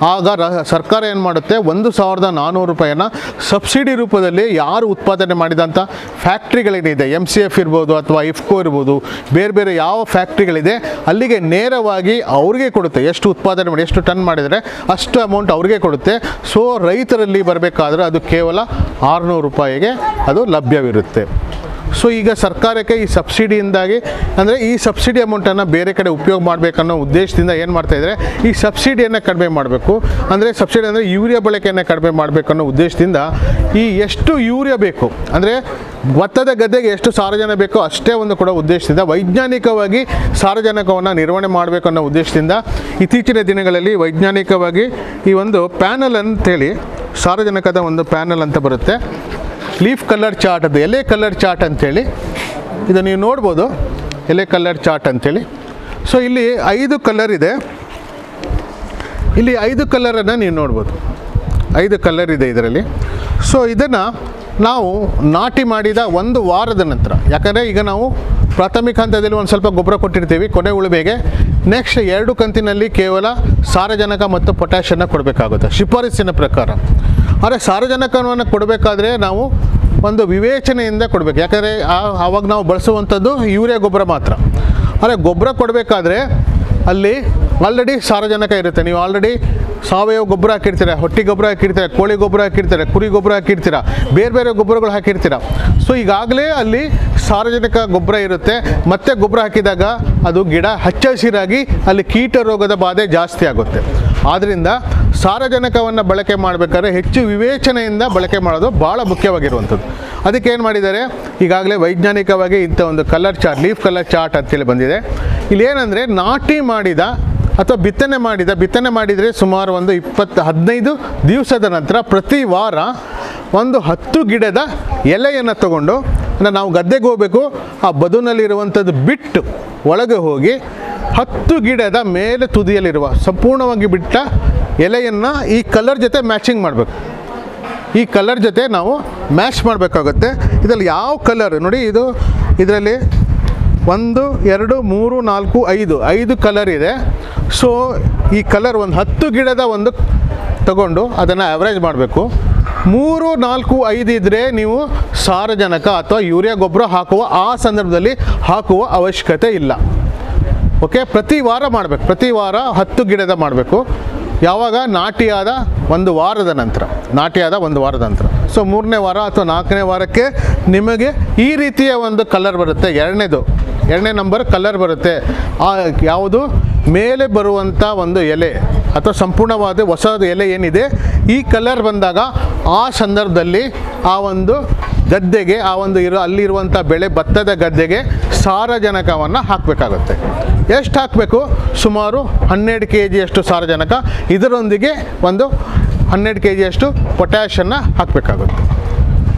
ಆಗ ಸರ್ಕಾರ ಏನು ಮಾಡುತ್ತೆ, 1400 ರೂಪಾಯಿಯನ್ನು ಸಬ್ಸಿಡಿ ರೂಪದಲ್ಲಿ ಯಾರು ಉತ್ಪಾದನೆ ಮಾಡಿದಂಥ ಫ್ಯಾಕ್ಟ್ರಿಗಳೇನಿದೆ, MCF ಇರ್ಬೋದು ಅಥವಾ ಇಫ್ಕೋ ಇರ್ಬೋದು, ಬೇರೆ ಬೇರೆ ಯಾವ ಫ್ಯಾಕ್ಟ್ರಿಗಳಿದೆ ಅಲ್ಲಿಗೆ ನೇರವಾಗಿ ಅವ್ರಿಗೆ ಕೊಡುತ್ತೆ. ಎಷ್ಟು ಉತ್ಪಾದನೆ ಮಾಡಿ ಎಷ್ಟು ಟನ್ ಮಾಡಿದರೆ ಅಷ್ಟು ಅಮೌಂಟ್ ಅವ್ರಿಗೆ ಕೊಡುತ್ತೆ. ಸೊ ರೈತರಲ್ಲಿ ಬರಬೇಕಾದ್ರೆ ಅದು ಕೇವಲ 600 ರೂಪಾಯಿಗೆ ಅದು ಲಭ್ಯವಿರುತ್ತೆ. ಸೊ ಈಗ ಸರ್ಕಾರಕ್ಕೆ ಈ ಸಬ್ಸಿಡಿಯಿಂದಾಗಿ ಅಂದರೆ ಈ ಸಬ್ಸಿಡಿ ಅಮೌಂಟನ್ನು ಬೇರೆ ಕಡೆ ಉಪಯೋಗ ಮಾಡಬೇಕನ್ನೋ ಉದ್ದೇಶದಿಂದ ಏನು ಮಾಡ್ತಾಯಿದ್ದಾರೆ, ಈ ಸಬ್ಸಿಡಿಯನ್ನು ಕಡಿಮೆ ಮಾಡಬೇಕು. ಅಂದರೆ ಸಬ್ಸಿಡಿ ಅಂದರೆ ಯೂರಿಯಾ ಬಳಕೆಯನ್ನು ಕಡಿಮೆ ಮಾಡಬೇಕನ್ನೋ ಉದ್ದೇಶದಿಂದ ಈ ಎಷ್ಟು ಯೂರಿಯಾ ಬೇಕು ಅಂದರೆ ಭತ್ತದ ಗದ್ದೆಗೆ ಎಷ್ಟು ಸಾರಜನಕ ಬೇಕೋ ಅಷ್ಟೇ ಒಂದು ಕೂಡ ಉದ್ದೇಶದಿಂದ ವೈಜ್ಞಾನಿಕವಾಗಿ ಸಾರಜನಕವನ್ನು ನಿರ್ವಹಣೆ ಮಾಡಬೇಕು ಅನ್ನೋ ಉದ್ದೇಶದಿಂದ ಇತ್ತೀಚಿನ ದಿನಗಳಲ್ಲಿ ವೈಜ್ಞಾನಿಕವಾಗಿ ಈ ಒಂದು ಪ್ಯಾನಲ್ ಅಂತೇಳಿ ಸಾರಜನಕದ ಒಂದು ಪ್ಯಾನಲ್ ಅಂತ ಬರುತ್ತೆ. ಲೀಫ್ ಕಲರ್ ಚಾರ್ಟ್ ಅದು ಎಲೆ ಕಲರ್ ಚಾರ್ಟ್ ಅಂಥೇಳಿ ಇದು ನೀವು ನೋಡ್ಬೋದು, ಎಲೆ ಕಲರ್ ಚಾರ್ಟ್ ಅಂಥೇಳಿ. ಸೊ ಇಲ್ಲಿ 5 ಕಲರ್ ಇದೆ. ಇಲ್ಲಿ 5 ಕಲರನ್ನು ನೀವು ನೋಡ್ಬೋದು, 5 ಕಲರ್ ಇದೆ ಇದರಲ್ಲಿ. ಸೊ ಇದನ್ನು ನಾವು ನಾಟಿ ಮಾಡಿದ 1 ವಾರದ ನಂತರ, ಯಾಕಂದರೆ ಈಗ ನಾವು ಪ್ರಾಥಮಿಕ ಹಂತದಲ್ಲಿ ಒಂದು ಸ್ವಲ್ಪ ಗೊಬ್ಬರ ಕೊಟ್ಟಿರ್ತೀವಿ, ಕೊನೆ ಉಳುಮೆಗೆ ನೆಕ್ಸ್ಟ್ 2 ಕಂತಿನಲ್ಲಿ ಕೇವಲ ಸಾರಜನಕ ಮತ್ತು ಪೊಟ್ಯಾಷನ್ನು ಕೊಡಬೇಕಾಗುತ್ತೆ ಶಿಫಾರಸ್ಸಿನ ಪ್ರಕಾರ. ಆದರೆ ಸಾರಜನಕವನ್ನು ಕೊಡಬೇಕಾದ್ರೆ ನಾವು ಒಂದು ವಿವೇಚನೆಯಿಂದ ಕೊಡಬೇಕು. ಯಾಕಂದರೆ ಆವಾಗ ನಾವು ಬಳಸುವಂಥದ್ದು ಯೂರಿಯಾ ಗೊಬ್ಬರ ಮಾತ್ರ. ಆದರೆ ಗೊಬ್ಬರ ಕೊಡಬೇಕಾದ್ರೆ ಅಲ್ಲಿ ಆಲ್ರೆಡಿ ಸಾರಜನಕ ಇರುತ್ತೆ. ನೀವು ಆಲ್ರೆಡಿ ಸಾವಯವ ಗೊಬ್ಬರ ಹಾಕಿರ್ತೀರ, ಹೊಟ್ಟಿ ಗೊಬ್ಬರ ಹಾಕಿರ್ತೀರ, ಕೋಳಿ ಗೊಬ್ಬರ ಹಾಕಿರ್ತೀರ, ಕುರಿ ಗೊಬ್ಬರ ಹಾಕಿರ್ತೀರ, ಬೇರೆ ಬೇರೆ ಗೊಬ್ಬರಗಳು ಹಾಕಿರ್ತೀರ. ಸೊ ಈಗಾಗಲೇ ಅಲ್ಲಿ ಸಾರಜನಕ ಗೊಬ್ಬರ ಇರುತ್ತೆ. ಮತ್ತೆ ಗೊಬ್ಬರ ಹಾಕಿದಾಗ ಅದು ಗಿಡ ಹಚ್ಚ ಹಸಿರಾಗಿ ಅಲ್ಲಿ ಕೀಟ ರೋಗದ ಬಾಧೆ ಜಾಸ್ತಿ ಆಗುತ್ತೆ. ಆದ್ದರಿಂದ ಸಾರಜನಕವನ್ನು ಬಳಕೆ ಮಾಡಬೇಕಾದ್ರೆ ಹೆಚ್ಚು ವಿವೇಚನೆಯಿಂದ ಬಳಕೆ ಮಾಡೋದು ಭಾಳ ಮುಖ್ಯವಾಗಿರುವಂಥದ್ದು. ಅದಕ್ಕೆ ಏನು ಮಾಡಿದ್ದಾರೆ, ಈಗಾಗಲೇ ವೈಜ್ಞಾನಿಕವಾಗಿ ಇಂಥ ಒಂದು colour chart, leaf colour chart ಅಂತೇಳಿ ಬಂದಿದೆ. ಇಲ್ಲಿ ಏನಂದರೆ ನಾಟಿ ಮಾಡಿದ ಅಥವಾ ಬಿತ್ತನೆ ಮಾಡಿದರೆ ಸುಮಾರು ಒಂದು 15 ದಿವಸದ ನಂತರ ಪ್ರತಿ ವಾರ ಒಂದು 10 ಗಿಡದ ಎಲೆಯನ್ನು ತಗೊಂಡು ನಾವು ಗದ್ದೆಗೆ ಹೋಗಬೇಕು, ಆ ಬದುನಲ್ಲಿರುವಂಥದ್ದು ಬಿಟ್ಟು ಒಳಗೆ ಹೋಗಿ 10 ಗಿಡದ ಮೇಲೆ ತುದಿಯಲ್ಲಿರುವ ಸಂಪೂರ್ಣವಾಗಿ ಬಿಟ್ಟ ಎಲೆಯನ್ನು ಈ ಕಲರ್ ಜೊತೆ ಮ್ಯಾಚಿಂಗ್ ಮಾಡಬೇಕು. ಈ ಕಲರ್ ಜೊತೆ ನಾವು ಮ್ಯಾಚ್ ಮಾಡಬೇಕಾಗುತ್ತೆ. ಇದರಲ್ಲಿ ಯಾವ ಕಲರ್ ನೋಡಿ, ಇದರಲ್ಲಿ 1 2 3 4 5 ಕಲರ್ ಇದೆ. ಸೊ ಈ ಕಲರ್ ಒಂದು 10 ಗಿಡದ ಒಂದು ತಗೊಂಡು ಅದನ್ನು ಆವ್ರೇಜ್ ಮಾಡಬೇಕು. 3 4 5 ಇದ್ದರೆ ನೀವು ಸಾರಜನಕ ಅಥವಾ ಯೂರಿಯಾ ಗೊಬ್ಬರ ಹಾಕುವ ಆ ಸಂದರ್ಭದಲ್ಲಿ ಹಾಕುವ ಅವಶ್ಯಕತೆ ಇಲ್ಲ. ಓಕೆ, ಪ್ರತಿ ವಾರ ಮಾಡಬೇಕು. ಪ್ರತಿ ವಾರ 10 ಗಿಡದ ಮಾಡಬೇಕು. ಯಾವಾಗ ನಾಟಿಯಾದ 1 ವಾರದ ನಂತರ, ಸೊ 3ನೇ ವಾರ ಅಥವಾ 4ನೇ ವಾರಕ್ಕೆ ನಿಮಗೆ ಈ ರೀತಿಯ ಒಂದು ಕಲರ್ ಬರುತ್ತೆ. ಎರಡನೇ ನಂಬರ್ ಕಲರ್ ಬರುತ್ತೆ. ಯಾವುದು ಮೇಲೆ ಬರುವಂಥ ಒಂದು ಎಲೆ ಅಥವಾ ಸಂಪೂರ್ಣವಾದ ಹೊಸದು ಎಲೆ ಏನಿದೆ, ಈ ಕಲರ್ ಬಂದಾಗ ಆ ಸಂದರ್ಭದಲ್ಲಿ ಆ ಒಂದು ಗದ್ದೆಗೆ, ಆ ಒಂದು ಅಲ್ಲಿರುವಂಥ ಬೆಳೆ ಭತ್ತದ ಗದ್ದೆಗೆ ಸಾರಜನಕವನ್ನು ಹಾಕಬೇಕಾಗುತ್ತೆ. ಎಷ್ಟು ಹಾಕಬೇಕು? ಸುಮಾರು 12 kgಯಷ್ಟು ಸಾರಜನಕ, ಇದರೊಂದಿಗೆ ಒಂದು 12 kgಯಷ್ಟು ಪೊಟ್ಯಾಷನ್ನು ಹಾಕಬೇಕಾಗುತ್ತೆ.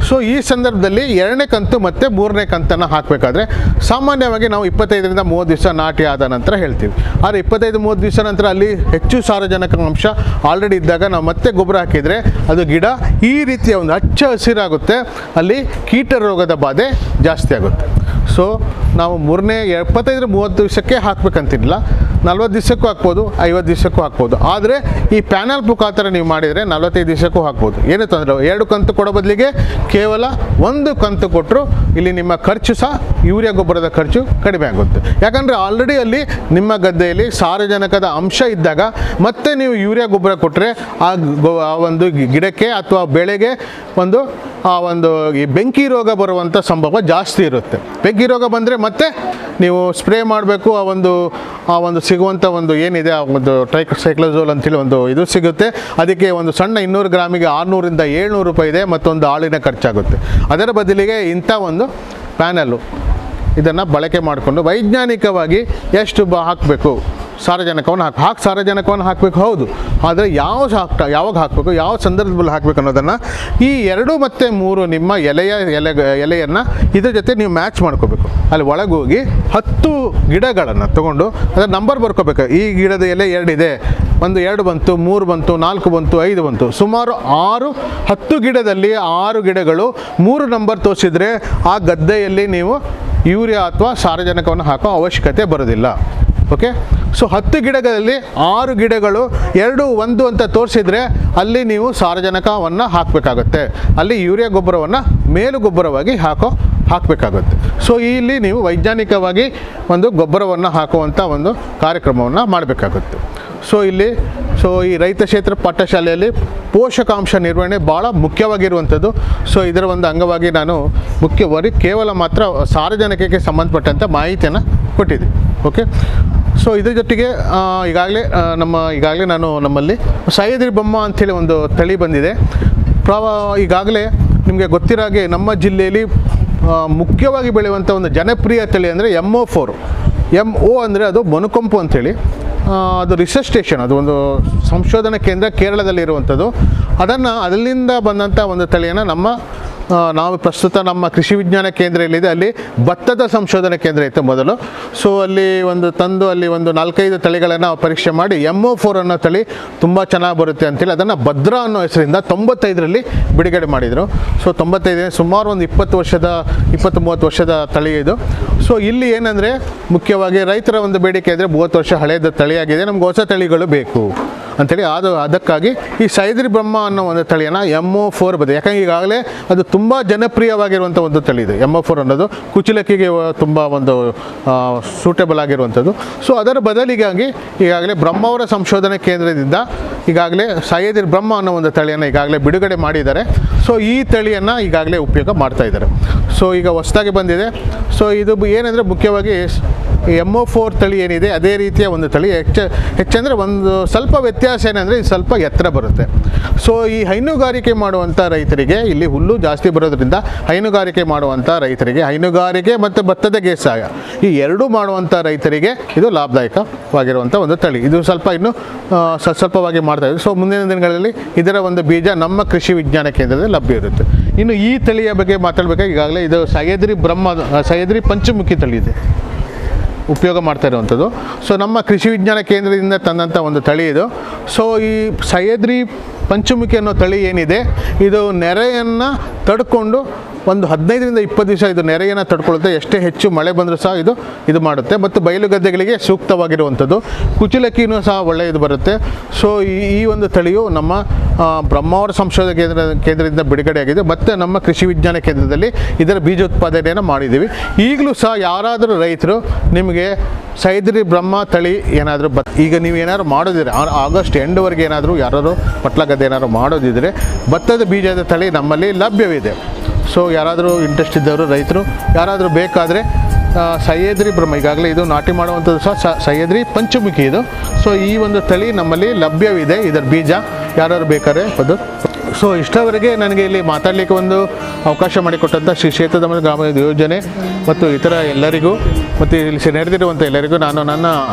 ಸೊ ಈ ಸಂದರ್ಭದಲ್ಲಿ 2ನೇ ಕಂತು ಮತ್ತು 3ನೇ ಕಂತನ್ನು ಹಾಕಬೇಕಾದ್ರೆ ಸಾಮಾನ್ಯವಾಗಿ ನಾವು 25ರಿಂದ 30 ದಿವಸ ನಾಟಿ ಆದ ನಂತರ ಹೇಳ್ತೀವಿ. ಆದರೆ 25-30 ದಿವಸ ನಂತರ ಅಲ್ಲಿ ಹೆಚ್ಚು ಸಾರಜನಕ ಅಂಶ ಆಲ್ರೆಡಿ ಇದ್ದಾಗ ನಾವು ಮತ್ತೆ ಗೊಬ್ಬರ ಹಾಕಿದರೆ ಅದು ಗಿಡ ಈ ರೀತಿಯ ಒಂದು ಹಚ್ಚ ಹಸಿರಾಗುತ್ತೆ, ಅಲ್ಲಿ ಕೀಟ ರೋಗದ ಬಾಧೆ ಜಾಸ್ತಿ ಆಗುತ್ತೆ. ಸೊ ನಾವು 25-30 ದಿವಸಕ್ಕೆ ಹಾಕಬೇಕಂತಿಲ್ಲ, 40 ದಿವಸಕ್ಕೂ ಹಾಕ್ಬೋದು, 50 ದಿವಸಕ್ಕೂ ಹಾಕ್ಬೋದು. ಆದರೆ ಈ ಪ್ಯಾನಲ್ ಮುಖಾಂತರ ನೀವು ಮಾಡಿದರೆ 45 ದಿವಸಕ್ಕೂ ಹಾಕ್ಬೋದು, ಏನು ತೊಂದರೆ. 2 ಕಂತು ಕೊಡೋ ಬದಲಿಗೆ ಕೇವಲ 1 ಕಂತು ಕೊಟ್ಟರು ಇಲ್ಲಿ ನಿಮ್ಮ ಖರ್ಚು ಸಹ ಯೂರಿಯಾ ಗೊಬ್ಬರದ ಖರ್ಚು ಕಡಿಮೆ ಆಗುತ್ತೆ. ಯಾಕಂದರೆ ಆಲ್ರೆಡಿ ಅಲ್ಲಿ ನಿಮ್ಮ ಗದ್ದೆಯಲ್ಲಿ ಸಾರಜನಕದ ಅಂಶ ಇದ್ದಾಗ ಮತ್ತೆ ನೀವು ಯೂರಿಯಾ ಗೊಬ್ಬರ ಕೊಟ್ಟರೆ ಆ ಒಂದು ಗಿಡಕ್ಕೆ ಅಥವಾ ಬೆಳೆಗೆ ಒಂದು ಆ ಒಂದು ಈ ಬೆಂಕಿ ರೋಗ ಬರುವಂಥ ಸಂಭವ ಜಾಸ್ತಿ ಇರುತ್ತೆ. ಬೆಂಕಿ ರೋಗ ಬಂದರೆ ಮತ್ತೆ ನೀವು ಸ್ಪ್ರೇ ಮಾಡಬೇಕು. ಆ ಒಂದು ಸಿಗುವಂಥ ಒಂದು ಏನಿದೆ ಆ ಒಂದು ಟ್ರೈಸೈಕ್ಲೋಜೋಲ್ ಅಂತೇಳಿ ಒಂದು ಇದು ಸಿಗುತ್ತೆ. ಅದಕ್ಕೆ ಒಂದು ಸಣ್ಣ 200 ಗ್ರಾಮಿಗೆ 600 ರಿಂದ 700 ರೂಪಾಯಿ ಇದೆ, ಮತ್ತೊಂದು ಆಳಿನ ಖರ್ಚಾಗುತ್ತೆ. ಅದರ ಬದಲಿಗೆ ಇಂಥ ಒಂದು ಪ್ಯಾನಲ್ಲು ಇದನ್ನು ಬಳಕೆ ಮಾಡಿಕೊಂಡು ವೈಜ್ಞಾನಿಕವಾಗಿ ಎಷ್ಟು ಹಾಕಬೇಕು ಸಾರಜನಕವನ್ನು ಸಾರಜನಕವನ್ನು ಹಾಕಬೇಕು, ಹೌದು. ಆದರೆ ಯಾವಾಗ ಹಾಕಬೇಕು, ಯಾವ ಸಂದರ್ಭದಲ್ಲಿ ಹಾಕಬೇಕು ಅನ್ನೋದನ್ನು ಈ 2 ಮತ್ತು 3 ನಿಮ್ಮ ಎಲೆಯನ್ನು ಇದ್ರ ಜೊತೆ ನೀವು ಮ್ಯಾಚ್ ಮಾಡ್ಕೋಬೇಕು. ಅಲ್ಲಿ ಒಳಗೋಗಿ 10 ಗಿಡಗಳನ್ನು ತೊಗೊಂಡು ಅದರ ನಂಬರ್ ಬರ್ಕೋಬೇಕು. ಈ ಗಿಡದ ಎಲೆ 2 ಇದೆ, 2 ಬಂತು, 3 ಬಂತು, 4 ಬಂತು, 5 ಬಂತು, ಸುಮಾರು 10 ಗಿಡದಲ್ಲಿ 6 ಗಿಡಗಳು 3 ನಂಬರ್ ತೋರಿಸಿದರೆ ಆ ಗದ್ದೆಯಲ್ಲಿ ನೀವು ಯೂರಿಯಾ ಅಥವಾ ಸಾರಜನಕವನ್ನು ಹಾಕೋ ಅವಶ್ಯಕತೆ ಬರೋದಿಲ್ಲ. ಓಕೆ, ಸೊ 10 ಗಿಡಗಳಲ್ಲಿ 6 ಗಿಡಗಳು 2, 1 ಅಂತ ತೋರಿಸಿದರೆ ಅಲ್ಲಿ ನೀವು ಸಾರಜನಕವನ್ನು ಹಾಕಬೇಕಾಗುತ್ತೆ. ಅಲ್ಲಿ ಯೂರಿಯಾ ಗೊಬ್ಬರವನ್ನು ಮೇಲು ಗೊಬ್ಬರವಾಗಿ ಹಾಕಬೇಕಾಗುತ್ತೆ. ಸೊ ಇಲ್ಲಿ ನೀವು ವೈಜ್ಞಾನಿಕವಾಗಿ ಒಂದು ಗೊಬ್ಬರವನ್ನು ಹಾಕುವಂಥ ಒಂದು ಕಾರ್ಯಕ್ರಮವನ್ನು ಮಾಡಬೇಕಾಗುತ್ತೆ. ಸೊ ಈ ರೈತ ಕ್ಷೇತ್ರ ಪಾಠಶಾಲೆಯಲ್ಲಿ ಪೋಷಕಾಂಶ ನಿರ್ವಹಣೆ ಭಾಳ ಮುಖ್ಯವಾಗಿರುವಂಥದ್ದು. ಸೊ ಇದರ ಒಂದು ಅಂಗವಾಗಿ ನಾನು ಮುಖ್ಯವಾಗಿ ಕೇವಲ ಮಾತ್ರ ಸಾರಜನಕಕ್ಕೆ ಸಂಬಂಧಪಟ್ಟಂಥ ಮಾಹಿತಿಯನ್ನು ಕೊಟ್ಟಿದ್ದೀನಿ. ಓಕೆ, ಸೊ ಇದ್ರ ಜೊತೆಗೆ ಈಗಾಗಲೇ ನಾನು ನಮ್ಮಲ್ಲಿ ಸಹ್ಯಾದ್ರಿ ಬ್ರಹ್ಮ ಅಂಥೇಳಿ ಒಂದು ತಳಿ ಬಂದಿದೆ. ಈಗಾಗಲೇ ನಿಮಗೆ ಗೊತ್ತಿರೋ ಹಾಗೆ ನಮ್ಮ ಜಿಲ್ಲೆಯಲ್ಲಿ ಮುಖ್ಯವಾಗಿ ಬೆಳೆಯುವಂಥ ಒಂದು ಜನಪ್ರಿಯ ತಳಿ ಅಂದರೆ MO4. MO ಅಂದರೆ ಅದು ಮೊನುಕೊಂಪು ಅಂಥೇಳಿ, ಅದು ರಿಸರ್ಚ್ ಸ್ಟೇಷನ್, ಅದು ಒಂದು ಸಂಶೋಧನಾ ಕೇಂದ್ರ ಕೇರಳದಲ್ಲಿರುವಂಥದ್ದು. ಅಲ್ಲಿಂದ ಬಂದಂಥ ಒಂದು ತಳಿಯನ್ನು ನಾವು ಪ್ರಸ್ತುತ ನಮ್ಮ ಕೃಷಿ ವಿಜ್ಞಾನ ಕೇಂದ್ರ ಎಲ್ಲಿದೆ ಅಲ್ಲಿ ಭತ್ತದ ಸಂಶೋಧನಾ ಕೇಂದ್ರ ಇತ್ತು ಮೊದಲು. ಸೊ ಅಲ್ಲಿ ಒಂದು 4-5 ತಳಿಗಳನ್ನು ಪರೀಕ್ಷೆ ಮಾಡಿ MO4 ಅನ್ನೋ ತಳಿ ತುಂಬ ಚೆನ್ನಾಗಿ ಬರುತ್ತೆ ಅಂಥೇಳಿ ಅದನ್ನು ಭದ್ರಾ ಅನ್ನೋ ಹೆಸರಿಂದ 95ರಲ್ಲಿ ಬಿಡುಗಡೆ ಮಾಡಿದರು. ಸೊ 95 ಸುಮಾರು ಒಂದು 20-30 ವರ್ಷದ ತಳಿ ಇದು. ಸೊ ಇಲ್ಲಿ ಏನಂದರೆ ಮುಖ್ಯವಾಗಿ ರೈತರ ಒಂದು ಬೇಡಿಕೆ ಅಂದರೆ 30 ವರ್ಷ ಹಳೆಯದ ತಳಿಯಾಗಿದೆ, ನಮ್ಗೆ ಹೊಸ ತಳಿಗಳು ಬೇಕು ಅಂಥೇಳಿ ಅದಕ್ಕಾಗಿ ಈ ಸಹ್ಯಾದ್ರಿ ಬ್ರಹ್ಮ ಅನ್ನೋ ಒಂದು ತಳಿಯನ್ನು MO4 ಬಂದಿದೆ. ಯಾಕಂದರೆ ಈಗಾಗಲೇ ಅದು ತುಂಬ ಜನಪ್ರಿಯವಾಗಿರುವಂಥ ಒಂದು ತಳಿ ಇದೆ. MO4 ಅನ್ನೋದು ಕುಚಲಕ್ಕಿಗೆ ತುಂಬ ಒಂದು ಸೂಟೇಬಲ್ ಆಗಿರುವಂಥದ್ದು. ಸೊ ಅದರ ಬದಲಿಗಾಗಿ ಈಗಾಗಲೇ ಬ್ರಹ್ಮಾವರ ಸಂಶೋಧನಾ ಕೇಂದ್ರದಿಂದ ಈಗಾಗಲೇ ಸಹ್ಯಾದ್ರಿ ಬ್ರಹ್ಮ ಅನ್ನೋ ಒಂದು ತಳಿಯನ್ನು ಈಗಾಗಲೇ ಬಿಡುಗಡೆ ಮಾಡಿದ್ದಾರೆ. ಸೊ ಈ ತಳಿಯನ್ನು ಈಗಾಗಲೇ ಉಪಯೋಗ ಮಾಡ್ತಾ ಇದ್ದಾರೆ. ಸೊ ಈಗ ಹೊಸದಾಗಿ ಬಂದಿದೆ. ಸೊ ಇದು ಏನಂದರೆ ಮುಖ್ಯವಾಗಿ MO4 ತಳಿ ಏನಿದೆ ಅದೇ ರೀತಿಯ ಒಂದು ತಳಿ. ಹೆಚ್ಚಂದರೆ ಒಂದು ಸ್ವಲ್ಪ ವ್ಯತ್ಯಾಸ ಏನಂದರೆ ಇದು ಸ್ವಲ್ಪ ಎತ್ತರ ಬರುತ್ತೆ. ಸೊ ಈ ಹೈನುಗಾರಿಕೆ ಮಾಡುವಂಥ ರೈತರಿಗೆ ಇಲ್ಲಿ ಹುಲ್ಲು ಜಾಸ್ತಿ ಬರೋದ್ರಿಂದ ಹೈನುಗಾರಿಕೆ ಮಾಡುವಂಥ ರೈತರಿಗೆ, ಹೈನುಗಾರಿಕೆ ಮತ್ತು ಭತ್ತದ ಬೇಸಾಯ ಈ ಎರಡೂ ಮಾಡುವಂಥ ರೈತರಿಗೆ ಇದು ಲಾಭದಾಯಕವಾಗಿರುವಂಥ ಒಂದು ತಳಿ. ಇದು ಸ್ವಲ್ಪ ಇನ್ನು ಸ್ವಲ್ಪವಾಗಿ ಮಾಡ್ತಾಯಿದೆ. ಸೊ ಮುಂದಿನ ದಿನಗಳಲ್ಲಿ ಇದರ ಒಂದು ಬೀಜ ನಮ್ಮ ಕೃಷಿ ವಿಜ್ಞಾನ ಕೇಂದ್ರದಲ್ಲಿ ಲಭ್ಯ ಇರುತ್ತೆ. ಇನ್ನು ಈ ತಳಿಯ ಬಗ್ಗೆ ಮಾತಾಡಬೇಕಾಗಿ ಈಗಾಗಲೇ ಇದು ಸಹ್ಯಾದ್ರಿ ಪಂಚಮುಖಿ ತಳಿ ಇದೆ ಉಪಯೋಗ ಮಾಡ್ತಾ ಇರುವಂಥದ್ದು. ಸೊ ನಮ್ಮ ಕೃಷಿ ವಿಜ್ಞಾನ ಕೇಂದ್ರದಿಂದ ತಂದಂಥ ಒಂದು ತಳಿ ಇದು. ಸೊ ಈ ಸಹ್ಯಾದ್ರಿ ಪಂಚಮುಖಿ ಅನ್ನೋ ತಳಿ ಏನಿದೆ ಇದು ನೆರೆಯನ್ನು ತಡ್ಕೊಂಡು ಒಂದು 15ರಿಂದ 20 ದಿವಸ ಇದು ನೆರೆಯನ್ನು ತಡ್ಕೊಳ್ಳುತ್ತೆ. ಎಷ್ಟೇ ಹೆಚ್ಚು ಮಳೆ ಬಂದರೂ ಸಹ ಇದು ಮಾಡುತ್ತೆ. ಮತ್ತು ಬಯಲು ಗದ್ದೆಗಳಿಗೆ ಸೂಕ್ತವಾಗಿರುವಂಥದ್ದು. ಕುಚಲಕ್ಕಿನೂ ಸಹ ಒಳ್ಳೆಯದು ಬರುತ್ತೆ. ಸೊ ಈ ಒಂದು ತಳಿಯು ನಮ್ಮ ಬ್ರಹ್ಮಾವರ ಸಂಶೋಧನಾ ಕೇಂದ್ರದಿಂದ ಬಿಡುಗಡೆಯಾಗಿದೆ. ಮತ್ತು ನಮ್ಮ ಕೃಷಿ ವಿಜ್ಞಾನ ಕೇಂದ್ರದಲ್ಲಿ ಇದರ ಬೀಜ ಉತ್ಪಾದನೆಯನ್ನು ಮಾಡಿದ್ದೀವಿ. ಈಗಲೂ ಸಹ ಯಾರಾದರೂ ರೈತರು ನಿಮಗೆ ಸಹ್ಯಾದ್ರಿ ಬ್ರಹ್ಮ ತಳಿ ಏನಾದರೂ ಈಗ ನೀವು ಏನಾದ್ರು ಮಾಡೋದಿದ್ರೆ ಆಗಸ್ಟ್ ಎಂಡ್ವರೆಗೆ ಯಾರಾದರೂ ಪಟ್ಲ ಗದ್ದೆ ಏನಾದ್ರು ಮಾಡೋದಿದ್ರೆ ಭತ್ತದ ಬೀಜದ ತಳಿ ನಮ್ಮಲ್ಲಿ ಲಭ್ಯವಿದೆ. ಸೊ ಯಾರಾದರೂ ಇಂಟ್ರೆಸ್ಟ್ ಇದ್ದವರು ರೈತರು ಯಾರಾದರೂ ಬೇಕಾದರೆ ಸಹ್ಯಾದ್ರಿ ಬ್ರಹ್ಮ ಈಗಾಗಲೇ ಇದು ನಾಟಿ ಮಾಡುವಂಥದ್ದು ಸಹ ಸಹ್ಯಾದ್ರಿ ಪಂಚಮುಖಿ ಇದು. ಸೊ ಈ ಒಂದು ತಳಿ ನಮ್ಮಲ್ಲಿ ಲಭ್ಯವಿದೆ. ಇದರ ಬೀಜ ಯಾರು ಬೇಕಾದ್ರೆ ಅದು. ಸೊ ಇಷ್ಟವರೆಗೆ ನನಗೆ ಇಲ್ಲಿ ಮಾತಾಡಲಿಕ್ಕೆ ಒಂದು ಅವಕಾಶ ಮಾಡಿಕೊಟ್ಟಂಥ ಶ್ರೀ ಕ್ಷೇತ್ರ ಗ್ರಾಮಾಭಿವೃದ್ಧಿ ಯೋಜನೆ ಮತ್ತು ಇತರ ಎಲ್ಲರಿಗೂ ಮತ್ತು ಇಲ್ಲಿ ನೆರೆದಿರುವಂಥ ಎಲ್ಲರಿಗೂ ನಾನು ನನ್ನ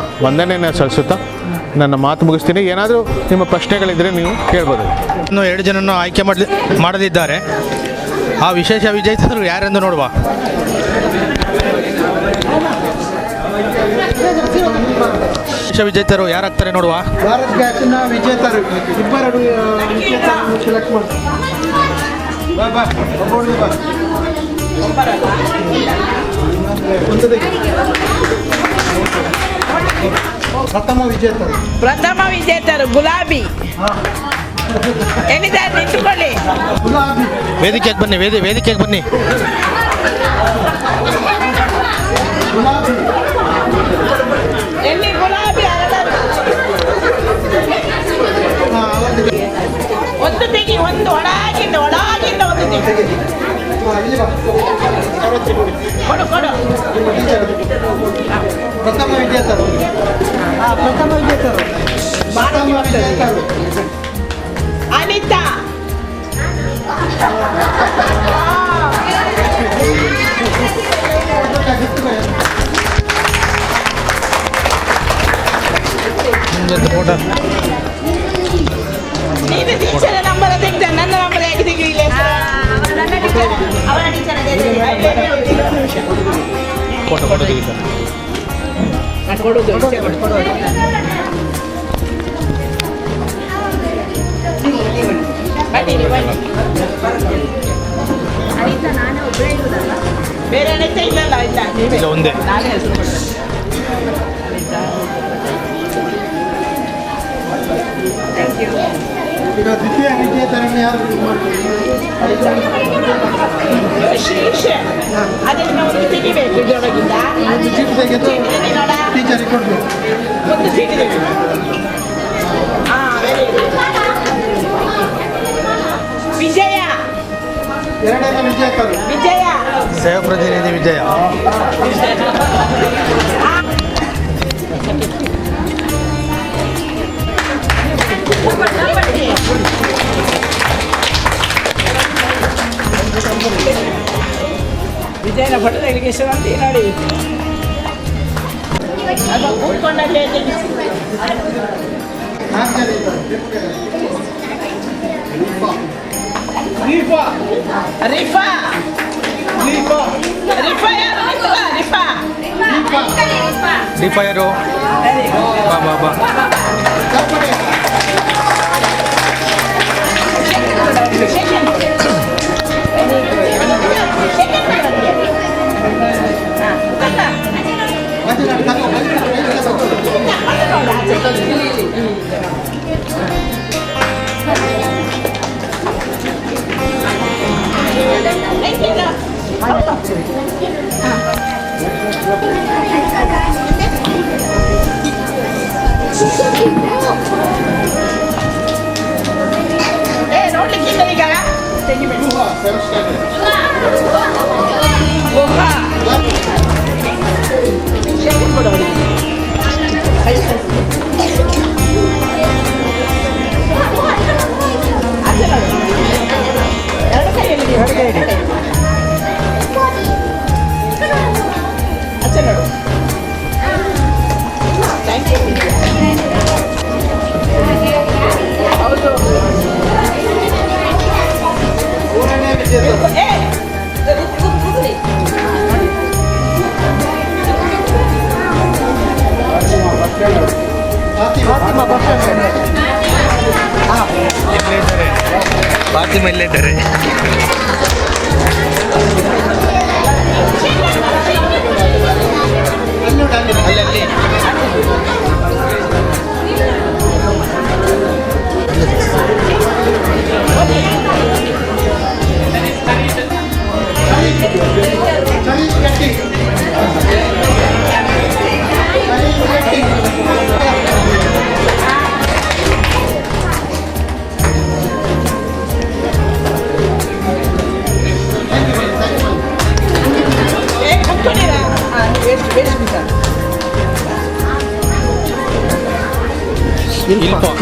ವಂದನೆಯನ್ನು ಸಲ್ಲಿಸುತ್ತಾ ನನ್ನ ಮಾತು ಮುಗಿಸ್ತೀನಿ. ಏನಾದರೂ ನಿಮ್ಮ ಪ್ರಶ್ನೆಗಳಿದ್ದರೆ ನೀವು ಕೇಳ್ಬೋದು. ಇನ್ನು 2 ಜನನ್ನು ಆಯ್ಕೆ ಮಾಡದಿದ್ದಾರೆ. ಆ ವಿಶೇಷ ವಿಜೇತರು ಯಾರೆಂದು ನೋಡುವ. ವಿಶೇಷ ವಿಜೇತರು ಯಾರಾಗ್ತಾರೆ ನೋಡುವ. ಭಾರತ್ ಗ್ಯಾಸ್ನ ವಿಜೇತರು ಇಬ್ಬರು ಸೆಲೆಕ್ಟ್ ಮಾಡಿ. ಪ್ರಥಮ ವಿಜೇತರು ಗುಲಾಬಿ. ಎಲ್ಲಿದ್ದಾರೆ ನಿಂತುಕೊಳ್ಳಿ. ವೇದಿಕೆಗೆ ಬನ್ನಿ, ವೇದಿಕೆಗೆ ಬನ್ನಿ. ಎಲ್ಲಿ ಗುಲಾಬಿ ಒಂದು ತೆಗಿ, ಒಂದು ಒಳಗಿಂದ ಒಂದು ಕೊಡು ಕೊಡು. ಪ್ರಥಮ ವಿಜೇತರು. ಪ್ರಥಮ ವಿಜೇತರು. ಪ್ರಥಮ ವಿಜೇತರು. ಅನಿತಾ. ನೀನು ಟೀಚರ್ ನಂಬರ್ ತೆಗೆದ, ನನ್ನ ನಂಬರ್ ಹೇಗೆ ತೆಗಿಲಿಲ್ಲ? ಬೇರೆ ಅನಿತಾ ಇಲ್ಲಲ್ಲ? ಇಲ್ಲ, ನೀವೇ. ಒಂದೇ. ನಾನೇ ಹೆಸರು ಕೊಡು. Thank you. ಈಗ ದ್ವಿತೀಯ ವಿಜೇತರನ್ನು ಯಾರು ಇದು ಮಾಡ್ತಾರೆ? ಶೀರ್ಷ ಅದನ್ನು ನಾವು ತೆಗಿಬೇಕು ಇದರೊಳಗಿಂದ. ಒಂದು ಚೀಟಿ ತೆಗೆದು ಟೀಚರಿಗೆ ಕೊಡಬೇಕು. ಒಂದು ಸೀಟ್ ತೆಗಿ. ಹಾಂ, ವೆರಿ ಗುಡ್. ವಿಜಯ. ಎರಡನೇ ವಿಜೇತರು. ವಿಜಯ. ಸೇವಾ ಪ್ರತಿನಿಧಿ ವಿಜಯ. ವಿಜಯನ ಫೋಟೋ ತೆಗಿಲಿಕ್ಕೆ ಎಷ್ಟು ಅಂತ ನೋಡಿ. ಅದು ಕೂತ್ಕೊಂಡಲ್ಲೇ ತೆಗಿಸಿ. ನಾಲ್ಕು ಜನ ಇದ್ದಾರೆ. ರಿಫಾ. ರಿಫಾ. ರಿಫಾ. ರಿಫಾ ಯಾರು? ರಿಫಾ. ರಿಫಾ. ಡಿಫೈರು ಬಾ ಬಾ ಬಾ. ನೋಡ್ಲಿಕ್ಕಿಲ್ಲ ಈಗ ತೆಗಿಬೇಕು. ಎರಡು ಕೈಯಲ್ಲಿ ಅಚ್ಚ ನೋಡು. Thank you. ಹೌದು. ಮೂರನೇ ವಿಜೇತರು. ಫಾತಿಮಾ ಇಲ್ಲೇ ಇದ್ದಾರೆ. ಅಲ್ಲಲ್ಲಿ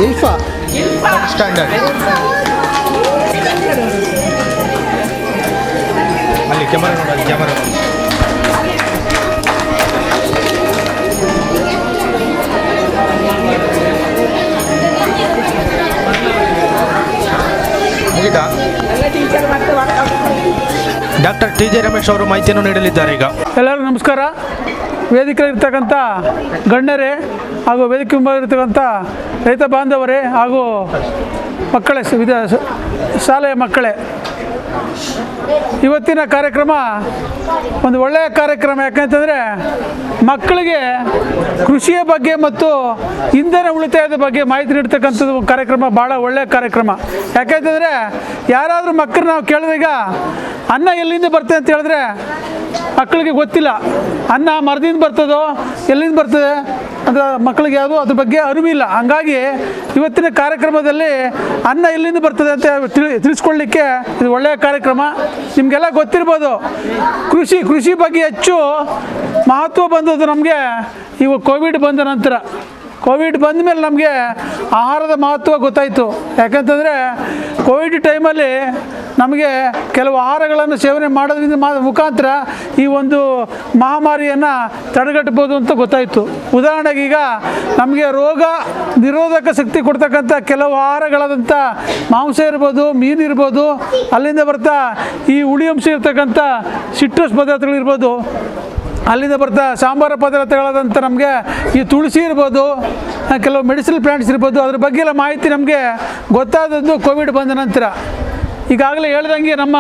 ಇಲ್ಫಾ. ಸ್ಟ್ಯಾಂಡರ್ಡ್ ಅಲ್ಲಿ ಕ್ಯಾಮರಾ ನೋಡಿ, ಕ್ಯಾಮರಾ ಮುಗಿತಾ? ಡಾಕ್ಟರ್ ಟಿ ಜೆ ರಮೇಶ್ ಅವರು ಮಾಹಿತಿಯನ್ನು ನೀಡಲಿದ್ದಾರೆ. ಈಗ ಎಲ್ಲರಿಗೂ ನಮಸ್ಕಾರ. ವೇದಿಕೆಯಲ್ಲಿರ್ತಕ್ಕಂಥ ಗಣ್ಯರೇ ಹಾಗೂ ವೇದಿಕೆ ಮುಂಭಾಗಿರ್ತಕ್ಕಂಥ ರೈತ ಬಾಂಧವರೇ ಹಾಗೂ ಮಕ್ಕಳೇ, ಶಾಲೆಯ ಮಕ್ಕಳೇ, ಇವತ್ತಿನ ಕಾರ್ಯಕ್ರಮ ಒಂದು ಒಳ್ಳೆಯ ಕಾರ್ಯಕ್ರಮ. ಯಾಕೆಂತಂದರೆ ಮಕ್ಕಳಿಗೆ ಕೃಷಿಯ ಬಗ್ಗೆ ಮತ್ತು ಇಂಧನ ಉಳಿತಾಯದ ಬಗ್ಗೆ ಮಾಹಿತಿ ನೀಡ್ತಕ್ಕಂಥದ್ದು ಕಾರ್ಯಕ್ರಮ ಭಾಳ ಒಳ್ಳೆಯ ಕಾರ್ಯಕ್ರಮ. ಯಾಕೆಂತಂದರೆ ಯಾರಾದರೂ ಮಕ್ಕಳು ನಾವು ಕೇಳಿದಾಗ ಅನ್ನ ಎಲ್ಲಿಂದ ಬರ್ತದೆ ಅಂತ ಹೇಳಿದ್ರೆ ಮಕ್ಕಳಿಗೆ ಗೊತ್ತಿಲ್ಲ. ಅನ್ನ ಮರದಿಂದ ಬರ್ತದೋ ಎಲ್ಲಿಂದ ಬರ್ತದೆ ಅಂತ ಮಕ್ಕಳಿಗೆ ಯಾವುದು ಅದ್ರ ಬಗ್ಗೆ ಅರಿವಿಲ್ಲ. ಹಂಗಾಗಿ ಇವತ್ತಿನ ಕಾರ್ಯಕ್ರಮದಲ್ಲಿ ಅನ್ನ ಎಲ್ಲಿಂದ ಬರ್ತದೆ ಅಂತ ತಿಳಿಸ್ಕೊಳ್ಳಿಕ್ಕೆ ಇದು ಒಳ್ಳೆಯ ಕಾರ್ಯಕ್ರಮ. ನಿಮಗೆಲ್ಲ ಗೊತ್ತಿರ್ಬೋದು, ಕೃಷಿ ಬಗ್ಗೆ ಹೆಚ್ಚು ಮಹತ್ವ ಬಂದದ್ದು ನಮಗೆ ಇವು ಕೋವಿಡ್ ಬಂದ ನಂತರ. ಕೋವಿಡ್ ಬಂದ ಮೇಲೆ ನಮಗೆ ಆಹಾರದ ಮಹತ್ವ ಗೊತ್ತಾಯಿತು. ಯಾಕಂತಂದರೆ ಕೋವಿಡ್ ಟೈಮಲ್ಲಿ ನಮಗೆ ಕೆಲವು ಆಹಾರಗಳನ್ನು ಸೇವನೆ ಮಾಡೋದ್ರಿಂದ ಮುಖಾಂತರ ಈ ಒಂದು ಮಹಾಮಾರಿಯನ್ನು ತಡೆಗಟ್ಟಬೋದು ಅಂತ ಗೊತ್ತಾಯಿತು. ಉದಾಹರಣೆಗೆ ಈಗ ನಮಗೆ ರೋಗ ನಿರೋಧಕ ಶಕ್ತಿ ಕೊಡ್ತಕ್ಕಂಥ ಕೆಲವು ಆಹಾರಗಳಾದಂಥ ಮಾಂಸ ಇರ್ಬೋದು, ಮೀನು ಇರ್ಬೋದು, ಅಲ್ಲಿಂದ ಬರ್ತಾ ಈ ಹುಳಿ ಅಂಶ ಇರ್ತಕ್ಕಂಥ ಸಿಟ್ರಸ್ ಪದಾರ್ಥಗಳಿರ್ಬೋದು, ಅಲ್ಲಿಂದ ಬರ್ತಾ ಸಾಂಬಾರ ಪದಾರ್ಥಗಳಾದಂಥ ನಮಗೆ ಈ ತುಳಸಿ ಇರ್ಬೋದು, ಕೆಲವು ಮೆಡಿಸಿನಲ್ ಪ್ಲಾಂಟ್ಸ್ ಇರ್ಬೋದು, ಅದ್ರ ಬಗ್ಗೆ ಎಲ್ಲ ಮಾಹಿತಿ ನಮಗೆ ಗೊತ್ತಾದದ್ದು ಕೋವಿಡ್ ಬಂದ ನಂತರ. ಈಗಾಗಲೇ ಹೇಳ್ದಂಗೆ ನಮ್ಮ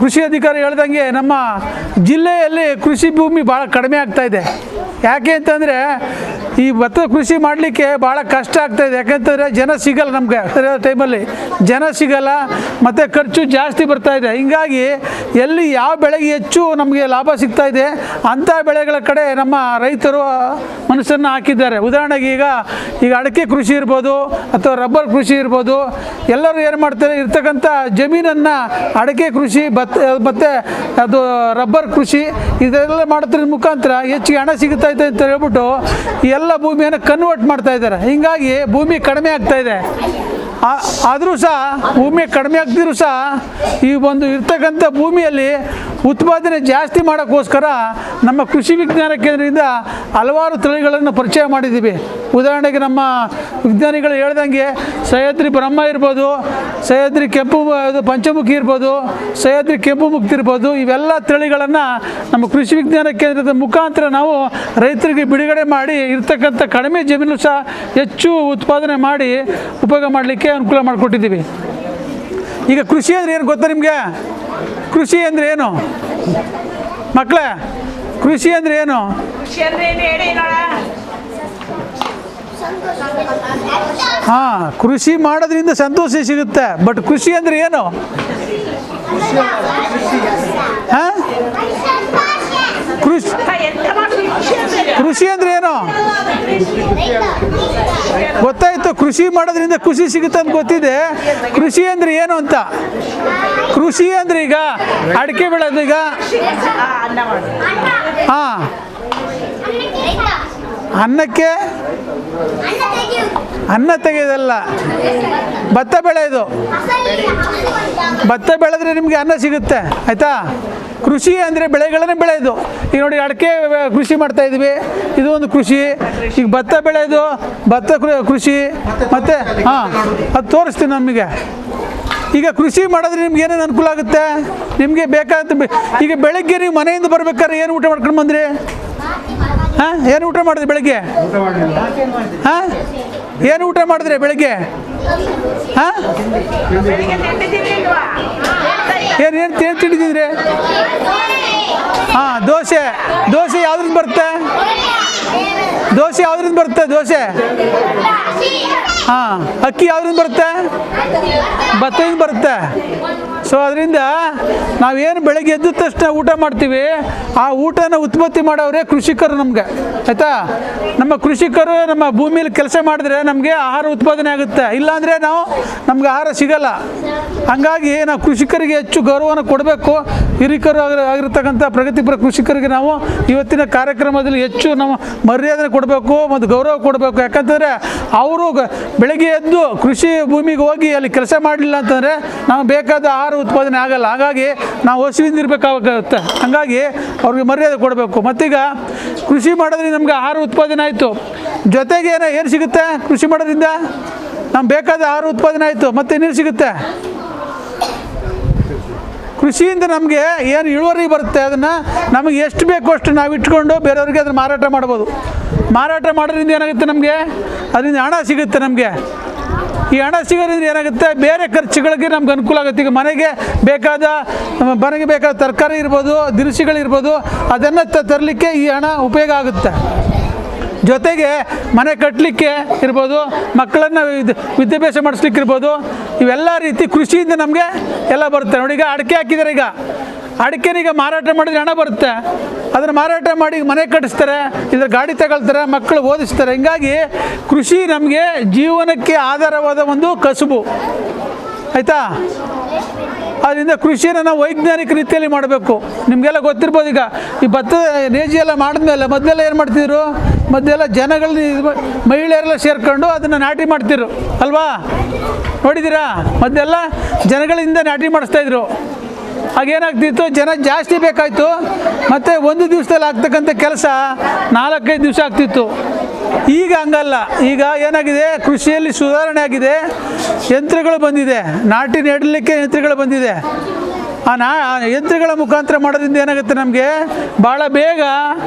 ಕೃಷಿ ಅಧಿಕಾರಿ ಹೇಳ್ದಂಗೆ ನಮ್ಮ ಜಿಲ್ಲೆಯಲ್ಲಿ ಕೃಷಿ ಭೂಮಿ ಭಾಳ ಕಡಿಮೆ ಆಗ್ತಾಯಿದೆ. ಯಾಕೆ ಅಂತಂದರೆ ಈ ಭತ್ತ ಕೃಷಿ ಮಾಡಲಿಕ್ಕೆ ಭಾಳ ಕಷ್ಟ ಆಗ್ತಾಯಿದೆ. ಯಾಕೆಂತಂದರೆ ಜನ ಸಿಗಲ್ಲ, ನಮಗೆ ಸರಿಯಾದ ಟೈಮಲ್ಲಿ ಜನ ಸಿಗಲ್ಲ, ಮತ್ತು ಖರ್ಚು ಜಾಸ್ತಿ ಬರ್ತಾಯಿದೆ. ಹೀಗಾಗಿ ಎಲ್ಲಿ ಯಾವ ಬೆಳೆಗೆ ಹೆಚ್ಚು ನಮಗೆ ಲಾಭ ಸಿಗ್ತಾಯಿದೆ ಅಂಥ ಬೆಳೆಗಳ ಕಡೆ ನಮ್ಮ ರೈತರು ಮನಸ್ಸನ್ನು ಹಾಕಿದ್ದಾರೆ. ಉದಾಹರಣೆಗೆ ಈಗ ಅಡಿಕೆ ಕೃಷಿ ಇರ್ಬೋದು ಅಥವಾ ರಬ್ಬರ್ ಕೃಷಿ ಇರ್ಬೋದು, ಎಲ್ಲರೂ ಏನು ಮಾಡ್ತಾರೆ, ಇರ್ತಕ್ಕಂಥ ಜಮೀನನ್ನು ಅಡಿಕೆ ಕೃಷಿ ಮತ್ತು ಅದು ರಬ್ಬರ್ ಕೃಷಿ ಇದೆಲ್ಲ ಮಾಡೋದ್ರ ಮುಖಾಂತರ ಹೆಚ್ಚಿಗೆ ಹಣ ಸಿಗುತ್ತಾ ಇದೆ ಅಂತ ಹೇಳ್ಬಿಟ್ಟು ಎಲ್ಲ ಭೂಮಿಯನ್ನು ಕನ್ವರ್ಟ್ ಮಾಡ್ತಾ ಇದ್ದಾರೆ. ಹೀಗಾಗಿ ಭೂಮಿ ಕಡಿಮೆ ಆಗ್ತಾ ಇದೆ. ಆದರೂ ಸಹ ಭೂಮಿ ಕಡಿಮೆ ಆಗ್ತಿದ್ರು ಸಹ ಈ ಒಂದು ಇರ್ತಕ್ಕಂಥ ಭೂಮಿಯಲ್ಲಿ ಉತ್ಪಾದನೆ ಜಾಸ್ತಿ ಮಾಡೋಕ್ಕೋಸ್ಕರ ನಮ್ಮ ಕೃಷಿ ವಿಜ್ಞಾನ ಕೇಂದ್ರದಿಂದ ಹಲವಾರು ತಳಿಗಳನ್ನು ಪರಿಚಯ ಮಾಡಿದ್ದೀವಿ. ಉದಾಹರಣೆಗೆ ನಮ್ಮ ವಿಜ್ಞಾನಿಗಳು ಹೇಳ್ದಂಗೆ ಸಹ್ಯಾದ್ರಿ ಬ್ರಹ್ಮ ಇರ್ಬೋದು, ಸಹ್ಯಾದ್ರಿ ಕೆಂಪು ಪಂಚಮುಖಿ ಇರ್ಬೋದು, ಸಹ್ಯಾದ್ರಿ ಕೆಂಪು ಮುಕ್ತಿ ಇರ್ಬೋದು, ಇವೆಲ್ಲ ತಳಿಗಳನ್ನು ನಮ್ಮ ಕೃಷಿ ವಿಜ್ಞಾನ ಕೇಂದ್ರದ ಮುಖಾಂತರ ನಾವು ರೈತರಿಗೆ ಬಿಡುಗಡೆ ಮಾಡಿ ಇರ್ತಕ್ಕಂಥ ಕಡಿಮೆ ಜಮೀನು ಸಹ ಹೆಚ್ಚು ಉತ್ಪಾದನೆ ಮಾಡಿ ಉಪಯೋಗ ಮಾಡಲಿಕ್ಕೆ ಅನುಕೂಲ ಮಾಡಿಕೊಟ್ಟಿದ್ದೀವಿ. ಈಗ ಕೃಷಿ ಅಂದರೆ ಏನು ಗೊತ್ತಾ ನಿಮಗೆ? ಕೃಷಿ ಅಂದರೆ ಏನು ಮಕ್ಕಳೇ? ಕೃಷಿ ಅಂದರೆ ಏನು? ಹಾಂ, ಕೃಷಿ ಮಾಡೋದ್ರಿಂದ ಸಂತೋಷ ಸಿಗುತ್ತೆ. ಬಟ್ ಕೃಷಿ ಅಂದರೆ ಏನು? ಹಾಂ, ಕೃಷಿ ಅಂದರೆ ಏನು ಗೊತ್ತಾಯ್ತು? ಕೃಷಿ ಮಾಡೋದ್ರಿಂದ ಖುಷಿ ಸಿಗುತ್ತೆ ಅಂತ ಗೊತ್ತಿದೆ. ಕೃಷಿ ಅಂದರೆ ಏನು ಅಂತ? ಕೃಷಿ ಅಂದರೆ ಈಗ ಅಡಿಕೆ ಬೆಳೆದು ಈಗ ಹಾಂ, ಅನ್ನಕ್ಕೆ ಅನ್ನ ತೆಗೆಯೋದಲ್ಲ, ಭತ್ತ ಬೆಳೆಯೋದು. ಭತ್ತ ಬೆಳೆದ್ರೆ ನಿಮಗೆ ಅನ್ನ ಸಿಗುತ್ತೆ, ಆಯಿತಾ? ಕೃಷಿ ಅಂದರೆ ಬೆಳೆಗಳನ್ನೇ ಬೆಳೆಯೋದು. ಈಗ ನೋಡಿ, ಅಡಿಕೆ ಕೃಷಿ ಮಾಡ್ತಾಯಿದ್ವಿ, ಇದು ಒಂದು ಕೃಷಿ. ಈಗ ಭತ್ತ ಬೆಳೆಯೋದು, ಭತ್ತ ಕೃಷಿ. ಮತ್ತು ಹಾಂ, ಅದು ತೋರಿಸ್ತೀನಿ ನಮಗೆ. ಈಗ ಕೃಷಿ ಮಾಡಿದ್ರೆ ನಿಮ್ಗೆ ಏನೇನು ಅನುಕೂಲ ಆಗುತ್ತೆ? ನಿಮಗೆ ಬೇಕಾದ ಈಗ ಬೆಳಗ್ಗೆ ನೀವು ಮನೆಯಿಂದ ಬರ್ಬೇಕಾದ್ರೆ ಏನು ಊಟ ಮಾಡ್ಕೊಂಡು ಬಂದ್ರಿ? ಹಾಂ, ಏನು ಊಟ ಮಾಡಿದ್ರಿ ಬೆಳಗ್ಗೆ? ಹಾಂ, ಏನು ಊಟ ಮಾಡಿದ್ರಿ ಬೆಳಗ್ಗೆ? ಹಾಂ, ಏನು ತಿಂಡಿದ್ರಿ? ಹಾಂ, ದೋಸೆ. ದೋಸೆ ಯಾವ್ದ್ರಿಂದ ಬರುತ್ತೆ? ದೋಸೆ ಯಾವ್ದ್ರಿಂದ ಬರುತ್ತೆ? ದೋಸೆ ಹಾಂ, ಅಕ್ಕಿ ಯಾವ್ದ್ರಿಂದ ಬರುತ್ತೆ? ಭತ್ತದಿಂದ ಬರುತ್ತೆ. ಸೊ ಅದರಿಂದ ನಾವೇನು ಬೆಳಗ್ಗೆ ಎದ್ದ ತಕ್ಷಣ ಊಟ ಮಾಡ್ತೀವಿ, ಆ ಊಟನ ಉತ್ಪತ್ತಿ ಮಾಡೋರೇ ಕೃಷಿಕರು ನಮಗೆ, ಆಯಿತಾ? ನಮ್ಮ ಕೃಷಿಕರು ನಮ್ಮ ಭೂಮಿಯಲ್ಲಿ ಕೆಲಸ ಮಾಡಿದ್ರೆ ನಮಗೆ ಆಹಾರ ಉತ್ಪಾದನೆ ಆಗುತ್ತೆ. ಇಲ್ಲಾಂದರೆ ನಮ್ಗೆ ಆಹಾರ ಸಿಗಲ್ಲ. ಹಂಗಾಗಿ ನಾವು ಕೃಷಿಕರಿಗೆ ಹೆಚ್ಚು ಗೌರವನ ಕೊಡಬೇಕು. ಹಿರಿಕರು ಆಗಿರ್ತಕ್ಕಂಥ ಪ್ರಗತಿಪರ ಕೃಷಿಕರಿಗೆ ನಾವು ಇವತ್ತಿನ ಕಾರ್ಯಕ್ರಮದಲ್ಲಿ ಹೆಚ್ಚು ನಾವು ಮರ್ಯಾದೆ ಕೊಡಬೇಕು ಮತ್ತು ಗೌರವ ಕೊಡಬೇಕು. ಯಾಕಂತಂದರೆ ಅವರು ಬೆಳಗ್ಗೆ ಎದ್ದು ಕೃಷಿ ಭೂಮಿಗೆ ಹೋಗಿ ಅಲ್ಲಿ ಕೆಲಸ ಮಾಡಲಿಲ್ಲ ಅಂತಂದರೆ ನಾವು ಬೇಕಾದ ಆಹಾರ ಉತ್ಪಾದನೆ ಆಗಲ್ಲ. ಹಾಗಾಗಿ ನಾವು ಹಸಿವಿಂದ ಇರಬೇಕಾಗುತ್ತೆ. ಹಾಗಾಗಿ ಅವ್ರಿಗೆ ಮರ್ಯಾದೆ ಕೊಡಬೇಕು. ಮತ್ತೀಗ ಕೃಷಿ ಮಾಡೋದ್ರಿಂದ ನಮಗೆ ಆಹಾರ ಉತ್ಪಾದನೆ ಆಯಿತು, ಜೊತೆಗೆ ಏನು ಸಿಗುತ್ತೆ? ಕೃಷಿ ಮಾಡೋದ್ರಿಂದ ನಮ್ಗೆ ಬೇಕಾದ ಆಹಾರ ಉತ್ಪಾದನೆ ಆಯಿತು, ಮತ್ತು ಇನ್ನೇನು ಸಿಗುತ್ತೆ? ಕೃಷಿಯಿಂದ ನಮಗೆ ಏನು ಇಳುವರಿ ಬರುತ್ತೆ ಅದನ್ನು ನಮಗೆ ಎಷ್ಟು ಬೇಕೋ ಅಷ್ಟು ನಾವು ಇಟ್ಕೊಂಡು ಬೇರೆಯವ್ರಿಗೆ ಅದನ್ನು ಮಾರಾಟ ಮಾಡ್ಬೋದು. ಮಾರಾಟ ಮಾಡೋದ್ರಿಂದ ಏನಾಗುತ್ತೆ? ನಮಗೆ ಅದರಿಂದ ಹಣ ಸಿಗುತ್ತೆ. ನಮಗೆ ಈ ಹಣ ಸಿಗೋದ್ರಿಂದ ಏನಾಗುತ್ತೆ? ಬೇರೆ ಖರ್ಚುಗಳಿಗೆ ನಮ್ಗೆ ಅನುಕೂಲ ಆಗುತ್ತೆ. ಈಗ ಮನೆಗೆ ಬೇಕಾದ ತರಕಾರಿ ಇರ್ಬೋದು, ದಿನಸಿಗಳಿರ್ಬೋದು, ಅದನ್ನು ತರಲಿಕ್ಕೆ ಈ ಹಣ ಉಪಯೋಗ ಆಗುತ್ತೆ. ಜೊತೆಗೆ ಮನೆ ಕಟ್ಟಲಿಕ್ಕೆ ಇರ್ಬೋದು, ಮಕ್ಕಳನ್ನು ವಿದ್ಯಾಭ್ಯಾಸ ಮಾಡಿಸ್ಲಿಕ್ಕೆ ಇರ್ಬೋದು, ಇವೆಲ್ಲ ರೀತಿ ಕೃಷಿಯಿಂದ ನಮಗೆ ಎಲ್ಲ ಬರುತ್ತೆ. ನೋಡಿ, ಈಗ ಅಡಿಕೆ ಹಾಕಿದ್ದಾರೆ. ಈಗ ಅಡಿಕೆನೀಗ ಮಾರಾಟ ಮಾಡಿದ್ರೆ ಹಣ ಬರುತ್ತೆ, ಅದನ್ನು ಮಾರಾಟ ಮಾಡಿ ಮನೆ ಕಟ್ಟಿಸ್ತಾರೆ, ಇದ್ರ ಗಾಡಿ ತಗೊಳ್ತಾರೆ, ಮಕ್ಕಳು ಓದಿಸ್ತಾರೆ. ಹಿಂಗಾಗಿ ಕೃಷಿ ನಮಗೆ ಜೀವನಕ್ಕೆ ಆಧಾರವಾದ ಒಂದು ಕಸುಬು, ಆಯಿತಾ. ಅದರಿಂದ ಕೃಷಿಯನ್ನು ನಾವು ವೈಜ್ಞಾನಿಕ ರೀತಿಯಲ್ಲಿ ಮಾಡಬೇಕು. ನಿಮಗೆಲ್ಲ ಗೊತ್ತಿರ್ಬೋದು, ಈಗ ಈ ಭತ್ತದ ನೇಜಿ ಎಲ್ಲ ಮಾಡಿದ್ಮೇಲೆ ಮೊದಲೆಲ್ಲ ಏನು ಮಾಡ್ತಿದ್ರು, ಮೊದಲೆಲ್ಲ ಜನಗಳನ್ನ ಮಹಿಳೆಯರೆಲ್ಲ ಸೇರ್ಕೊಂಡು ಅದನ್ನು ನಾಟಿ ಮಾಡ್ತಿದ್ರು ಅಲ್ವಾ, ನೋಡಿದ್ದೀರಾ? ಮೊದಲೆಲ್ಲ ಜನಗಳಿಂದ ನಾಟಿ ಮಾಡಿಸ್ತಾಯಿದ್ರು. ಹಾಗೇನಾಗ್ತಿತ್ತು, ಜನ ಜಾಸ್ತಿ ಬೇಕಾಯಿತು, ಮತ್ತು ಒಂದು ದಿವಸದಲ್ಲಿ ಆಗ್ತಕ್ಕಂಥ ಕೆಲಸ 4-5 ದಿವಸ ಆಗ್ತಿತ್ತು. ಈಗ ಹಂಗಲ್ಲ, ಈಗ ಏನಾಗಿದೆ, ಕೃಷಿಯಲ್ಲಿ ಸುಧಾರಣೆ ಆಗಿದೆ, ಯಂತ್ರಗಳು ಬಂದಿದೆ, ನಾಟಿ ನೆಡಲಿಕ್ಕೆ ಯಂತ್ರಗಳು ಬಂದಿದೆ. ಆ ಯಂತ್ರಗಳ ಮುಖಾಂತರ ಮಾಡೋದ್ರಿಂದ ಏನಾಗುತ್ತೆ, ನಮಗೆ ಭಾಳ ಬೇಗ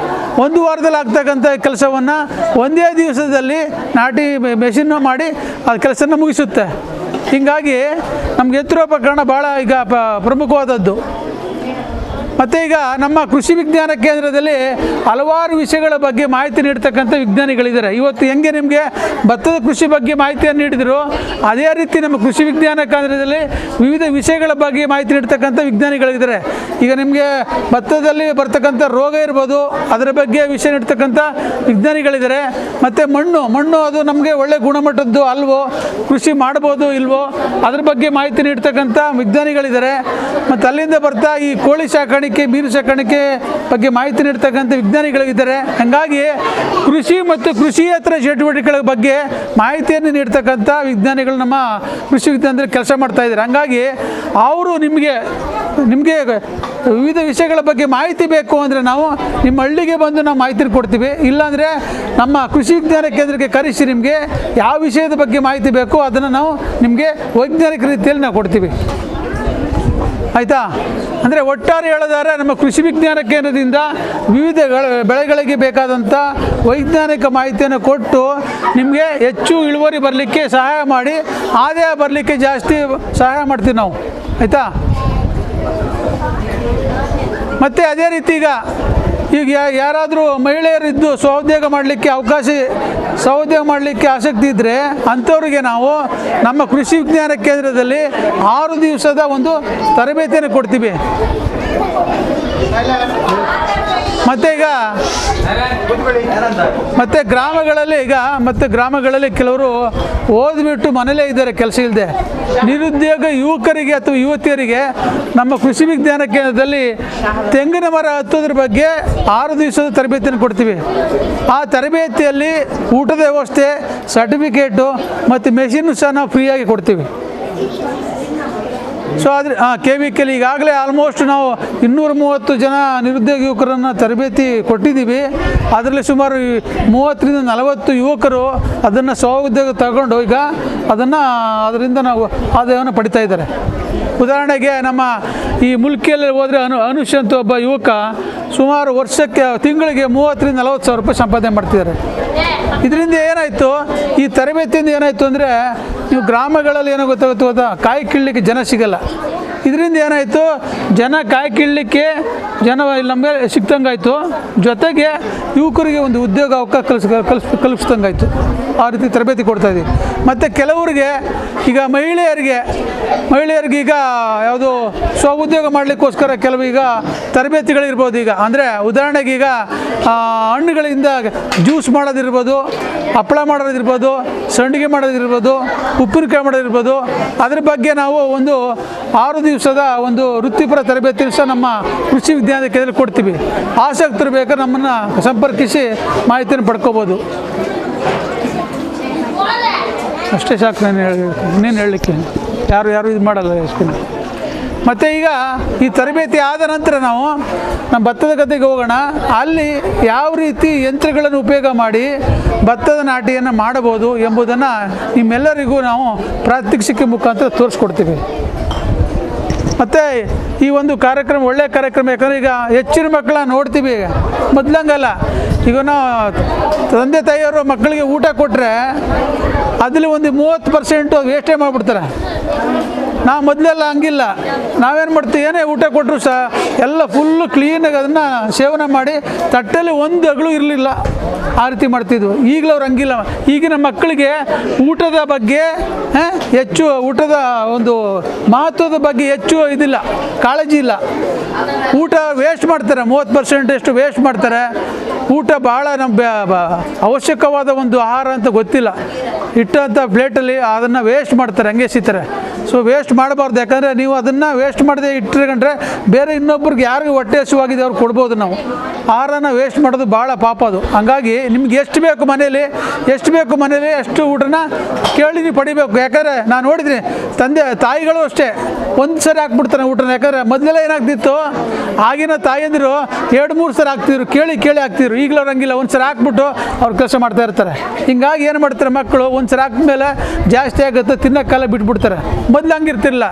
1 ವಾರದಲ್ಲಿ ಆಗ್ತಕ್ಕಂಥ ಕೆಲಸವನ್ನು ಒಂದೇ ದಿವಸದಲ್ಲಿ ನಾಟಿ ಮೆಷಿನ್ನು ಮಾಡಿ ಆ ಕೆಲಸನ ಮುಗಿಸುತ್ತೆ. ಹೀಗಾಗಿ ನಮಗೆ ಯಂತ್ರೋಪಕರಣ ಭಾಳ ಈಗ ಪ್ರಮುಖವಾದದ್ದು. ಮತ್ತು ಈಗ ನಮ್ಮ ಕೃಷಿ ವಿಜ್ಞಾನ ಕೇಂದ್ರದಲ್ಲಿ ಹಲವಾರು ವಿಷಯಗಳ ಬಗ್ಗೆ ಮಾಹಿತಿ ನೀಡ್ತಕ್ಕಂಥ ವಿಜ್ಞಾನಿಗಳಿದ್ದಾರೆ. ಇವತ್ತು ಹೆಂಗೆ ನಿಮಗೆ ಭತ್ತದ ಕೃಷಿ ಬಗ್ಗೆ ಮಾಹಿತಿಯನ್ನು ನೀಡಿದರು, ಅದೇ ರೀತಿ ನಮ್ಮ ಕೃಷಿ ವಿಜ್ಞಾನ ಕೇಂದ್ರದಲ್ಲಿ ವಿವಿಧ ವಿಷಯಗಳ ಬಗ್ಗೆ ಮಾಹಿತಿ ನೀಡ್ತಕ್ಕಂಥ ವಿಜ್ಞಾನಿಗಳಿದ್ದಾರೆ. ಈಗ ನಿಮಗೆ ಭತ್ತದಲ್ಲಿ ಬರ್ತಕ್ಕಂಥ ರೋಗ ಇರ್ಬೋದು, ಅದರ ಬಗ್ಗೆ ವಿಷಯ ನೀಡ್ತಕ್ಕಂಥ ವಿಜ್ಞಾನಿಗಳಿದ್ದಾರೆ. ಮತ್ತು ಮಣ್ಣು ಅದು ನಮಗೆ ಒಳ್ಳೆ ಗುಣಮಟ್ಟದ್ದು ಅಲ್ವೋ, ಕೃಷಿ ಮಾಡ್ಬೋದು ಇಲ್ವೋ, ಅದ್ರ ಬಗ್ಗೆ ಮಾಹಿತಿ ನೀಡ್ತಕ್ಕಂಥ ವಿಜ್ಞಾನಿಗಳಿದ್ದಾರೆ. ಮತ್ತು ಅಲ್ಲಿಂದ ಬರ್ತಾ ಈ ಕೋಳಿ ಸಾಕಾಣಿಕೆ, ಮೀನು ಸಾಕಾಣಿಕೆ ಬಗ್ಗೆ ಮಾಹಿತಿ ನೀಡ್ತಕ್ಕಂಥ ವಿಜ್ಞಾನಿಗಳಿದ್ದಾರೆ. ಹಾಗಾಗಿ ಕೃಷಿ ಮತ್ತು ಕೃಷಿಯೇತರ ಚಟುವಟಿಕೆಗಳ ಬಗ್ಗೆ ಮಾಹಿತಿಯನ್ನು ನೀಡ್ತಕ್ಕಂಥ ವಿಜ್ಞಾನಿಗಳು ನಮ್ಮ ಕೃಷಿ ವಿಜ್ಞಾನದಲ್ಲಿ ಕೆಲಸ ಮಾಡ್ತಾ ಇದ್ದಾರೆ. ಹಾಗಾಗಿ ಅವರು ನಿಮಗೆ ವಿವಿಧ ವಿಷಯಗಳ ಬಗ್ಗೆ ಮಾಹಿತಿ ಬೇಕು ಅಂದರೆ ನಾವು ನಿಮ್ಮ ಹಳ್ಳಿಗೆ ಬಂದು ನಾವು ಮಾಹಿತಿ ಕೊಡ್ತೀವಿ. ಇಲ್ಲಾಂದರೆ ನಮ್ಮ ಕೃಷಿ ವಿಜ್ಞಾನ ಕೇಂದ್ರಕ್ಕೆ ಕರೆಸಿ ನಿಮಗೆ ಯಾವ ವಿಷಯದ ಬಗ್ಗೆ ಮಾಹಿತಿ ಬೇಕು ಅದನ್ನು ನಾವು ನಿಮಗೆ ವೈಜ್ಞಾನಿಕ ರೀತಿಯಲ್ಲಿ ನಾವು ಕೊಡ್ತೀವಿ, ಆಯಿತಾ. ಅಂದರೆ ಒಟ್ಟಾರೆ ಹೇಳೋದಾದ್ರೆ ನಮ್ಮ ಕೃಷಿ ವಿಜ್ಞಾನ ಕೇಂದ್ರದಿಂದ ವಿವಿಧ ಬೆಳೆಗಳಿಗೆ ಬೇಕಾದಂಥ ವೈಜ್ಞಾನಿಕ ಮಾಹಿತಿಯನ್ನು ಕೊಟ್ಟು ನಿಮಗೆ ಹೆಚ್ಚು ಇಳುವರಿ ಬರಲಿಕ್ಕೆ ಸಹಾಯ ಮಾಡಿ, ಆದಾಯ ಬರಲಿಕ್ಕೆ ಜಾಸ್ತಿ ಸಹಾಯ ಮಾಡ್ತೀವಿ ನಾವು, ಆಯಿತಾ. ಮತ್ತು ಅದೇ ರೀತಿ ಈಗ ಯಾರಾದರೂ ಮಹಿಳೆಯರಿದ್ದು ಸ್ವಉದ್ಯೋಗ ಮಾಡಲಿಕ್ಕೆ ಆಸಕ್ತಿ ಇದ್ದರೆ ಅಂಥವ್ರಿಗೆ ನಾವು ನಮ್ಮ ಕೃಷಿ ವಿಜ್ಞಾನ ಕೇಂದ್ರದಲ್ಲಿ 6 ದಿವಸದ ಒಂದು ತರಬೇತಿಯನ್ನು ಕೊಡ್ತೀವಿ. ಮತ್ತು ಗ್ರಾಮಗಳಲ್ಲಿ ಕೆಲವರು ಓದ್ಬಿಟ್ಟು ಮನೇಲೇ ಇದ್ದಾರೆ, ಕೆಲಸ ಇಲ್ಲದೆ. ನಿರುದ್ಯೋಗ ಯುವಕರಿಗೆ ಅಥವಾ ಯುವತಿಯರಿಗೆ ನಮ್ಮ ಕೃಷಿ ವಿಜ್ಞಾನ ಕೇಂದ್ರದಲ್ಲಿ ತೆಂಗಿನ ಮರ ಹತ್ತೋದ್ರ ಬಗ್ಗೆ 6 ದಿವಸದ ತರಬೇತಿಯನ್ನು ಕೊಡ್ತೀವಿ. ಆ ತರಬೇತಿಯಲ್ಲಿ ಊಟದ ವ್ಯವಸ್ಥೆ, ಸರ್ಟಿಫಿಕೇಟು ಮತ್ತು ಮೆಷಿನ್ನು ಸಹ ನಾವು ಫ್ರೀಯಾಗಿ ಕೊಡ್ತೀವಿ. ಸೊ ಆದರೆ KVKL ಈಗಾಗಲೇ ಆಲ್ಮೋಸ್ಟ್ ನಾವು 230 ಜನ ನಿರುದ್ಯೋಗ ಯುವಕರನ್ನು ತರಬೇತಿ ಕೊಟ್ಟಿದ್ದೀವಿ. ಅದರಲ್ಲಿ ಸುಮಾರು 30-40 ಯುವಕರು ಅದನ್ನು ಸ್ವಉದ್ಯೋಗ ತಗೊಂಡು ಈಗ ಅದರಿಂದ ನಾವು ಆದಾಯವನ್ನು ಪಡಿತಾ ಇದ್ದಾರೆ. ಉದಾಹರಣೆಗೆ ನಮ್ಮ ಈ ಮುಲ್ಕಿಯಲ್ಲಿ ಹೋದರೆ ಅನುಷ್ ಅಂತ ಒಬ್ಬ ಯುವಕ ಸುಮಾರು ತಿಂಗಳಿಗೆ 30-40 ಸಾವಿರ ರೂಪಾಯಿ ಸಂಪಾದನೆ ಮಾಡ್ತಿದ್ದಾರೆ. ಇದರಿಂದ ಏನಾಯಿತು, ಈ ತರಬೇತಿಯಿಂದ ಏನಾಯಿತು ಅಂದರೆ, ನೀವು ಗ್ರಾಮಗಳಲ್ಲಿ ಏನೋ ಗೊತ್ತಾ, ಕಾಯಿ ಕೀಳಲಿಕ್ಕೆ ಜನ ಸಿಗಲ್ಲ. ಇದರಿಂದ ಏನಾಯಿತು, ಕಾಯಿ ಕೀಳಲಿಕ್ಕೆ ಇಲ್ಲಿ ನಮಗೆ ಸಿಕ್ತಂಗಾಯಿತು, ಜೊತೆಗೆ ಯುವಕರಿಗೆ ಒಂದು ಉದ್ಯೋಗ ಅವಕಾಶ ಕಲ್ಪಿಸ್ದಂಗಾಯಿತು. ಆ ರೀತಿ ತರಬೇತಿ ಕೊಡ್ತಾಯಿದ್ದೀವಿ. ಮತ್ತು ಕೆಲವರಿಗೆ ಈಗ ಮಹಿಳೆಯರಿಗೆ ಈಗ ಯಾವುದು ಸ್ವಉದ್ಯೋಗ ಮಾಡಲಿಕ್ಕೋಸ್ಕರ ಕೆಲವು ಈಗ ತರಬೇತಿಗಳಿರ್ಬೋದು. ಈಗ ಅಂದರೆ ಉದಾಹರಣೆಗೆ ಈಗ ಹಣ್ಣುಗಳಿಂದ ಜ್ಯೂಸ್ ಮಾಡೋದಿರ್ಬೋದು, ಹಪ್ಪಳ ಮಾಡೋದಿರ್ಬೋದು, ಸಂಡಿಗೆ ಮಾಡೋದಿರ್ಬೋದು, ಉಪ್ಪಿನಕಾಯಿ ಮಾಡೋದಿರ್ಬೋದು. ಅದ್ರ ಬಗ್ಗೆ ನಾವು ಒಂದು 6 ದಿವಸದ ಒಂದು ವೃತ್ತಿಪರ ತರಬೇತಿ ಸಹ ನಮ್ಮ ಕೃಷಿ ವಿಜ್ಞಾನ ಕೇಂದ್ರದಲ್ಲಿ ಕೊಡ್ತೀವಿ. ಆಸಕ್ತರು ಬೇಕಾದ್ರೆ ನಮ್ಮನ್ನು ಸಂಪರ್ಕಿಸಿ ಮಾಹಿತಿಯನ್ನು ಪಡ್ಕೋಬೋದು. ಅಷ್ಟೇ ಸಾಕು ಇನ್ನೇನು ಹೇಳಲಿಕ್ಕೆ, ಯಾರು ಇದು ಮಾಡಲ್ಲ ಎಷ್ಟು. ಮತ್ತು ಈಗ ಈ ತರಬೇತಿ ಆದ ನಂತರ ನಾವು ನಮ್ಮ ಭತ್ತದ ಗದ್ದೆಗೆ ಹೋಗೋಣ. ಅಲ್ಲಿ ಯಾವ ರೀತಿ ಯಂತ್ರಗಳನ್ನು ಉಪಯೋಗ ಮಾಡಿ ಭತ್ತದ ನಾಟಿಯನ್ನು ಮಾಡಬಹುದು ಎಂಬುದನ್ನು ನಿಮ್ಮೆಲ್ಲರಿಗೂ ನಾವು ಪ್ರಾತ್ಯಕ್ಷಿಕೆ ಮುಖಾಂತರ ತೋರಿಸ್ಕೊಡ್ತೀವಿ. ಮತ್ತು ಈ ಒಂದು ಕಾರ್ಯಕ್ರಮ ಒಳ್ಳೆಯ ಕಾರ್ಯಕ್ರಮ, ಯಾಕಂದರೆ ಈಗ ಹೆಚ್ಚಿನ ಮಕ್ಕಳ ನೋಡ್ತೀವಿ. ಮೊದಲಂಗಲ್ಲ, ಈಗ ನಾವು ತಂದೆ ತಾಯಿಯವರು ಮಕ್ಕಳಿಗೆ ಊಟ ಕೊಟ್ಟರೆ ಅದರಲ್ಲಿ ಒಂದು 30% ವೇಸ್ಟೇ ಮಾಡಿಬಿಡ್ತಾರೆ. ನಾವು ಮೊದಲೆಲ್ಲ ಹಂಗಿಲ್ಲ, ನಾವೇನು ಮಾಡ್ತೀವಿ, ಏನೇ ಊಟ ಕೊಟ್ಟರು ಸಹ ಎಲ್ಲ ಫುಲ್ಲು ಕ್ಲೀನಾಗಿ ಅದನ್ನು ಸೇವನೆ ಮಾಡಿ ತಟ್ಟೆಯಲ್ಲಿ ಒಂದು ಅಗಳು ಇರಲಿಲ್ಲ, ಆ ರೀತಿ ಮಾಡ್ತಿದ್ವು. ಈಗಲೂ ಅವ್ರು ಹಂಗಿಲ್ಲ. ಈಗಿನ ಮಕ್ಕಳಿಗೆ ಊಟದ ಬಗ್ಗೆ ಊಟದ ಒಂದು ಮಹತ್ವದ ಬಗ್ಗೆ ಹೆಚ್ಚು ಇದಿಲ್ಲ, ಕಾಳಜಿ ಇಲ್ಲ. ಊಟ ವೇಸ್ಟ್ ಮಾಡ್ತಾರೆ, 30% ವೇಸ್ಟ್ ಮಾಡ್ತಾರೆ. ಊಟ ಭಾಳ ನಮ್ಮ ಅವಶ್ಯಕವಾದ ಒಂದು ಆಹಾರ ಅಂತ ಗೊತ್ತಿಲ್ಲ, ಇಟ್ಟಂಥ ಪ್ಲೇಟಲ್ಲಿ ಅದನ್ನು ವೇಸ್ಟ್ ಮಾಡ್ತಾರೆ, ಹಂಗೆ ಎಸಿತಾರೆ. ಸೊ ವೇಸ್ಟ್ ಮಾಡಬಾರ್ದು, ಯಾಕಂದರೆ ನೀವು ಅದನ್ನು ವೇಸ್ಟ್ ಮಾಡದೆ ಇಟ್ಕೊಂಡ್ರೆ ಬೇರೆ ಇನ್ನೊಬ್ರಿಗೆ ಯಾರಿಗೆ ಹೊಟ್ಟೆ ಹಸಿವಾಗಿದೆ ಅವ್ರು ಕೊಡ್ಬೋದು. ನಾವು ಆಹಾರನ ವೇಸ್ಟ್ ಮಾಡೋದು ಭಾಳ ಪಾಪ ಅದು. ಹಂಗಾಗಿ ನಿಮ್ಗೆ ಎಷ್ಟು ಬೇಕು ಮನೇಲಿ ಅಷ್ಟು ಊಟನ ಕೇಳಿ ನೀವು ಪಡಿಬೇಕು. ಯಾಕಂದರೆ ನಾನು ನೋಡಿದ್ದೀನಿ ತಂದೆ ತಾಯಿಗಳು ಅಷ್ಟೇ ಒಂದು ಸರಿ ಹಾಕ್ಬಿಡ್ತಾರೆ ಊಟನ. ಯಾಕಂದರೆ ಮೊದಲೆಲ್ಲ ಏನಾಗ್ತಿತ್ತು, ಆಗಿನ ತಾಯಂದಿರು 2-3 ಸರಿ ಹಾಕ್ತಿದ್ರು, ಕೇಳಿ ಹಾಕ್ತಿದ್ರು. ಈಗಲೂ ಅವ್ರು ಹಂಗಿಲ್ಲ, ಒಂದು ಸರಿ ಹಾಕ್ಬಿಟ್ಟು ಅವ್ರು ಕೆಲಸ ಮಾಡ್ತಾ ಇರ್ತಾರೆ. ಹಿಂಗಾಗಿ ಏನು ಮಾಡ್ತಾರೆ ಮಕ್ಕಳು, ಒಂದು ಸರಿ ಹಾಕಿದ್ಮೇಲೆ ಜಾಸ್ತಿ ಆಗುತ್ತೆ, ತಿನ್ನೋಕ್ಕೆಲ್ಲ ಬಿಟ್ಬಿಡ್ತಾರೆ. ಮೊದಲು ಹಂಗಿರ್ತಿರಲಿಲ್ಲ.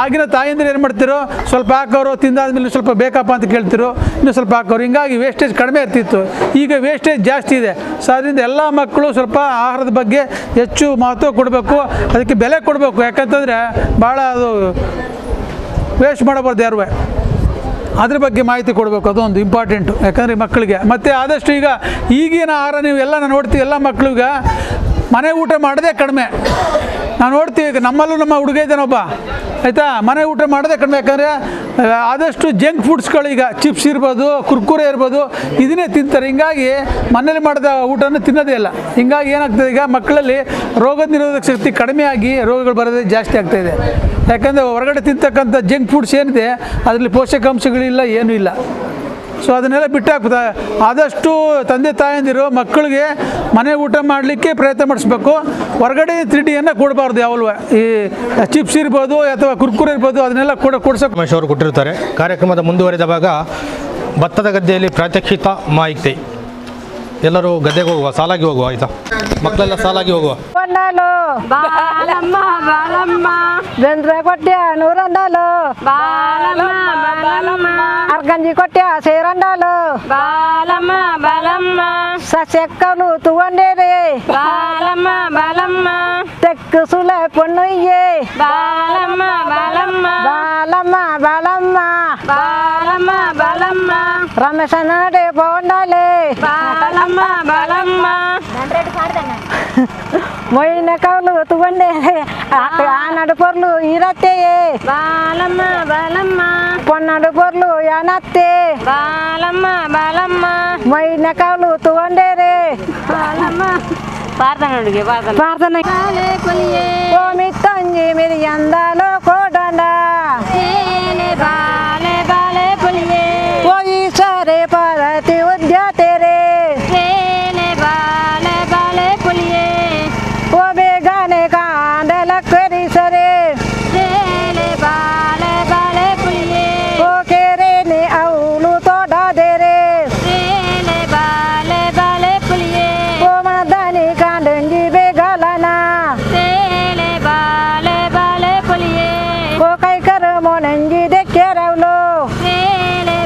ಆಗಿನ ತಾಯಂದಿರು ಏನು ಮಾಡ್ತಿರೋ, ಸ್ವಲ್ಪ ಹಾಕೋರು, ತಿಂದಾದ್ಮೇಲೆ ಸ್ವಲ್ಪ ಬೇಕಪ್ಪ ಅಂತ ಕೇಳ್ತಿರು, ಇನ್ನೂ ಸ್ವಲ್ಪ ಹಾಕೋರು. ಹಿಂಗಾಗಿ ವೇಸ್ಟೇಜ್ ಕಡಿಮೆ ಇರ್ತಿತ್ತು. ಈಗ ವೇಸ್ಟೇಜ್ ಜಾಸ್ತಿ ಇದೆ. ಸೊ ಅದರಿಂದ ಎಲ್ಲ ಮಕ್ಕಳು ಸ್ವಲ್ಪ ಆಹಾರದ ಬಗ್ಗೆ ಹೆಚ್ಚು ಮಹತ್ವ ಕೊಡಬೇಕು, ಅದಕ್ಕೆ ಬೆಲೆ ಕೊಡಬೇಕು. ಯಾಕಂತಂದರೆ ಭಾಳ ಅದು ವೇಸ್ಟ್ ಮಾಡಬಾರ್ದು ಯಾರು, ಅದ್ರ ಬಗ್ಗೆ ಮಾಹಿತಿ ಕೊಡಬೇಕು, ಅದೊಂದು ಇಂಪಾರ್ಟೆಂಟು. ಯಾಕಂದರೆ ಮಕ್ಕಳಿಗೆ ಮತ್ತು ಆದಷ್ಟು ಈಗಿನ ಆಹಾರ ನೀವು ಎಲ್ಲ ನಾನು ನೋಡ್ತೀವಿ, ಎಲ್ಲ ಮಕ್ಕಳಿಗೆ ಮನೆ ಊಟ ಮಾಡೋದೇ ಕಡಿಮೆ. ನಾವು ನೋಡ್ತೀವಿ, ಈಗ ನಮ್ಮಲ್ಲೂ ನಮ್ಮ ಹುಡುಗ ಇದ್ದಾನೊಬ್ಬ, ಆಯಿತಾ, ಮನೆ ಊಟ ಮಾಡೋದೇ ಕಡಿಮೆ. ಯಾಕಂದರೆ ಆದಷ್ಟು ಜಂಕ್ ಫುಡ್ಸ್ಗಳು, ಈಗ ಚಿಪ್ಸ್ ಇರ್ಬೋದು, ಕುರ್ಕುರೆ ಇರ್ಬೋದು, ಇದನ್ನೇ ತಿಂತಾರೆ. ಹಿಂಗಾಗಿ ಮನೇಲಿ ಮಾಡಿದ ಊಟನ ತಿನ್ನೋದೇ ಇಲ್ಲ. ಹಿಂಗಾಗಿ ಏನಾಗ್ತದೆ, ಈಗ ಮಕ್ಕಳಲ್ಲಿ ರೋಗ ನಿರೋಧಕ ಶಕ್ತಿ ಕಡಿಮೆ ಆಗಿ ರೋಗಗಳು ಬರೋದೇ ಜಾಸ್ತಿ ಆಗ್ತಾಯಿದೆ. ಯಾಕಂದರೆ ಹೊರಗಡೆ ತಿಂತಕ್ಕಂಥ ಜಂಕ್ ಫುಡ್ಸ್ ಏನಿದೆ ಅದರಲ್ಲಿ ಪೋಷಕಾಂಶಗಳಿಲ್ಲ, ಏನೂ ಇಲ್ಲ. ಸೊ ಅದನ್ನೆಲ್ಲ ಬಿಟ್ಟಾಕ್ತದೆ. ಆದಷ್ಟು ತಂದೆ ತಾಯಂದಿರು ಮಕ್ಕಳಿಗೆ ಮನೆ ಊಟ ಮಾಡಲಿಕ್ಕೆ ಪ್ರಯತ್ನ ಮಾಡಿಸ್ಬೇಕು. ಹೊರಗಡೆ ತಿಂಡಿಯನ್ನು ಕೊಡಬಾರ್ದು ಯಾವಲ್ವ. ಈ ಚಿಪ್ಸ್ ಇರ್ಬೋದು ಅಥವಾ ಕುರ್ಕುರೆ ಇರ್ಬೋದು, ಅದನ್ನೆಲ್ಲ ಕೊಡ್ಸೋಕೆ ರಮೇಶ್ ಅವರು ಕೊಟ್ಟಿರ್ತಾರೆ. ಕಾರ್ಯಕ್ರಮದ ಮುಂದುವರೆದ ಭಾಗ ಭತ್ತದ ಗದ್ದೆಯಲ್ಲಿ ಪ್ರಾತ್ಯಕ್ಷಿಕ ಮಾಹಿತಿ. ಎಲ್ಲರೂ ಗದ್ದೆಗೆ ಹೋಗುವ, ಸಾಲಾಗಿ ಹೋಗುವ, ಆಯಿತಾ ಮಕ್ಕಳೆಲ್ಲ ಸಾಲಾಗಿ ಹೋಗುವ. ಬಾಲಮ್ಮ ಬಾಲಮ್ಮ ಬೆಂದ್ರ ಕೊಟ್ಟ್ಯ ನೂರಂಡಲು ಬಾಲಮ್ಮ ಬಾಲಮ್ಮ ಅರ್ಗಂಜಿ ಕೊಟ್ಟ್ಯ ಸೇರಂಡಲು ಬಾಲಮ್ಮ ಬಾಲಮ್ಮ ಸಸ್ಯಕ್ಕಲು ತಗೊಂಡೇರೆ ಬಾಲಮ್ಮ ಬಾಲಮ್ಮ ತೆಕ್ಕು ಸುಲೆ ಪೊಣ್ಣಯ್ಯೆ ಬಾಲಮ್ಮ ಬಾಲಮ್ಮ ಬಾಲಮ್ಮ ಬಾಲಮ್ಮ ಬಾಲಮ್ಮ ಬಾಲಮ್ಮ ರಮೇಶ ನಾಡೆ ಬೋಂಡಲೆ ಬಾಲಮ್ಮ ಬಾಲಮ್ಮ ಮೊಯ್ನ ಕೌಲು ತಗೊಂಡೆ ಆನಡು ಪೊರ್ಲು ಇರತ್ತೆ ಬಾಲಮ್ಮ ಬಾಲಮ್ಮ ಪೊನ್ನಡು ಪೊರ್ಲು ಯಾನತ್ತೆ ಬಾಲಮ್ಮ ಬಾಲಮ್ಮ ಮೊಯ್ನ ಕೌಲು ತಗೊಂಡೇರೆ ಬಾಲಮ್ಮ ಪ್ರಾರ್ಥನೆ ಪ್ರಾರ್ಥನೆ ಓಮಿ ತಂಜಿ ಮೇರಿ ಅಂದಾಲೋ ಕೋಡಂಡ ಬಾಲೆ ಬಾಲೆ ಪುಲಿಯೇ ಓಯಿ ಸಾರೆ ಪಾರತಿ ಉದ್ಯ ತೇರೆ ಬಾಲೆ ಬಾಲೆ ಪುಲಿಯೇ ಓ ಬೇಗನೆ ಕಾಂಡಲ ಕರಿ ಸರೆ ಬಾಲೆ ಬಾಲೆ ಪುಲಿಯೇ ಓ ಕೆರೆ ನೆ ಅವಳು ತೋಡ ದೇರೆ ಬಾಲೆ ಬಾಲೆ ಪುಲಿಯೇ ಓ ಮದನಿ ಕಾಂಡಂಗಿ ಬೇಗಲನ ಬಾಲೆ ಬಾಲೆ ಪುಲಿಯೇ ಓ ಕೈ ಕರ ಮೊನಂಗಿ ದೆಕ್ಕೆರವಳು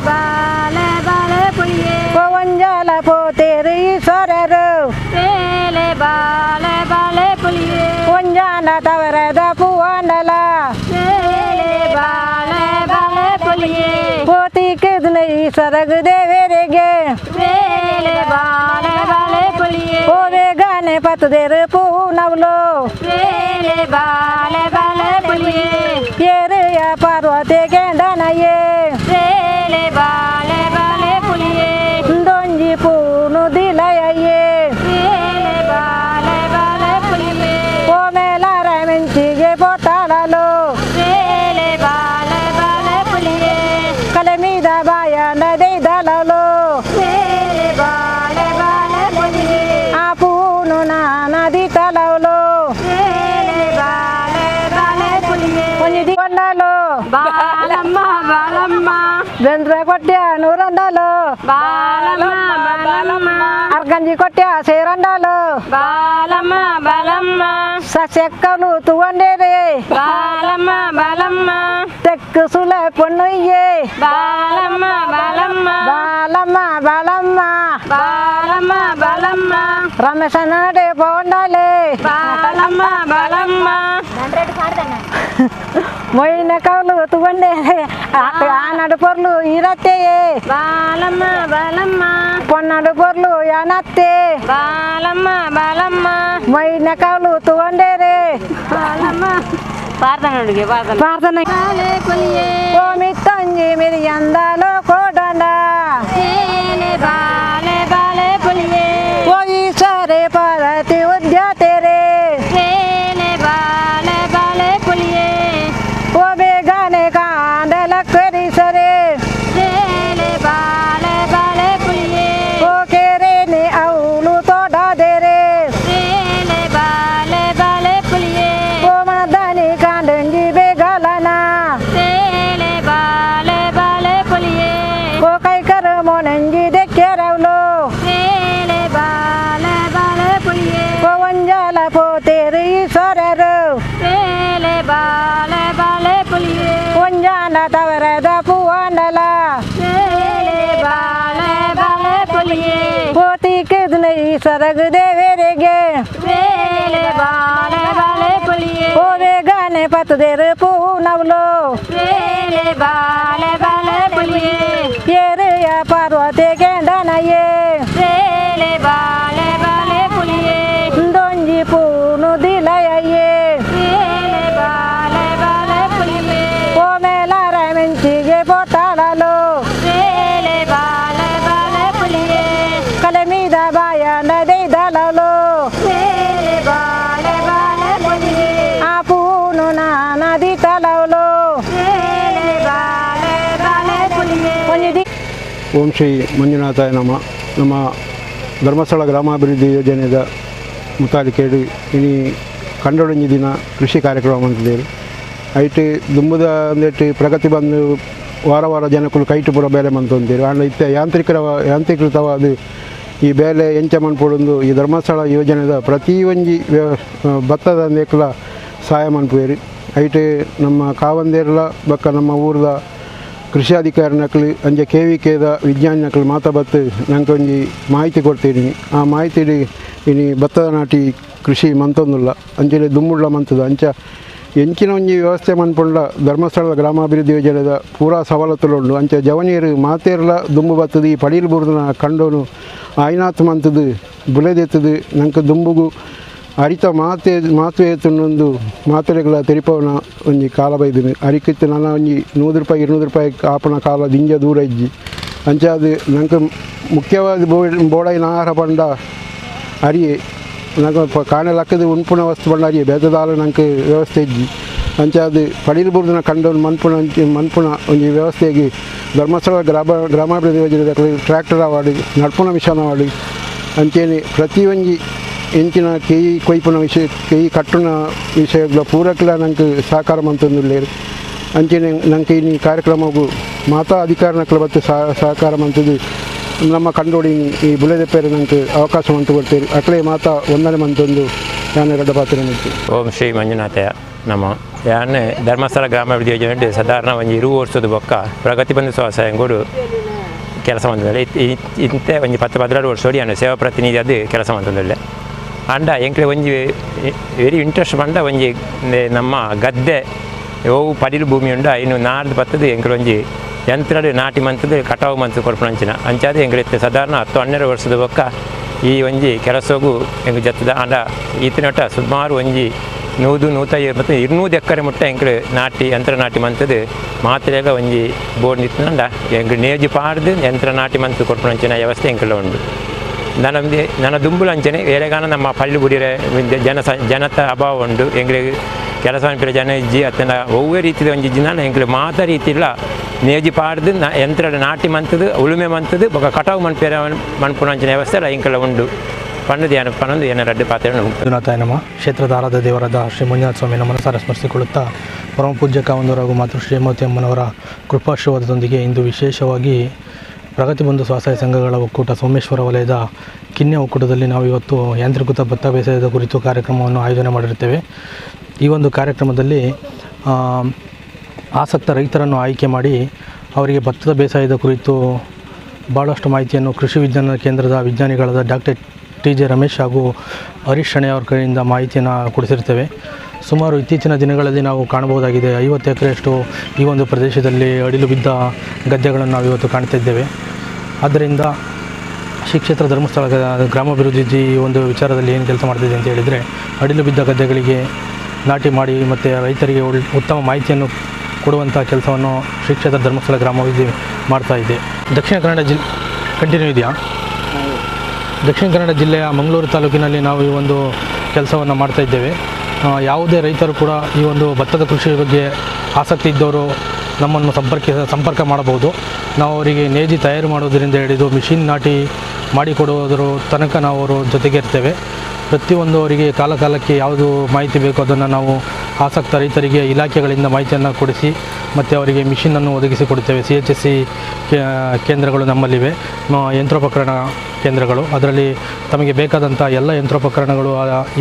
ಬಾಲೆ ಬಾಲೆ ಪುಲಿಯೇ ಓ ಒಂಜಾಲ ಪೋತೇರಿ ಸೊರರು ಬಾಲೆ ಬಾಲೆ ಪುಲಿಯೇ ಒಂಜಾನ ತವರದ ಪೂವಂಡಲ ಬಾಲೆ ಬಾಲೆ ಪುಲಿಯೇ ಪೋತಿ ಕಿದ್ನ ಈ ಸರಗು ದೇವರಿಗೆ ಬಾಲೆ ಬಾಲೆ ಪುಲಿಯೇ ಓ ಬೇಗನೆ ಪತ್ತದೇರು ಪೂ ನವಲು ಬಾಲೆ ಬಾಲೆ ಪುಲಿಯೇ ಏರಿಯ ಪಾರ್ವತಿ ಗೆಂಡನಯೇ ಬಾಲೆ ಬಾಲೆ ಪುಲಿಯೇ ದೊಂಜಿ ಪೂನು ದಿಲಯೇ ಬಾಲೆ ಬಾಲೆ ಪುಲಿಯೇ ಓ ಮೇಲಾರ ಮೆಂಚಿಗೆ ಪೋತಾಳಲು ಬಾಲೆ ಬಾಲೆ ಪುಲಿಯೇ ಕಲೆ ಮೀದ ಬಾಯನ ದೈದಲಲು ಬಾಲೆ ಬಾಲೆ ಪುಲಿಯೇ ಆ ಪೂನು ನಾನದಿ ತಲವಲು ಬಾಲೆ ಬಾಲೆ ಪುಲಿಯೇ ಒಂಜಿದಿ ಕೊಂಡಲು ಬಾಲಮ್ಮ ಬಾಲಮ್ಮ ಬೆಂದ್ರ ಕೊಟ್ಟ್ಯ ನೂರಂಡಲು ಬಾಲಮ್ಮ ಬಾಲಮ್ಮ ಅರ್ಗಂಜಿ ಕೊಟ್ಟ್ಯ ಸೇರಂಡಲು ಬಾಲಮ್ಮ ಬಾಲಮ್ಮ ಸಸ್ಯಕ್ಕಲು ತಗೊಂಡೇರೆ ಬಾಲಮ್ಮ ಬಾಲಮ್ಮ ತೆಕ್ಕು ಸುಲೆ ಪೊಣ್ಣಯ್ಯೆ ಬಾಲಮ್ಮ ಬಾಲಮ್ಮ ಬಾಲಮ್ಮ ಬಾಲಮ್ಮ ಬಾಲಮ್ಮ ಬಾಲಮ್ಮ ರಮೇಶ ನಾಡೆ ಬೋಂಡಲೆ ಬಾಲಮ್ಮ ಬಾಲಮ್ಮ ಮೊಯ್ನ ಕೌಲು ತಗೊಂಡೆ ಆನಡು ಪೊರ್ಲು ಇರತ್ತೆಯೇ ಬಾಲಮ್ಮ ಬಾಲಮ್ಮ ಪೊನ್ನಡು ಪೊರ್ಲು ಯಾನತ್ತೆ ಬಾಲಮ್ಮ ಬಾಲಮ್ಮ ಮೊಯ್ನ ಕೌಲು ತಗೊಂಡೇರೆ ಬಾಲಮ್ಮ ಪಾರ್ದನೊಳಗೆ ಪ್ರಾರ್ಥನೆ ಓಮಿ ತಂಜಿ ಮಿರಿ ಅಂದಾಲೋ ಕೋಡಂಡ ಬಾಲೆ ಬಾಲೆ ಪುಲಿಯೇ ಓಯಿ ಸಾರೆ ಪಾರತಿ ಉದ್ಯತೆರೆ ಬಾಲೆ ಬಾಲೆ ಪುಲಿಯೇ ಓ ಬೇಗನೆ ಕಾಂಡಲ ಕರಿಸರೆ ಬಾಲೆ ಬಾಲೆ ಪುಲಿಯೇ ಓ ಕೆರೆನೆ ಅವಳು ತೋಡಾದೇರೆ ಬಾಲೆ ಬಾಲೆ ಪುಲಿಯೇ ಓ ಮದನಿ ಕಾಂಡಂಗಿ ಬೇಗಲನ ಬಾಲೆ ಬಾಲೆ ಪುಲಿಯೇ ಓ ಕೈಕರ ಮೊನಂಗಿ ದೆಕ್ಕೆರವಳು ಬಾಲೆ ಬಾಲೆ ಪುಲಿಯೇ ಓ ಒಂಜಾಲ ಪೋತೆರಿ ಸೊರರು ಬಾಲೆ ಬಾಲೆ ಪುಲಿಯೇ ಒಂಜಾನ ತವರದ ಪೂವಂಡಲ ಬಾಲೆ ಬಾಲೆ ಪುಲಿಯೇ ಪೋತಿ ಕಿದ್ನ ಈ ಸರಗು ದೇವರಿಗೆ ಬಾಲೆ ಬಾಲೆ ಪುಲಿಯೇ ಓ ಬೇಗನೆ ಪತ್ತದೇರು ಪೂನವಳು ಬಾಲೆ ಬಾಲೆ ಪುಲಿಯೇ ಏರಿಯ ಪಾರ್ವತಿ ಕೆಂಡನಯೇ ಬಾಲೆ ಬಾಲೆ ಪುಲಿಯೇ ದೊಂಜಿ ಪೂನು ದಿಲಯೇ ಬಾಲೆ ಬಾಲೆ ಪುಲಿಯೇ ಓ ಮೇಲಾರ ಮೆಂಚಿಗೆ ಪೋತಾಳಲು ಬಾಲೆ ಬಾಲೆ ಪುಲಿಯೇ ಕಲೆ ಮೀದ ಬಾಯನ ದೈದಲಲು ಬಾಲೆ ಬಾಲೆ ಪುಲಿಯೇ ಆ ಪೂನು ನದಿ ತಲವಲು ಬಾಲೆ ಬಾಲೆ ಪುಲಿಯೇ ಒಂಜಿ ಓಂ ಶ್ರೀ ಮಂಜುನಾಥಾಯ ನಮ್ಮ ಧರ್ಮಸ್ಥಳ ಗ್ರಾಮಾಭಿವೃದ್ಧಿ ಯೋಜನೆಯ ಮುತಾಲಿಕೇಡು ಇನಿ ಕಂಡೊಡಂಜಿ ದಿನ ಕೃಷಿ ಕಾರ್ಯಕ್ರಮ ಅಂತಿದ್ದೇವೆ ಐಟ್ ದುಂಬುದ ಅಂದೇಟ್ ಪ್ರಗತಿ ಬಂದು ವಾರ ವಾರ ಜನಕ್ಕೂ ಕೈಟು ಪೂರ ಬೇಲೆ ಮಂತೊಂದಿರು ಆಂಡ ಇತ್ತೆ ಯಾಂತ್ರೀಕೃತವಾದ ಈ ಬೇಲೆ ಎಂಚ ಮನ್ಪೊಡೊಂದು ಈ ಧರ್ಮಸ್ಥಳ ಯೋಜನೆದ ಪ್ರತಿ ಒಂಜಿ ಭತ್ತದ ಅಂದೇಕಲ ಸಹಾಯ ಮನ್ಪುವೆರು ಐಟ್ ನಮ್ಮ ಕಾವಂದೇರ್ಲ ಬಕ್ಕ ನಮ್ಮ ಊರ್ದ ಕೃಷಿ ಅಧಿಕಾರಿ ನಕಲು ಅಂಜೆ KVKದ ವಿಜ್ಞಾನಿ ನಕಲು ಮಾತಾಬತ್ತು ನಂಗೆ ಒಂಜಿ ಮಾಹಿತಿ ಕೊಡ್ತೀನಿ ಆ ಮಾಹಿತಿ ಇನಿ ಭತ್ತದ ನಾಟಿ ಕೃಷಿ ಮಂತೊಂದುಲ್ಲ ಅಂಚೆ ದುಮ್ಮುಳ್ಳ ಮಂತದ ಅಂಚ ಎಂಚಿನ ಒಂಜಿ ವ್ಯವಸ್ಥೆ ಮನ್ಪೊಂಡ ಧರ್ಮಸ್ಥಳದ ಗ್ರಾಮಾಭಿವೃದ್ಧಿ ಯೋಜನೆದ ಪೂರಾ ಸವಲತ್ತುಲು ಅಂಚೆ ಜವನಿಯರು ಮಾತೇರ್ಲ ದುಂಬು ಬತ್ತದು ಈ ಪಡೀಲ್ ಬುರ್ದನ ಕಂಡೋನು ಆಯ್ನಾತ್ ಮಂತದು ಬುಲೆದೆತ್ತದು ನಂಗೆ ದುಂಬುಗು ಅರಿತ ಮಾತು ಏತುನ್ನೊಂದು ಮಾತ್ರೆಗಳ ತೆರಿಪವನ ಒಂಜಿ ಕಾಲ ಬೈದಿನಿ ಅರಿಕಿತ್ತು ನನ್ನ ಒಂಜಿ 100 ರೂಪಾಯಿ 200 ರೂಪಾಯಿ ಆಪಣ ಕಾಲ ದಿಂಜ ದೂರ ಇಜ್ಜಿ ಅಂಚೆ ಅದು ನಂಗೆ ಮುಖ್ಯವಾದ ಬೋಡೈನ ಆಹಾರ ಪಂಡ ಅರಿಯೆ ನಂಗೆ ಕಾಣೆ ಲಕ್ಕದ ಉಣ್ಪುಣ ವಸ್ತು ಪಂಡ ಅರಿಯೆ ಬೆದದಾಲ ನಂಗೆ ವ್ಯವಸ್ಥೆ ಇಜ್ಜಿ ಅಂಚೆ ಅದು ಪಡೀಲ್ ಬುರ್ದನ ಕಂಡೋನು ಮನ್ಪುಣ ಒಂಜಿ ವ್ಯವಸ್ಥೆಗೆ ಧರ್ಮಸ್ಥಳ ಗ್ರಾಮಾಭಿವೃದ್ಧಿ ಯೋಜನೆ ಟ್ರ್ಯಾಕ್ಟರ್ ಅವಾರ್ಡು ನಡ್ಪುಣ ಮಿಷನ್ ಅವಾರ್ಡು ಅಂಚೆನೆ ಪ್ರತಿ ಒಂಜಿ ಎಂಚಿನ ಕೇಯಿ ಕೊಯ್ಪುನ ವಿಷಯ ಕೇಯಿ ಕಟ್ಟುನ ವಿಷಯಗಳ ಪೂರಕ್ಲ ನಂಗೆ ಸಹಕಾರ ಮಂತೊಂದುಲ್ಲೇರು ಅಂಚೆನೆ ನಂಗೆ ಈ ಕಾರ್ಯಕ್ರಮಗೂ ಮಾತಾ ಅಧಿಕಾರನಕ್ಲ ಬತ್ತು ಸಹಕಾರ ಮಂತದ್ದು ನಮ್ಮ ಕಂಡೋಡಿ ಈ ಬುಲೆದೆಪ್ಪೇರು ನಂಗೆ ಅವಕಾಶ ಮಂತು ಕೊಡ್ತೇವೆ ಅಕ್ಲೇ ಮಾತಾ ಒಂದನೇ ಮಂತೊಂದು ಯಾನ ಗಡ್ಡ ಪಾತ್ರ ನಿಂತು ಓಂ ಶ್ರೀ ಮಂಜುನಾಥಯ ನಮ ಯಾನ್ ಧರ್ಮಸ್ಥಳ ಗ್ರಾಮಾಭಿವೃದ್ಧಿ ಯೋಜನೆ ಸಾಧಾರಣ ಒಂದು 20 ವರ್ಷದ ಬೊಕ್ಕ ಪ್ರಗತಿ ಬಂಧು ಸ್ವಸಹಾಯಂಗೋಡು ಕೆಲಸ ಮಂತೊಂದುಲ್ಲೆ ಇಂತೆ ಒಂದು 10-12 ವರ್ಷ ಯಾನು ಸೇವಾ ಪ್ರತಿನಿಧಿ ಅದು ಕೆಲಸ ಮಂತೊಂದುಲ್ಲೆ ಅಂಡ ಎಂಕ್ಲೆ ಒಂಜಿ ವೆರಿ ಇಂಟ್ರೆಸ್ಟ್ ಬಂದ ಒಂಜಿ ನಮ್ಮ ಗದ್ದೆ ಓವು ಪಡಿಲು ಭೂಮಿ ಉಂಡು ಇನ್ನು ನಾಡ್ದು ಬತ್ತದು ಎಂಕ್ಲೆ ಒಂಜಿ ಯಂತ್ರಡು ನಾಟಿ ಮಂತದ್ದು ಕಟಾವು ಮಂತು ಕೊಡ್ಪುಣಂಚಿನ ಅಂಚಾದ ಎಂಕ್ಲೆ ಸಾಧಾರಣ 10-12 ವರ್ಷದ ಬೊಕ್ಕ ಈ ಒಂಜಿ ಕೆಲಸಗೂ ಎಂಗೆ ಜತ್ತದ ಅಂಡ ಈತಿನೊಟ್ಟ ಸುಮಾರು ಒಂಜಿ 100-150 ಮತ್ತು 200 ಎಕರೆ ಮುಟ್ಟ ಎಂಕ್ಲೆ ನಾಟಿ ಯಂತ್ರ ನಾಟಿ ಮಂತದ್ದು ಮಾತ್ರೆಗ ಒಂಜಿ ಬೋರ್ಡ್ ನಿಂತಂಡ ಎಂಕ್ಲೆ ನೇಜು ಪಾಡ್ದು ಯಂತ್ರ ನಾಟಿ ಮಂತು ಕೊಡ್ಪುಣಂಚಿನ ವ್ಯವಸ್ಥೆ ಎಂಕ್ಲೆ ಉಂಡು ನನ್ನ ದುಂಬುಲು ಅಂಚನೆ ಬೇರೆಗಾನ ನಮ್ಮ ಪಳ್ಳಿ ಬುಡಿರೆ ಜನತ ಅಭಾವ ಉಂಡು ಎಂಗ್ಳಿಗೆ ಕೆಲಸ ಮನ್ಪಿರ ಜನ ಇಜ್ಜಿ ಅತ್ತನ ಒವ್ವೇ ರೀತಿಯ ಒಂಜಿ ದಿನ ಎಂಗ್ಳು ಮಾತ ರೀತಿಲ್ಲ ನೇಜಿ ಪಾಡ್ದು ಯಂತ್ರ ನಾಟಿ ಮಂತದ್ದು ಉಳುಮೆ ಮಂತದ್ದು ಬೊಕ ಕಟಾವು ಮನ್ಪೇರ ಮನ್ಪುಣಂಚಿನ ವ್ಯವಸ್ಥೆ ಎಲ್ಲ ಇಂಕಲ್ಲ ಉಂಡು ಪನ್ನೊಂದು ಏನ ರಡ್ಡು ಪಾತ್ರ ಮಂಜುನಾಥಾಯ ನಮ ಕ್ಷೇತ್ರದ ಆರಾಧ್ಯ ದೇವರಾದ ಶ್ರೀ ಮಂಜುನಾಥ ಸ್ವಾಮಿನ ಮನಸಾರ ಸ್ಮರಿಸಿಕೊಳ್ಳುತ್ತಾ ಪರಮ ಪೂಜ್ಯ ಕಾವಂದರ ಹಾಗೂ ಮಾತೃ ಶ್ರೀಮತಿ ಅಮ್ಮನವರ ಕೃಪಾಶೀರ್ವಾದದೊಂದಿಗೆ ಇಂದು ವಿಶೇಷವಾಗಿ ಪ್ರಗತಿ ಬಂಧು ಸ್ವಸಹಾಯ ಸಂಘಗಳ ಒಕ್ಕೂಟ ಸೋಮೇಶ್ವರ ವಲಯದ ಕಿನ್ನೆ ಒಕ್ಕೂಟದಲ್ಲಿ ನಾವು ಇವತ್ತು ಯಾಂತ್ರೀಕೃತ ಭತ್ತ ಬೇಸಾಯದ ಕುರಿತು ಕಾರ್ಯಕ್ರಮವನ್ನು ಆಯೋಜನೆ ಮಾಡಿರುತ್ತೇವೆ. ಈ ಒಂದು ಕಾರ್ಯಕ್ರಮದಲ್ಲಿ ಆಸಕ್ತ ರೈತರನ್ನು ಆಯ್ಕೆ ಮಾಡಿ ಅವರಿಗೆ ಭತ್ತದ ಬೇಸಾಯದ ಕುರಿತು ಭಾಳಷ್ಟು ಮಾಹಿತಿಯನ್ನು ಕೃಷಿ ವಿಜ್ಞಾನ ಕೇಂದ್ರದ ವಿಜ್ಞಾನಿಗಳಾದ ಡಾಕ್ಟರ್ TJ ರಮೇಶ್ ಹಾಗೂ ಹರೀಶ್ ಶಣೆ ಅವರ ಕಡೆಯಿಂದ ಮಾಹಿತಿಯನ್ನು ಕೊಡಿಸಿರ್ತೇವೆ. ಸುಮಾರು ಇತ್ತೀಚಿನ ದಿನಗಳಲ್ಲಿ ನಾವು ಕಾಣಬಹುದಾಗಿದೆ. 50 ಎಕರೆಯಷ್ಟು ಈ ಒಂದು ಪ್ರದೇಶದಲ್ಲಿ ಅಡಿಲು ಬಿದ್ದ ಗದ್ದೆಗಳನ್ನು ನಾವು ಇವತ್ತು ಕಾಣ್ತಾ ಇದ್ದೇವೆ. ಆದ್ದರಿಂದ ಶ್ರೀ ಕ್ಷೇತ್ರ ಧರ್ಮಸ್ಥಳ ಗ್ರಾಮಾಭಿವೃದ್ಧಿ ಈ ಒಂದು ವಿಚಾರದಲ್ಲಿ ಏನು ಕೆಲಸ ಮಾಡ್ತಿದೆ ಅಂತ ಹೇಳಿದರೆ, ಅಡಿಲು ಬಿದ್ದ ಗದ್ದೆಗಳಿಗೆ ನಾಟಿ ಮಾಡಿ ಮತ್ತು ರೈತರಿಗೆ ಉತ್ತಮ ಮಾಹಿತಿಯನ್ನು ಕೊಡುವಂಥ ಕೆಲಸವನ್ನು ಶ್ರೀ ಕ್ಷೇತ್ರ ಧರ್ಮಸ್ಥಳ ಗ್ರಾಮಾಭಿವೃದ್ಧಿ ಮಾಡ್ತಾ ಇದೆ. ದಕ್ಷಿಣ ಕನ್ನಡ ಕಂಟಿನ್ಯೂ ಇದೆಯಾ? ದಕ್ಷಿಣ ಕನ್ನಡ ಜಿಲ್ಲೆಯ ಮಂಗಳೂರು ತಾಲೂಕಿನಲ್ಲಿ ನಾವು ಈ ಒಂದು ಕೆಲಸವನ್ನು ಮಾಡ್ತಾ ಇದ್ದೇವೆ. ಯಾವುದೇ ರೈತರು ಕೂಡ ಈ ಒಂದು ಭತ್ತದ ಕೃಷಿ ಬಗ್ಗೆ ಆಸಕ್ತಿ ಇದ್ದವರು ನಮ್ಮನ್ನು ಸಂಪರ್ಕ ಮಾಡಬಹುದು. ನಾವು ಅವರಿಗೆ ನೇಜಿ ತಯಾರು ಮಾಡೋದರಿಂದ ಹಿಡಿದು ಮಿಷಿನ್ ನಾಟಿ ಮಾಡಿಕೊಡುವುದರ ತನಕ ನಾವು ಅವರ ಜೊತೆಗೆ ಇರ್ತೇವೆ. ಪ್ರತಿಯೊಂದು ಅವರಿಗೆ ಕಾಲಕ್ಕೆ ಯಾವುದು ಮಾಹಿತಿ ಬೇಕೋ ಅದನ್ನು ನಾವು ಆಸಕ್ತ ರೈತರಿಗೆ ಇಲಾಖೆಗಳಿಂದ ಮಾಹಿತಿಯನ್ನು ಕೊಡಿಸಿ ಮತ್ತು ಅವರಿಗೆ ಮಿಷಿನನ್ನು ಒದಗಿಸಿಕೊಡ್ತೇವೆ. CHSC ಕೇಂದ್ರಗಳು ನಮ್ಮಲ್ಲಿವೆ, ಯಂತ್ರೋಪಕರಣ ಕೇಂದ್ರಗಳು. ಅದರಲ್ಲಿ ತಮಗೆ ಬೇಕಾದಂಥ ಎಲ್ಲ ಯಂತ್ರೋಪಕರಣಗಳು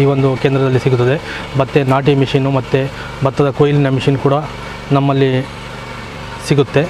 ಈ ಒಂದು ಕೇಂದ್ರದಲ್ಲಿ ಸಿಗುತ್ತದೆ. ಮತ್ತು ನಾಟಿ ಮಿಷಿನು ಮತ್ತು ಭತ್ತದ ಕೊಯ್ಲಿನ ಮಿಷಿನ್ ಕೂಡ ನಮ್ಮಲ್ಲಿ ಸಿಗುತ್ತೆ.